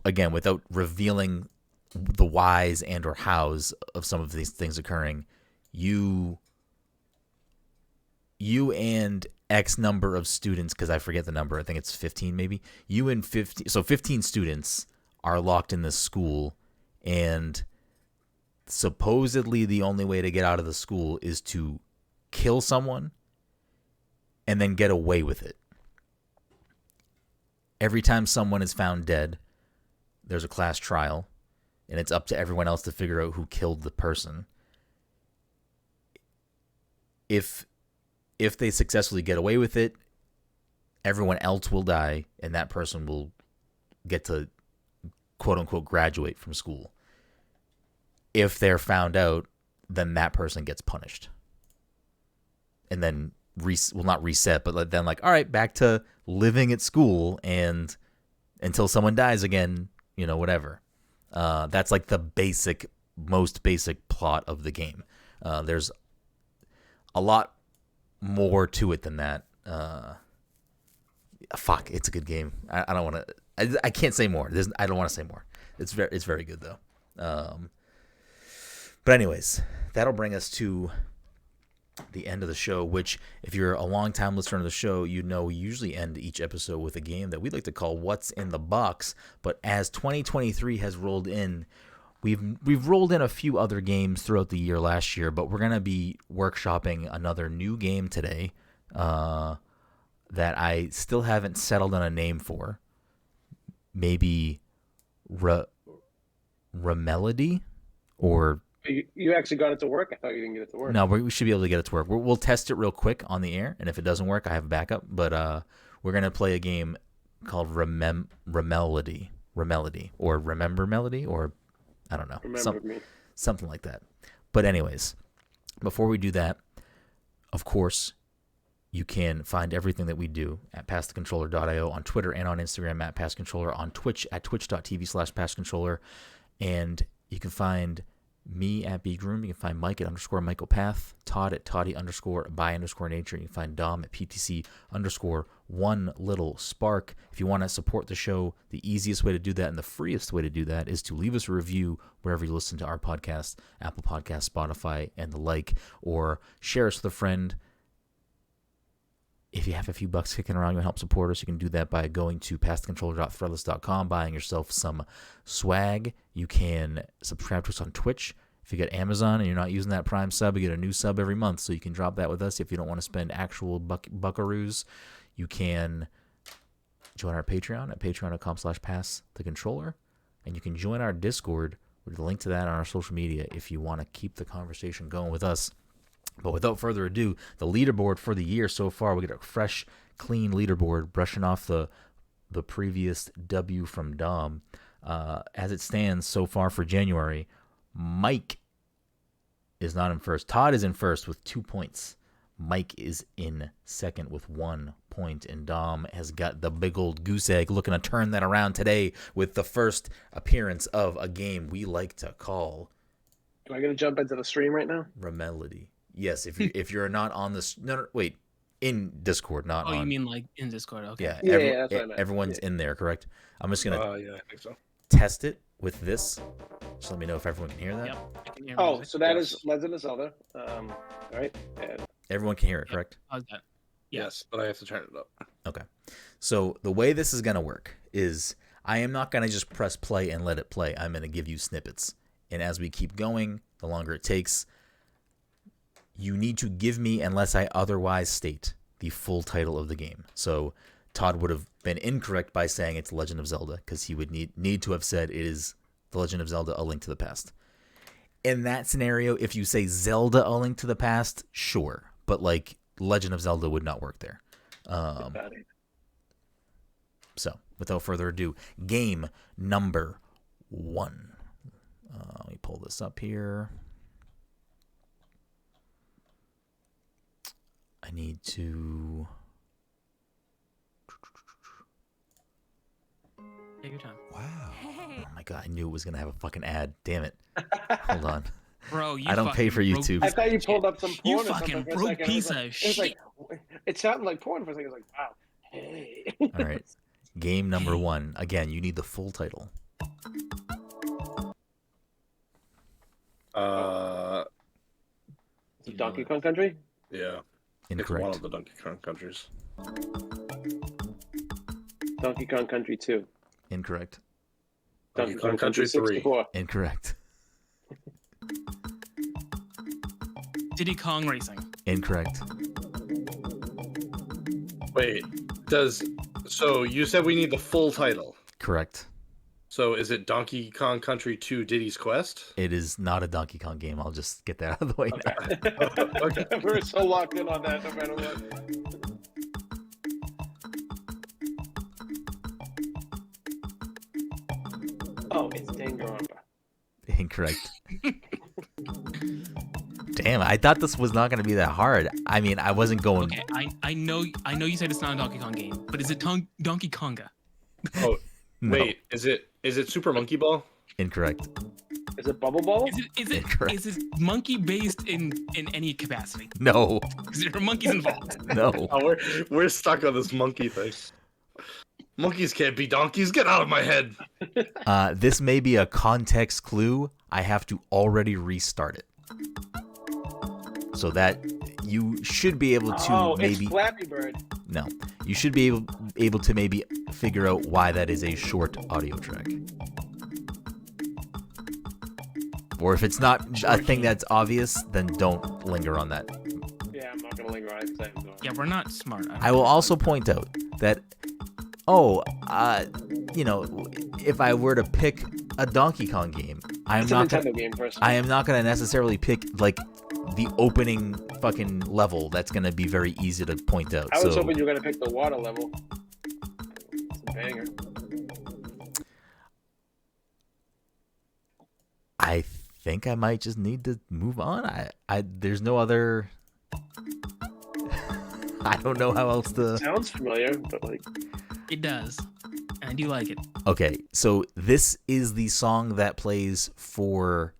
again, without revealing the whys and or hows of some of these things occurring, you and X number of students, because I forget the number, I think it's 15 maybe. You and 15 students are locked in this school, and supposedly the only way to get out of the school is to kill someone and then get away with it. Every time someone is found dead, there's a class trial, and it's up to everyone else to figure out who killed the person. If they successfully get away with it, everyone else will die, and that person will get to quote-unquote graduate from school. If they're found out, then that person gets punished. And then, not reset, but then like, all right, back to living at school, and until someone dies again, whatever. That's like the most basic plot of the game. There's a lot more to it than that. It's a good game. I don't want to. I can't say more. I don't want to say more. It's very good though. But anyways, that'll bring us to the end of the show, which, if you're a long-time listener to the show, we usually end each episode with a game that we like to call What's in the Box. But as 2023 has rolled in, we've rolled in a few other games throughout the year last year, but we're going to be workshopping another new game today that I still haven't settled on a name for. Maybe Remelody, or... You actually got it to work? I thought you didn't get it to work. No, we should be able to get it to work. We'll test it real quick on the air, and if it doesn't work, I have a backup. But we're going to play a game called Remelody, or Remember Melody, or I don't know. Something like that. But anyways, before we do that, of course, you can find everything that we do at PassTheController.io on Twitter and on Instagram at PassController, on Twitch at twitch.tv/PassController, and you can find me at BGroom. You can find Mike at _MichaelPath, Todd at Toddy_by_nature. You can find Dom at PTC_1little_spark. If you want to support the show, the easiest way to do that and the freest way to do that is to leave us a review wherever you listen to our podcast, Apple Podcasts, Spotify, and the like, or share us with a friend. If you have a few bucks kicking around, you want to help support us, you can do that by going to passthecontroller.threadless.com, buying yourself some swag. You can subscribe to us on Twitch. If you get Amazon and you're not using that Prime sub, you get a new sub every month, so you can drop that with us. If you don't want to spend actual buckaroos, you can join our Patreon at patreon.com/passthecontroller, and you can join our Discord with a link to that on our social media if you want to keep the conversation going with us. But without further ado, the leaderboard for the year so far, we get a fresh, clean leaderboard, brushing off the previous W from Dom. As it stands so far for January, Mike is not in first. Todd is in first with 2 points. Mike is in second with 1 point. And Dom has got the big old goose egg, looking to turn that around today with the first appearance of a game we like to call... Am I going to jump into the stream right now? Remelody. Yes, if you're not on this, wait, in Discord, not on. Oh, you mean like in Discord? Okay. Yeah, that's what I meant. Everyone's in there, correct? I'm just gonna yeah, I think so. Test it with this. Just let me know if everyone can hear that. Yep, I can hear music. So that is Legend of Zelda. All right. And... Everyone can hear it, correct? How's that? Yes, but I have to turn it up. Okay. So the way this is gonna work is I am not gonna just press play and let it play. I'm gonna give you snippets, and as we keep going, the longer it takes, you need to give me, unless I otherwise state, the full title of the game. So Todd would have been incorrect by saying it's Legend of Zelda, because he would need to have said it is The Legend of Zelda: A Link to the Past. In that scenario, if you say Zelda: A Link to the Past, sure. But like Legend of Zelda would not work there. So without further ado, game number 1. Let me pull this up here. I need to... Take your time. Wow. Hey. Oh my god, I knew it was going to have a fucking ad. Damn it. Hold on. Bro, I don't pay for YouTube. I thought you pulled up some porn. You fucking broke piece of shit. It sounded like porn for a second. It was like, wow, hey. All right, game number 1. Again, you need the full title. Donkey Kong Country? Yeah. Incorrect. It's one of the Donkey Kong countries. Donkey Kong Country 2. Incorrect. Donkey Kong Country 3. 64. Incorrect. Diddy Kong Racing. Incorrect. Wait, so you said we need the full title? Correct. So is it Donkey Kong Country 2 Diddy's Quest? It is not a Donkey Kong game. I'll just get that out of the way now. Okay. We're so locked in on that no matter what. Oh, it's Danganronpa. Incorrect. Damn, I thought this was not going to be that hard. I mean, I wasn't going... Okay, I know you said it's not a Donkey Kong game, but is it Donkey Konga? Oh, No. wait, is it Super Monkey Ball? Incorrect. Is it Bubble Ball? Is Incorrect. it monkey based in any capacity? No. Because there are monkeys involved. No. Oh, we're stuck on this monkey thing. Monkeys can't be donkeys. Get out of my head. This may be a context clue. I have to already restart it. So that you should be able to maybe... it's Flappy Bird. No. You should be able to maybe figure out why that is a short audio track. Or if it's not a thing that's obvious, then don't linger on that. Yeah, I'm not going to linger on it. Yeah, we're not smart. I will also point out that, if I were to pick a Donkey Kong game, I am not going to necessarily pick, like, the opening fucking level that's going to be very easy to point out. I was hoping you were going to pick the water level. It's a banger. I think I might just need to move on. There's no other... I don't know how else to... Sounds familiar, but like... It does. And I do like it. Okay, so this is the song that plays for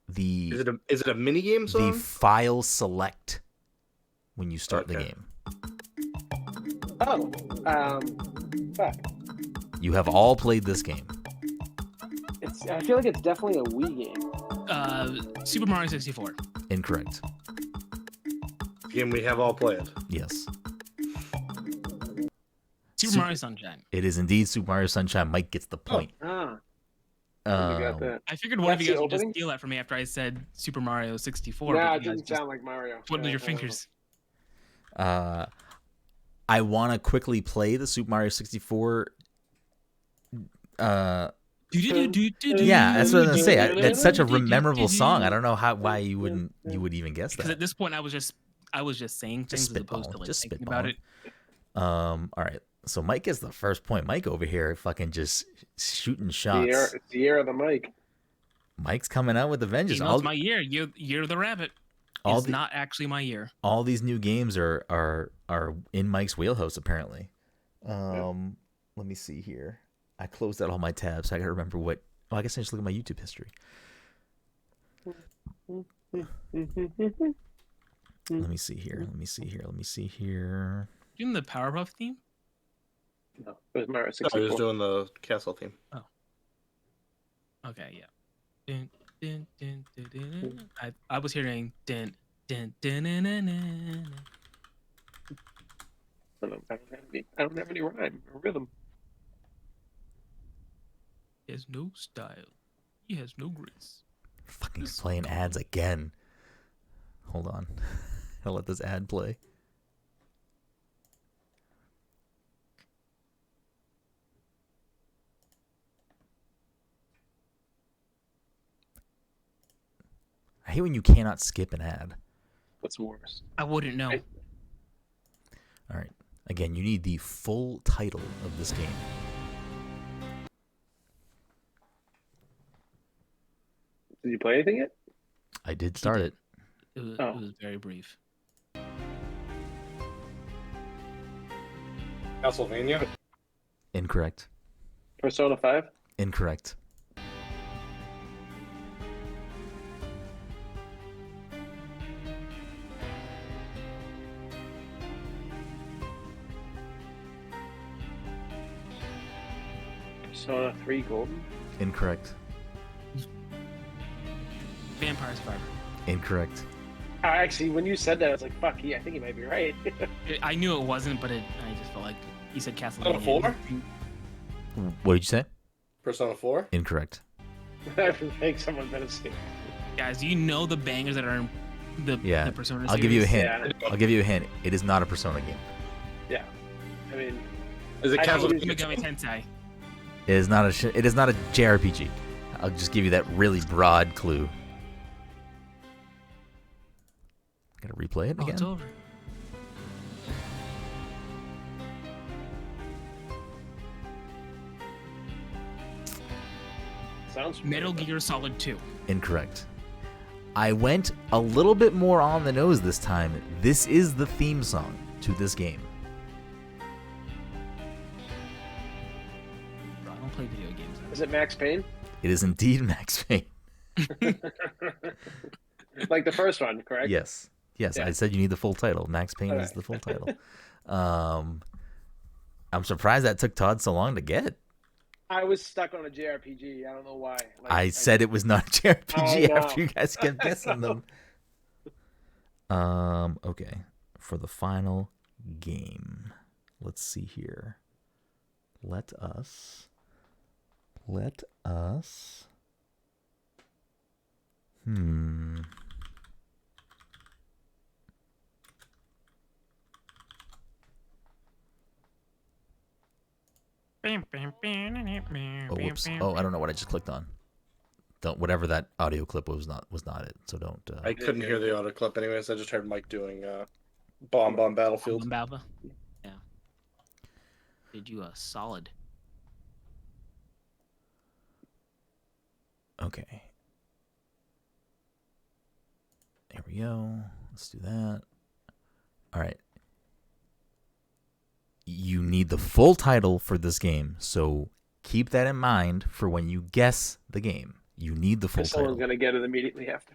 the... Is it a minigame song? The file select when you start the game. Oh, fuck. You have all played this game. I feel like it's definitely a Wii game. Super Mario 64. Incorrect. Game we have all played. Yes. Super Mario Sunshine. It is indeed Super Mario Sunshine. Mike gets the point. Got that. I figured one of you guys would just steal that from me after I said Super Mario 64. Nah, it didn't sound like Mario. Twiddle your fingers. I want to quickly play the Super Mario 64. Yeah, that's what I was gonna say. That's such a memorable song. I don't know why you would even guess that. Because at this point, I was just saying things as opposed to like thinking about it. All right. So Mike gets the first point. Mike over here fucking just shooting shots. It's the year of the Mike. Mike's coming out with the vengeance. It's my year. Year of the rabbit. It's not actually my year. All these new games are in Mike's wheelhouse apparently. Let me see here. I closed out all my tabs. So I gotta remember what. Well, I guess I just look at my YouTube history. Let me see here. Doing the Powerpuff theme? No, it was Mario 64. I was doing the castle theme. Oh. Okay, yeah. I was hearing din din din din din. I don't have any rhyme or rhythm. He has no style. He has no grace. Fucking playing ads again. Hold on. I'll let this ad play. I hate when you cannot skip an ad. What's worse? I wouldn't know. All right. Again, you need the full title of this game. Did you play anything yet? I did start it. It was very brief. Castlevania? Incorrect. Persona 5? Incorrect. Persona 3 Golden? Incorrect. Vampire Survivor. Incorrect. Actually, when you said that, I was like, fuck, I think he might be right. I knew it wasn't, but I just felt like he said Castlevania. Persona 4? What did you say? Persona 4? Incorrect. I think someone better say. Guys, do you know the bangers that are in the Persona series? I'll give you a hint. Yeah. I'll give you a hint. It is not a Persona game. Yeah. I mean... Is it Megami Castlevania? Tensei. It is not a JRPG. I'll just give you that really broad clue. Gotta replay it again. It's over. Sounds Metal Gear Solid 2. Incorrect. I went a little bit more on the nose this time. This is the theme song to this game. Bro, I don't play video games. Is it Max Payne? It is indeed Max Payne. Like the first one, correct? Yes. Yes, yeah. I said you need the full title. Max Payne is the full title. I'm surprised that took Todd so long to get. I was stuck on a JRPG. I don't know why. Like, I said it was not a JRPG after you guys kept guessing them. Okay. For the final game. Let's see here. Let us. Oh, whoops. Oh, I don't know what I just clicked on. Whatever that audio clip was not it. So don't. I couldn't hear the audio clip anyways. I just heard Mike doing Bomb Battlefield. Bomb. Yeah. Did you a solid? Okay. There we go. Let's do that. All right. You need the full title for this game, so keep that in mind for when you guess the game. You need the full title. Someone's going to get it immediately after.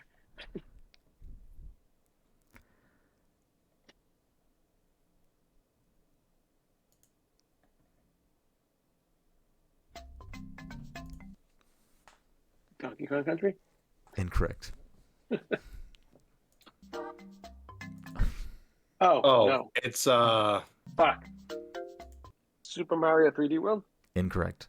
Donkey Kong Country? Incorrect. No. It's Fuck. Super Mario 3D World? Incorrect.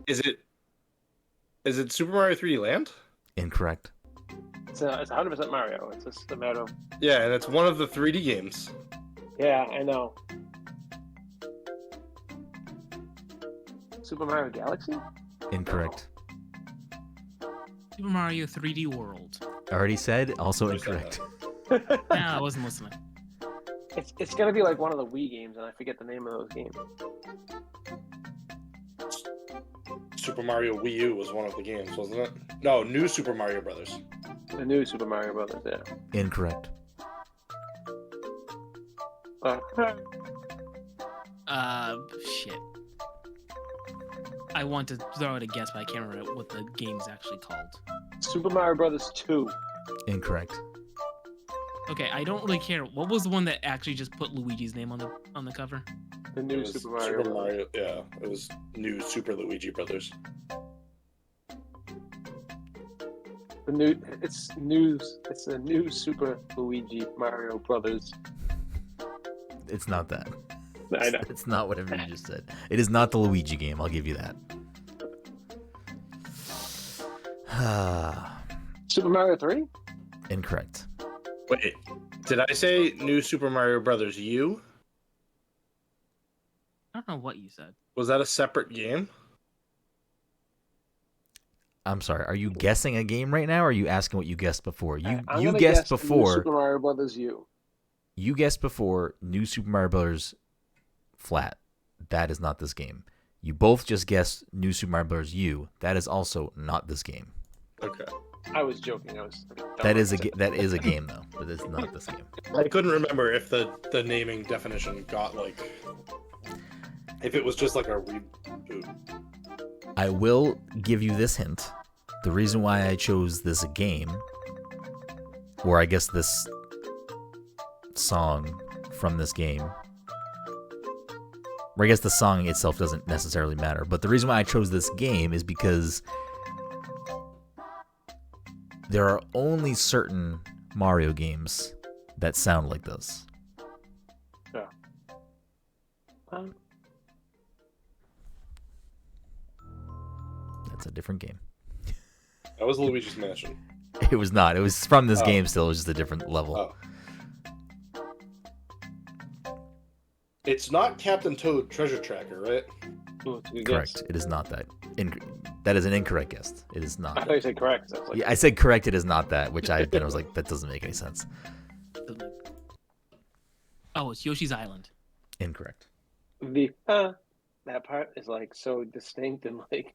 Is it Super Mario 3D Land? Incorrect. It's 100% Mario. It's just a matter of... Yeah, and it's one of the 3D games. Yeah, I know. Super Mario Galaxy? Incorrect. Super Mario 3D World. Already said, also incorrect. Nah, I wasn't listening. It's gonna be like one of the Wii games, and I forget the name of those games. Super Mario Wii U was one of the games, wasn't it? No, New Super Mario Brothers. The new Super Mario Brothers, yeah. Incorrect. Shit. I want to throw out a guess, but I can't remember what the game's actually called. Super Mario Brothers 2. Incorrect. Okay, I don't really care. What was the one that actually just put Luigi's name on the cover? The new Super Mario. Yeah, it was New Super Luigi Brothers. It's a new Super Luigi Mario Brothers. It's not that. I know. It's not whatever you just said. It is not the Luigi game. I'll give you that. Super Mario 3? Incorrect. Wait, did I say New Super Mario Brothers U? I don't know what you said. Was that a separate game? I'm sorry. Are you guessing a game right now, or are you asking what you guessed before? You guess guessed before. New Super Mario Brothers U. You guessed before New Super Mario Bros. Flat. That is not this game. You both just guessed New Super Mario Bros. U. That is also not this game. Okay. I was joking. That is a game though, but it's not this game. I couldn't remember if the naming definition got if it was just like a reboot. I will give you this hint. The reason why I chose this game or I guess this song from this game. Or I guess the song itself doesn't necessarily matter. But the reason why I chose this game is because there are only certain Mario games that sound like this. Yeah. That's a different game. That was Luigi's Mansion. It was not. It was from this game still. It was just a different level. Oh. It's not Captain Toad Treasure Tracker, right? Correct. Guess. It is not that. That is an incorrect guess. It is not. I thought you said correct. Yeah, I said correct. It is not that, which I was like, that doesn't make any sense. Oh, it's Yoshi's Island. Incorrect. That part is like so distinct and like,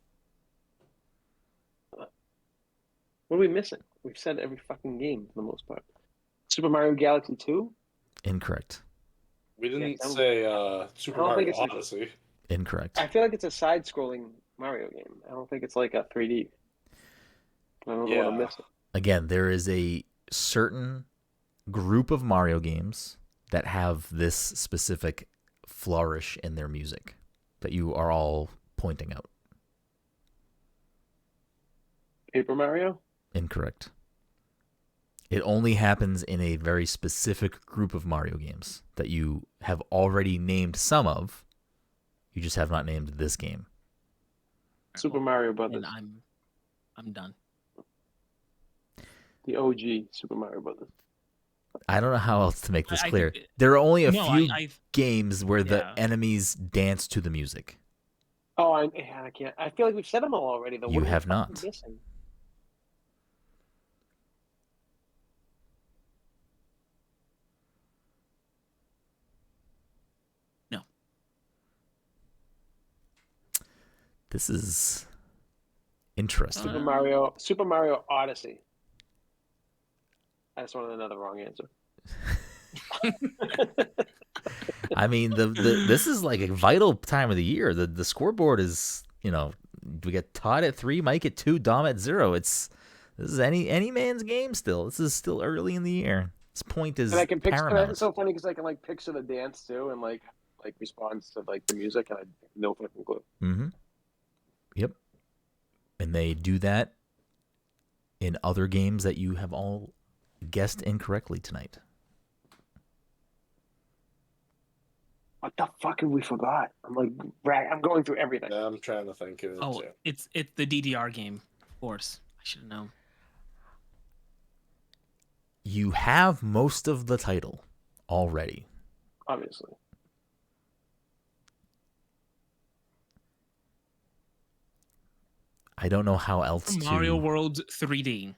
what are we missing? We've said every fucking game for the most part. Super Mario Galaxy 2? Incorrect. We didn't say Super Mario Odyssey. Incorrect. I feel like it's a side-scrolling Mario game. I don't think it's like a 3D. I don't know what I'm missing. Again, there is a certain group of Mario games that have this specific flourish in their music that you are all pointing out. Paper Mario? Incorrect. It only happens in a very specific group of Mario games that you have already named some of. You just have not named this game. Super Mario Brothers. And I'm done. The OG Super Mario Brothers. I don't know how else to make this clear. There are only a few games where the enemies dance to the music. Oh, I can't. I feel like we've said them all already. Though. You have not. Missing? No. This is interesting. Super Mario Odyssey. I just wanted another wrong answer. I mean, this is like a vital time of the year. The scoreboard is, we got Todd at 3, Mike at 2, Dom at 0. This is any man's game still. This is still early in the year. This point is paramount. It's so funny because I can like picture the dance too and like responds to like the music and I have no fucking clue. Mm-hmm. Yep. And they do that in other games that you have all guessed incorrectly tonight. What the fuck have we forgot? I'm going through everything. Yeah, I'm trying to think. It's the DDR game, of course. I should have known. You have most of the title already. Obviously. I don't know how else Mario World 3D.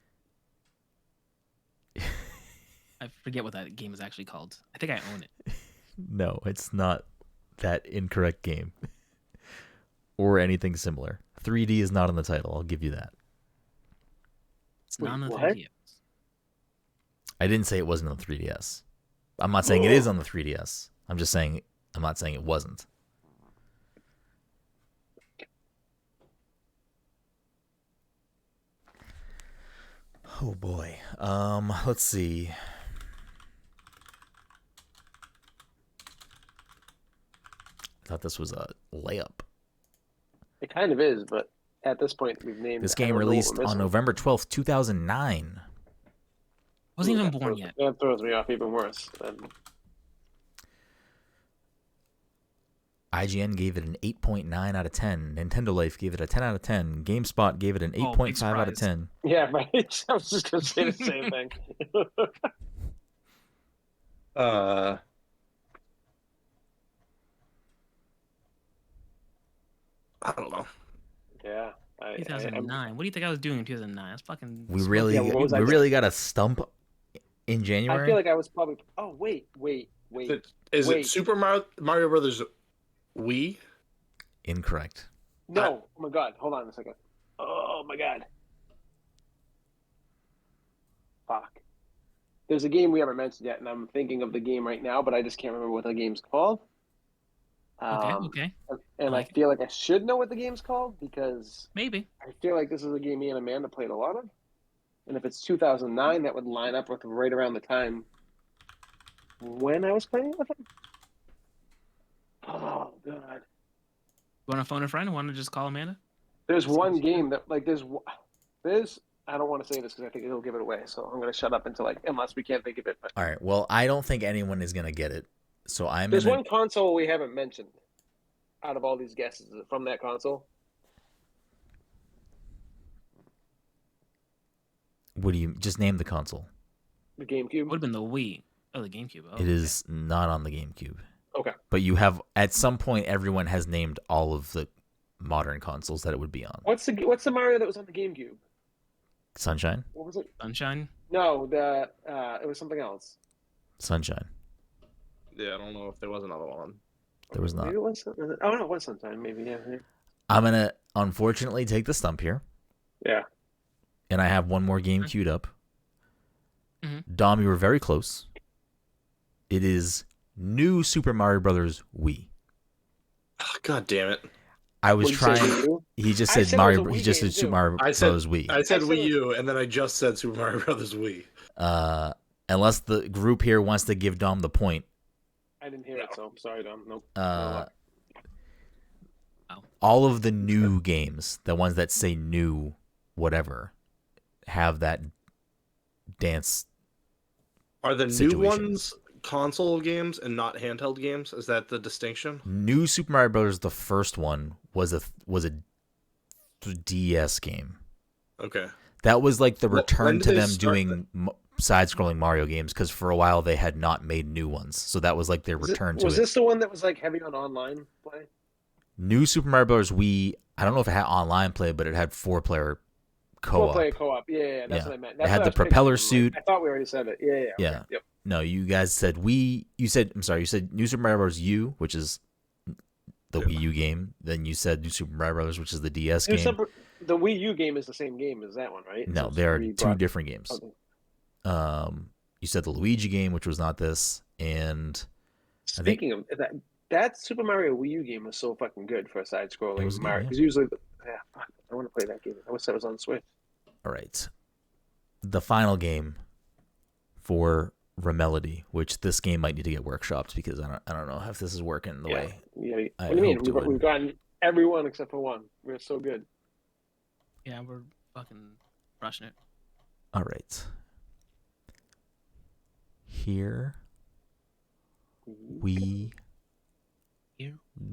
I forget what that game is actually called. I think I own it. No, it's not that incorrect game. Or anything similar. 3D is not in the title, I'll give you that. It's not on the 3DS. I didn't say it wasn't on the 3DS. I'm not saying it is on the 3DS. I'm not saying it wasn't. Oh boy. Let's see. I thought this was a layup. It kind of is, but at this point we've named this game released on November 12th, 2009. Wasn't even born yet. That throws me off even worse. IGN gave it an 8.9 out of 10. Nintendo Life gave it a 10 out of 10. GameSpot gave it an 8.5 out of 10. Yeah, right. I was just going to say the same thing. I don't know. Yeah. 2009. What do you think I was doing in 2009? That's fucking. We really got a stump in January. I feel like I was probably. Oh wait. Is it Super Mario Brothers Wii? Incorrect. No. Oh my god. Hold on a second. Oh my god. Fuck. There's a game we haven't mentioned yet, and I'm thinking of the game right now, but I just can't remember what the game's called. Okay. And I feel like I should know what the game's called because maybe I feel like this is a game me and Amanda played a lot of. And if it's 2009, that would line up with right around the time when I was playing with him. Oh, God. You want to phone a friend? Want to just call Amanda? There's one game that, like, there's, I don't want to say this because I think it'll give it away. So I'm going to shut up until, unless we can't think of it. But. All right. Well, I don't think anyone is going to get it. So There's one console we haven't mentioned out of all these guesses. Is it from that console? What do you just name the console? The GameCube. Would have been the Wii. Oh, the GameCube. Oh, it is not on the GameCube. Okay. But you have, at some point, everyone has named all of the modern consoles that it would be on. What's the Mario that was on the GameCube? Sunshine? What was it? Sunshine? No, it was something else. Sunshine. Yeah, I don't know if there was another one. There was not. Maybe it was, no, it was Sunshine. Maybe, yeah. I'm going to, unfortunately, take the stump here. Yeah. And I have one more game queued up. Mm-hmm. Dom, you were very close. It is New Super Mario Brothers Wii. Oh, God damn it! I was trying. He just said Mario. He just said Super Mario Brothers Wii. I said Wii U, and then I just said Super Mario Brothers Wii. Unless the group here wants to give Dom the point. I didn't hear it, so I'm sorry, Dom. Nope. All of the new games, the ones that say new, whatever, have that dance. Are the situation. New ones console games and not handheld games? Is that the distinction? New Super Mario Brothers, the first one, was a DS game. Okay. That was like the return to them doing side-scrolling Mario games, because for a while they had not made new ones. So that was like their return to it. Was this the one that was like heavy on online play? New Super Mario Bros. Wii, I don't know if it had online play, but it had 4-player co-op. 4-player co-op, yeah, that's what I meant. It had the propeller suit. I thought we already said it. Yeah. Okay. Yep. No, you guys said Wii. You said New Super Mario Bros. U, which is the Wii U game. Then you said New Super Mario Bros., which is the DS game. The Wii U game is the same game as that one, right? No, they are two different games. Okay. You said the Luigi game, which was not this, and speaking of that Super Mario Wii U game was so fucking good for a side-scrolling Mario. Because usually, I want to play that game. I wish that was on Switch. All right, the final game for Remelody, which this game might need to get workshopped because I don't know if this is working the way. Yeah. What do you mean? We've gotten everyone except for one. We're so good. Yeah, we're fucking crushing it. All right. Here we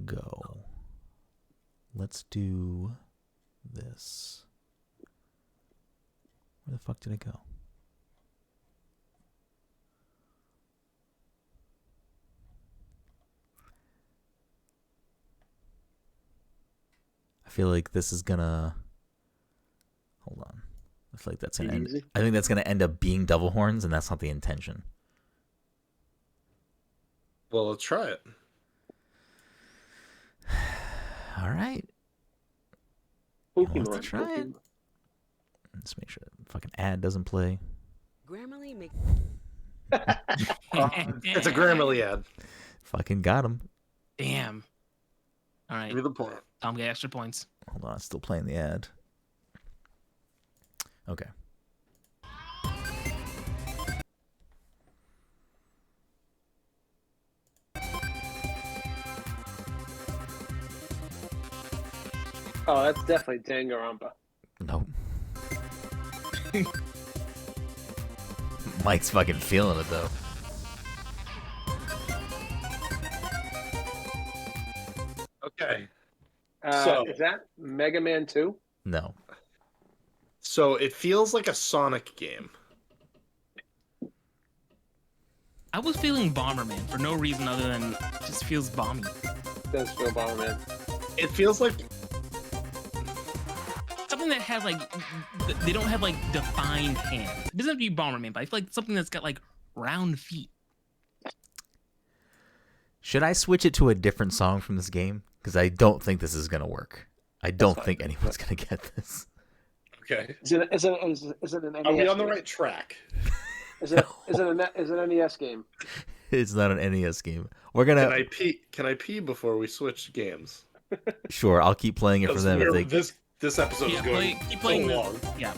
go. Let's do this. Where the fuck did it go? I feel like this is gonna. Hold on. I feel like that's gonna end. I think that's gonna end up being double horns, and that's not the intention. Well, let's try it. All right. Let's try it. Let's make sure the fucking ad doesn't play. Grammarly make. It's a Grammarly ad. Fucking got him. Damn. All right. Give me the point. Tom get extra points. Hold on, it's still playing the ad. Okay. Oh, that's definitely Danganronpa. Nope. Mike's fucking feeling it though. Okay. So is that Mega Man 2? No. So it feels like a Sonic game. I was feeling Bomberman for no reason other than it just feels bomby. It does feel Bomberman. It feels like something that has like they don't have like defined hands. It doesn't have to be Bomberman, but I feel like something that's got like round feet. Should I switch it to a different song from this game? Because I don't think this is gonna work. I don't think anyone's gonna get this. Okay. Is it an NES? Are we on the game? right track? Is it an NES game? It's not an NES game. We're gonna. Can I pee before we switch games? Sure, I'll keep playing it for them. If they... This episode is going keep playing so long. Yeah.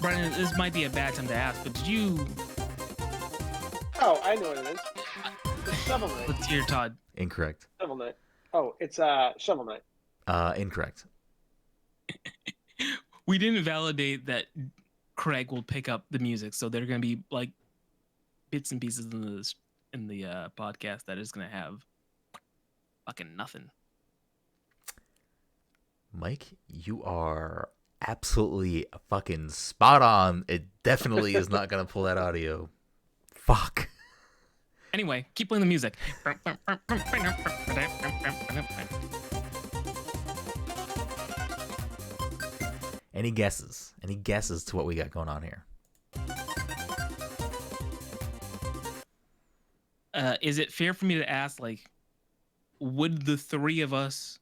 Brenden, this might be a bad time to ask, but did you? Oh, I know what it is. It's Shovel Knight. Let's hear Todd. Incorrect. Shovel Knight. Oh, it's Shovel Knight. Incorrect. We didn't validate that Craig will pick up the music, so there are going to be like bits and pieces in the podcast that is going to have fucking nothing. Mike, you are absolutely fucking spot on. It definitely is not going to pull that audio. Fuck. Anyway, keep playing the music. Any guesses? Any guesses to what we got going on here? Is it fair for me to ask, like, would the three of us...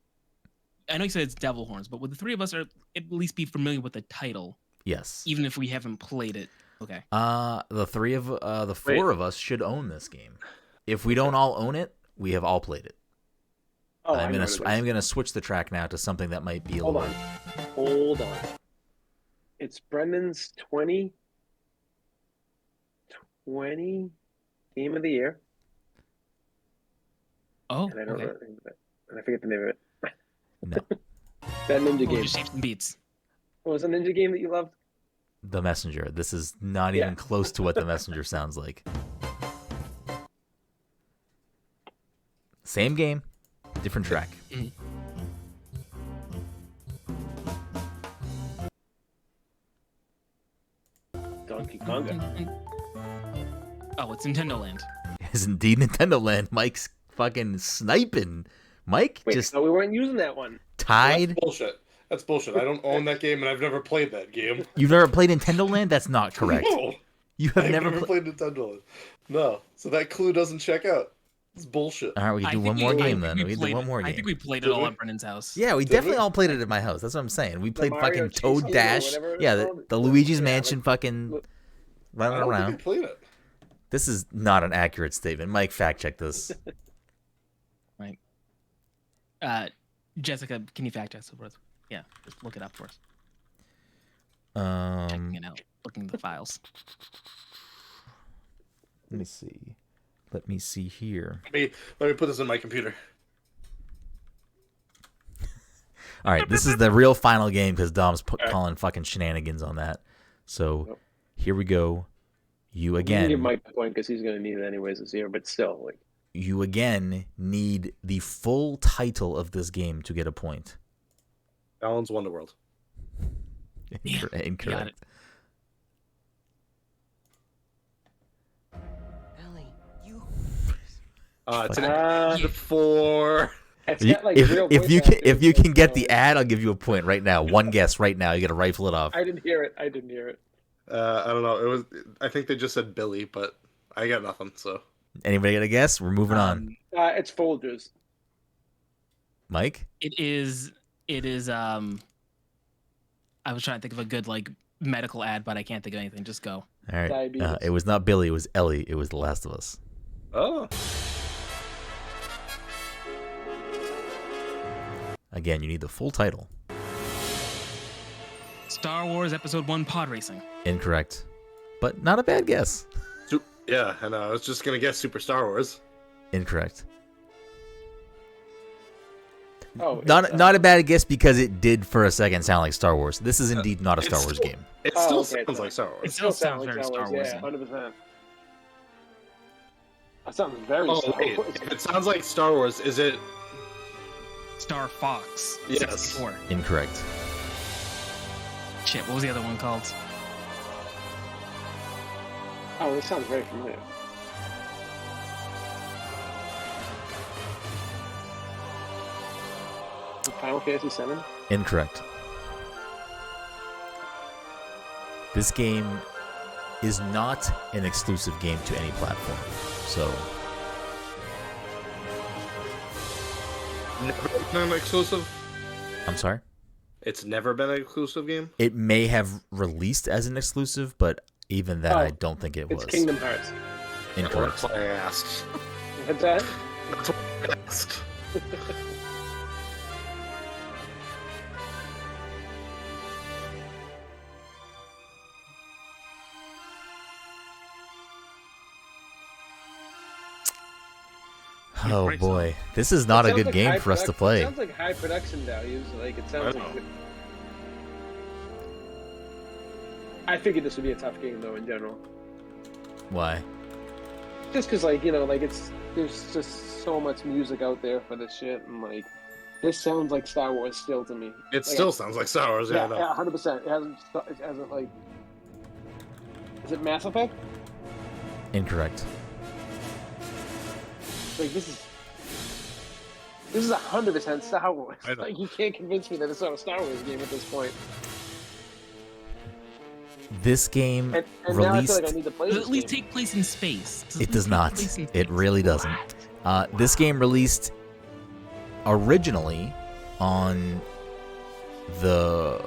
I know you said it's Devil Horns, but would the three of us at least be familiar with the title? Yes. Even if we haven't played it. Okay. The four of us should own this game. If we don't all own it, we have all played it. Oh, I am gonna switch the track now to something that might be a Hold little... Hold on. It's Brendan's 20 game of the year. Oh, and I don't okay. know, and I forget the name of it. No. That ninja game. Just some beats. What was a ninja game that you loved? The Messenger. This is not even close to what The Messenger sounds like. Same game, different track. Donkey Konga. Oh, it's Nintendo Land. It's indeed Nintendo Land. Mike's fucking sniping. Mike Wait, just no, we weren't using that one. tied. That's bullshit. That's bullshit. I don't own that game, and I've never played that game. You've never played Nintendo Land? That's not correct. No, You have I've never never played Nintendo Land. No, so that clue doesn't check out. It's bullshit. All right, we can do one more game then. We can do one more game. I think we played it all at Brendan's house. Yeah, we definitely all played it at my house. That's what I'm saying. We played Mario fucking Chase Toad Game or Dash. whatever it's Yeah, called. the Luigi's Yeah, Mansion like- fucking I running don't around. think I played it. This is not an accurate statement. Mike, fact check this. Right. Jessica, can you fact check this for us? Yeah, just look it up for us. Checking it out, looking at the files. Let me see. Let me see here. Let me put this in my computer. All right, this is the real final game because Dom's calling fucking shenanigans on that. So here we go. You I'm gonna give again. Mike the point because he's going to need it anyways this year, but still, like, You again need the full title of this game to get a point. Alan's Wonderworld. Yeah, Incorrect. got it. Ellie, you. It's an ad for. it's got, like, real voice If you actors, can get the ad, I'll give you a point right now. One guess right now. You got to rifle it off. I didn't hear it. I don't know. I think they just said Billy, but I got nothing. So Anybody got a guess? We're moving on. It's Folgers. Mike? It is. I was trying to think of a good like medical ad, but I can't think of anything. Just go. All right. Diabetes. It was not Billy. It was Ellie. It was The Last of Us. oh, Again, you need the full title. Star Wars Episode 1 Pod Racing. Incorrect. But not a bad guess. yeah. I know. I was just gonna guess Super Star Wars. Incorrect. Oh, Not a bad guess because it did for a second sound like Star Wars. This is indeed not a Star Wars game. It Oh, still okay, sounds like Star Wars. It still sounds very Star Wars. Yeah, 100%. That sounds very Oh, Star wait. Wars. If it sounds like Star Wars, is it? Star Fox. Yes. 64. Incorrect. Shit, what was the other one called? Oh, this sounds very familiar. Final Fantasy 7? Incorrect. This game is not an exclusive game to any platform. So, Never been an exclusive. I'm sorry? It's never been an exclusive game. It may have released as an exclusive, but even that, I don't think it was. It's Kingdom Hearts. Incorrect. That's what I asked. What's that? That's what I asked. Oh boy, this is not a good game for us to play. It sounds like high production values. Like it sounds like. I figured this would be a tough game though in general. Why? Just because, like, you know, like there's just so much music out there for this shit, and like this sounds like Star Wars still to me. It still sounds like Star Wars. Yeah, 100%. It hasn't like. Is it Mass Effect? Incorrect. Like this is 100% Star Wars. Like you can't convince me that it's not a Star Wars game at this point. This game and released. Now I feel like I need to play Does this it at least game. take place in space? It does not. It really doesn't. This game released originally on the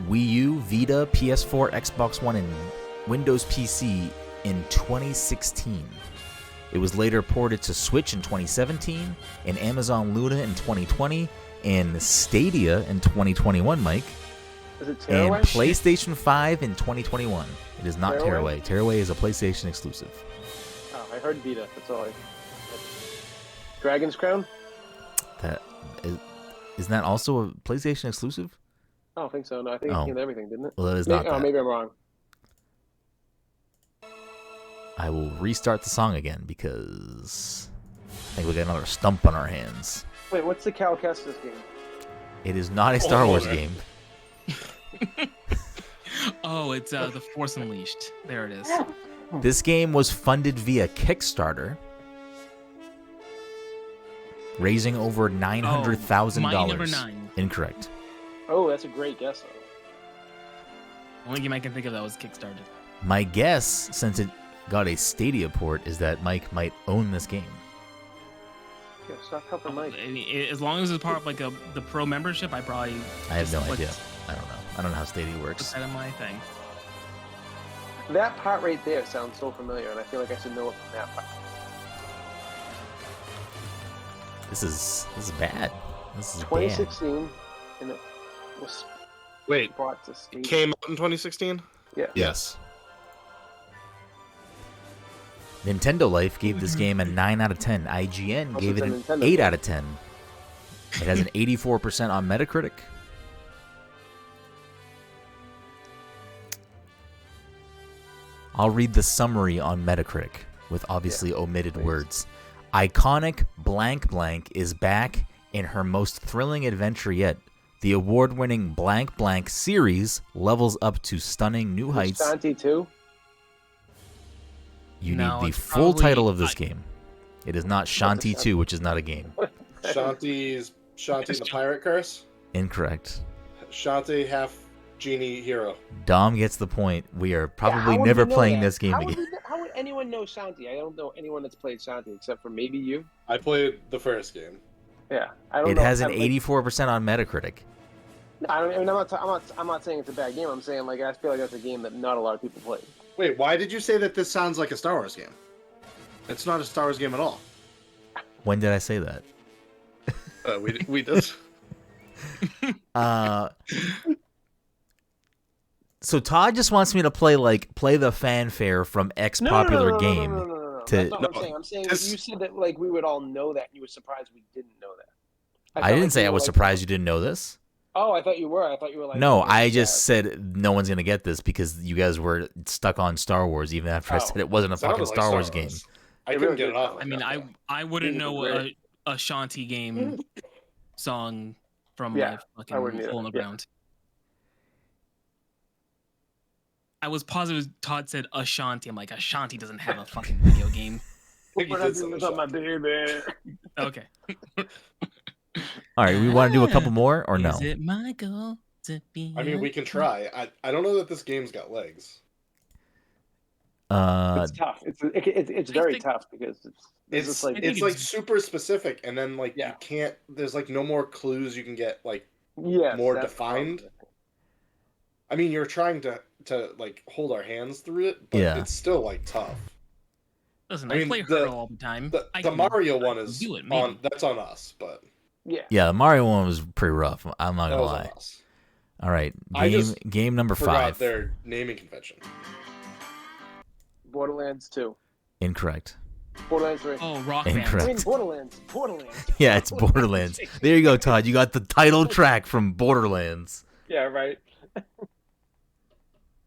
Wii U, Vita, PS4, Xbox One, and Windows PC in 2016. It was later ported to Switch in 2017, and Amazon Luna in 2020, and Stadia in 2021, Mike. Is it Tearaway? And PlayStation 5 in 2021. It is not Tearaway. Tearaway is a PlayStation exclusive. Oh, I heard Vita. That's all I... Dragon's Crown? Isn't that also a PlayStation exclusive? I don't think so. No, I think it came to everything, didn't it? Well, that is not that. Maybe I'm wrong. I will restart the song again because I think we got another stump on our hands. Wait, what's the Cal Kestis game? It is not a Star Wars game. Oh, it's The Force Unleashed. There it is. This game was funded via Kickstarter, raising over $900,000. Mighty Number 9. Incorrect. Oh, that's a great guess, though. Only game I can think of that was Kickstarted. My guess, since it got a Stadia port, is that Mike might own this game. Yeah, stop helping Mike. I mean, as long as it's part of like the pro membership, I have no idea. I don't know. I don't know how Stadia works. Put that in my thing. That part right there sounds so familiar, and I feel like I should know it from that part. This is bad. This is 2016, and it was brought to Stadia. It came out in 2016? Yeah. Yes. Nintendo Life gave this game a 9 out of 10. IGN gave it an 8 out of 10. It has an 84% on Metacritic. I'll read the summary on Metacritic with obviously omitted words. Iconic blank blank is back in her most thrilling adventure yet. The award-winning blank blank series levels up to stunning new heights. Shanti 2? You need the full title of this game. It is not Shanti 2, which is not a game. Shanti and the Pirate Curse? Incorrect. Shanti half genie hero. Dom gets the point. We are probably never playing this game again. How would anyone know Shanti? I don't know anyone that's played Shanti except for maybe you. I played the first game. Yeah, I don't know. It has an 84% on Metacritic. No, I'm not saying it's a bad game. I'm saying like I feel like that's a game that not a lot of people play. Wait, why did you say that this sounds like a Star Wars game? It's not a Star Wars game at all. When did I say that? We did. So Todd just wants me to play the fanfare from X popular game. No. That's not what I'm saying. I'm saying you said that like we would all know that, and you were surprised we didn't know that. I didn't say I was surprised you didn't know this. Oh, I thought you were. I thought you were like. No, I just said no one's gonna get this because you guys were stuck on Star Wars even after I said it wasn't a fucking Star Wars game. I couldn't get it off. I mean, I wouldn't know a Shanti game song from my fucking hole in the ground. I was positive Todd said Ashanti. I'm like, Ashanti doesn't have a fucking video game. My baby. Okay. All right, we want to do a couple more or no? Is it my goal to be? I mean, we can try. I don't know that this game's got legs. It's tough. It's very tough because it's like super specific, and then like you can't. There's like no more clues you can get like more defined. I mean, you're trying to like hold our hands through it, but it's still like tough. Listen, I play Hurdle all the time. The Mario one is on. That's on us, but yeah, the Mario one was pretty rough. I'm not gonna lie. All right, game number 5. Their naming convention. Borderlands 2. Incorrect. Borderlands 3. Oh, Rock Band. Incorrect. I mean, Borderlands. Yeah, it's Borderlands. There you go, Todd. You got the title track from Borderlands. Yeah, right.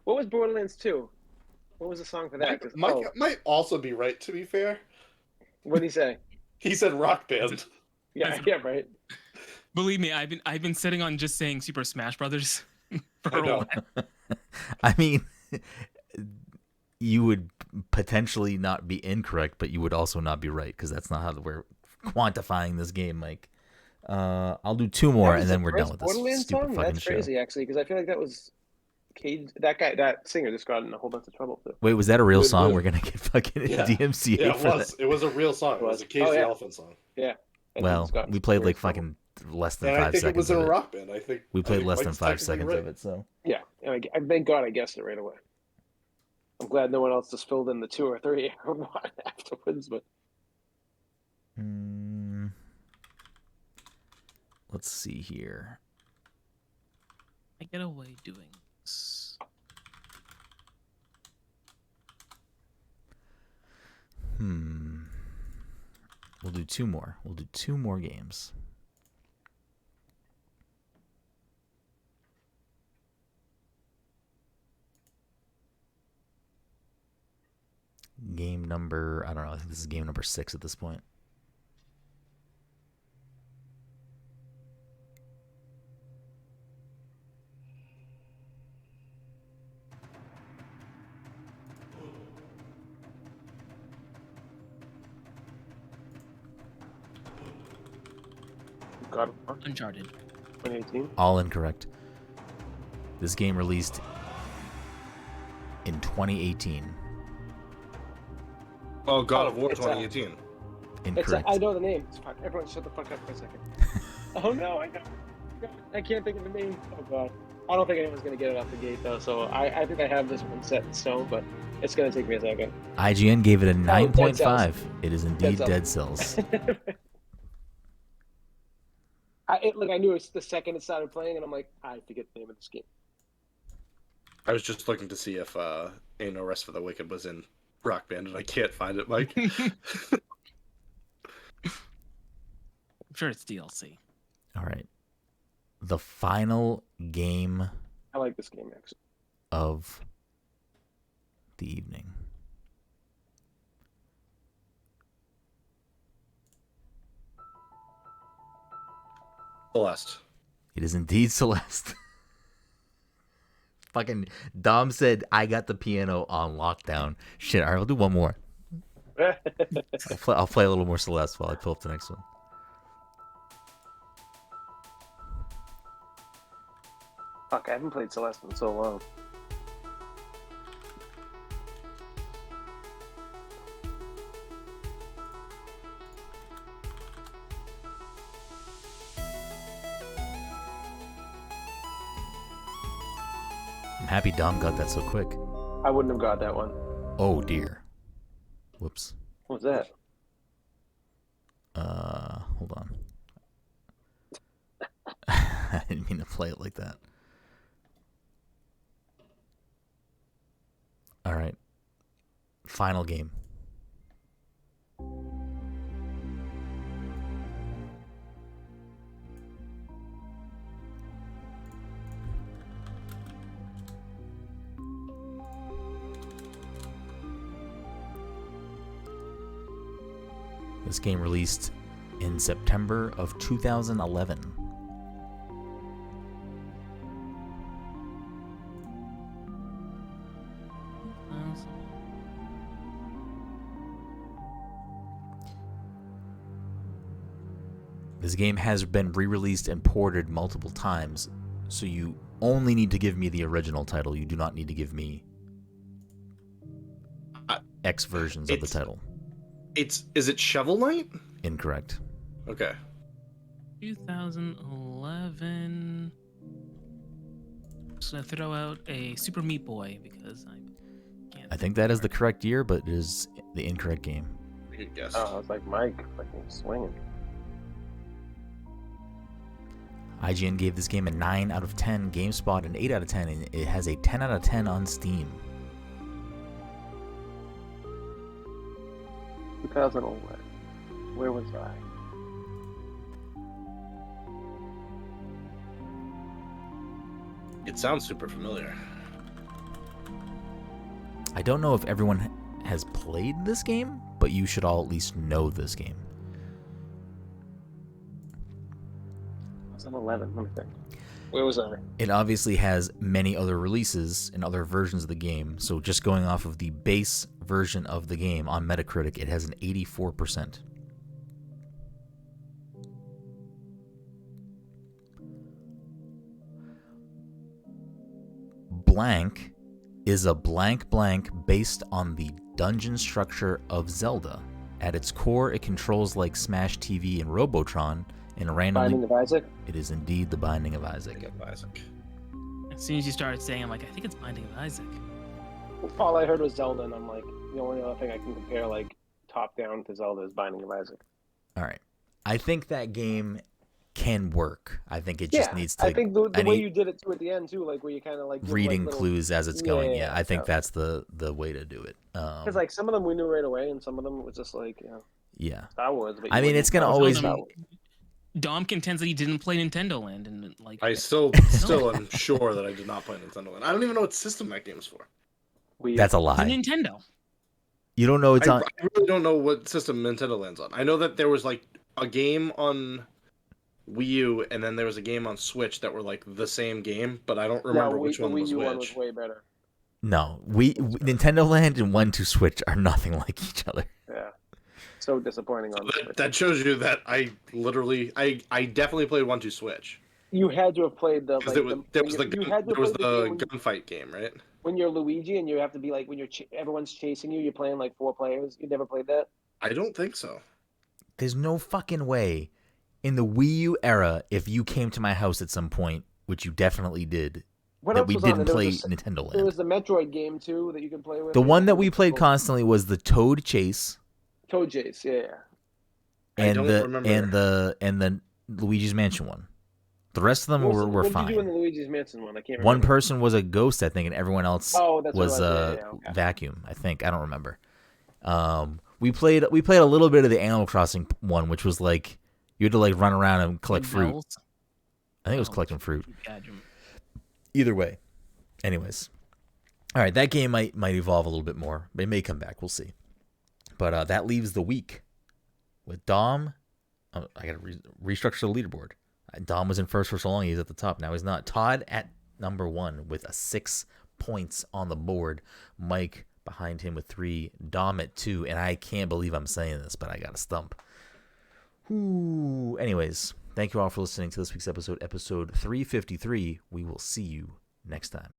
What was Borderlands 2? What was the song for that? Mike might also be right, to be fair. What did he say? He said Rock Band. Yeah, right. Believe me, I've been sitting on just saying Super Smash Brothers for a while. I mean, you would potentially not be incorrect, but you would also not be right, because that's not how we're quantifying this game, Mike. I'll do two more, and then we're done with this Borderlands stupid song? fucking That's crazy, actually, because I feel like that was Cage. That singer just got in a whole bunch of trouble too. Wait, was that a real song? We're gonna get fucking DMCA. Yeah, it for was. that. It was a real song. It was a Cage the Elephant song. Yeah. Well, we played like fucking less than 5 seconds. I think it was in a rock band. I think we played less than 5 seconds of it. So yeah, and thank God I guessed it right away. I'm glad no one else just filled in the 2 or 3 afterwards, but. Let's see here. I get away doing this. We'll do 2 more. We'll do 2 more games. Game number, I don't know, I think this is game number 6 at this point. Uncharted. 2018. All incorrect. This game released in 2018. Oh, God of War 2018. Incorrect. I know the name. Fuck. Everyone shut the fuck up for a second. Oh no, I know. I can't think of the name. Oh God. I don't think anyone's going to get it off the gate though, so I think I have this one set in stone, but it's going to take me a second. IGN gave it a 9.5. It is indeed Dead Cells. Dead Cells. I knew it the second it started playing, and I'm like, I forget the name of this game. I was just looking to see if Ain't No Rest for the Wicked was in Rock Band, and I can't find it, Mike. I'm sure it's DLC. All right. The final game I like this game, actually. of the evening. Celeste. It is indeed Celeste. Fucking Dom said, I got the piano on lockdown. Shit, all right, I'll do one more. I'll play a little more Celeste while I pull up the next one. Fuck, I haven't played Celeste in so long. I'm happy Dom got that so quick. I wouldn't have got that one. Oh dear. Whoops. What was that? Hold on. I didn't mean to play it like that. All right. Final game. This game released in September of 2011. This game has been re-released and ported multiple times, so you only need to give me the original title. You do not need to give me X versions of the title. Is it Shovel Knight? Incorrect. Okay. 2011. Just gonna throw out a Super Meat Boy because I can't. I think that is the correct year, but it is the incorrect game. Good guess. Oh, it's like Mike fucking swinging. IGN gave this game a 9 out of 10, GameSpot an 8 out of 10, and it has a 10 out of 10 on Steam. 2011. Where was I? It sounds super familiar. I don't know if everyone has played this game, but you should all at least know this game. 2011. Let me think. Where was I? It obviously has many other releases and other versions of the game, so just going off of the base version of the game on Metacritic, it has an 84%. Blank is a blank based on the dungeon structure of Zelda. At its core, it controls like Smash TV and Robotron, and randomly. Binding of Isaac? It is indeed the Binding of Isaac. As soon as you started saying, I'm like, I think it's Binding of Isaac. All I heard was Zelda, and I'm like, the only other thing I can compare, like, top down to Zelda is Binding of Isaac. All right. I think that game can work. I think it just needs to. I think the way you did it too at the end too, like where you kind of like reading little clues as it's going. Yeah, I think that's the way to do it. Because like some of them we knew right away, and some of them was just like Star Wars. But I mean, it's gonna always. Dom contends that he didn't play Nintendo Land, and like I still am sure that I did not play Nintendo Land. I don't even know what system that game's for. That's a lie. It's Nintendo. You don't know it's on. I really don't know what system Nintendo Land's on. I know that there was like a game on Wii U, and then there was a game on Switch that were like the same game, but I don't remember which one was which. The Wii U one was way better. No, Nintendo Land and 1-2 Switch are nothing like each other. Yeah, so disappointing on Switch. That shows you that I definitely played 1-2 Switch. You had to have played the. Like, there was the gunfight game, right? When you're Luigi and you have to be like when everyone's chasing you, you're playing like 4 players. You never played that? I don't think so. There's no fucking way. In the Wii U era, if you came to my house at some point, which you definitely did, that we didn't play Nintendo Land. There was the Metroid game too that you could play with. The one that we played constantly was the Toad Chase. Toad Chase, yeah. And the Luigi's Mansion one. The rest of them were fine. What did you do in the Luigi's Mansion one? I can't remember. One person was a ghost, I think, and everyone else was okay. vacuum. I think I don't remember. We played a little bit of the Animal Crossing one, which was like. You had to like run around and collect fruit. I think it was collecting fruit. Either way. Anyways. All right, that game might evolve a little bit more. It may come back. We'll see. But that leaves the week with Dom. I got to restructure the leaderboard. Dom was in first for so long. He's at the top. Now he's not. Todd at number 1 with 6 points on the board. Mike behind him with 3. Dom at 2. And I can't believe I'm saying this, but I got a stump. Ooh. Anyways, thank you all for listening to this week's episode 353. We will see you next time.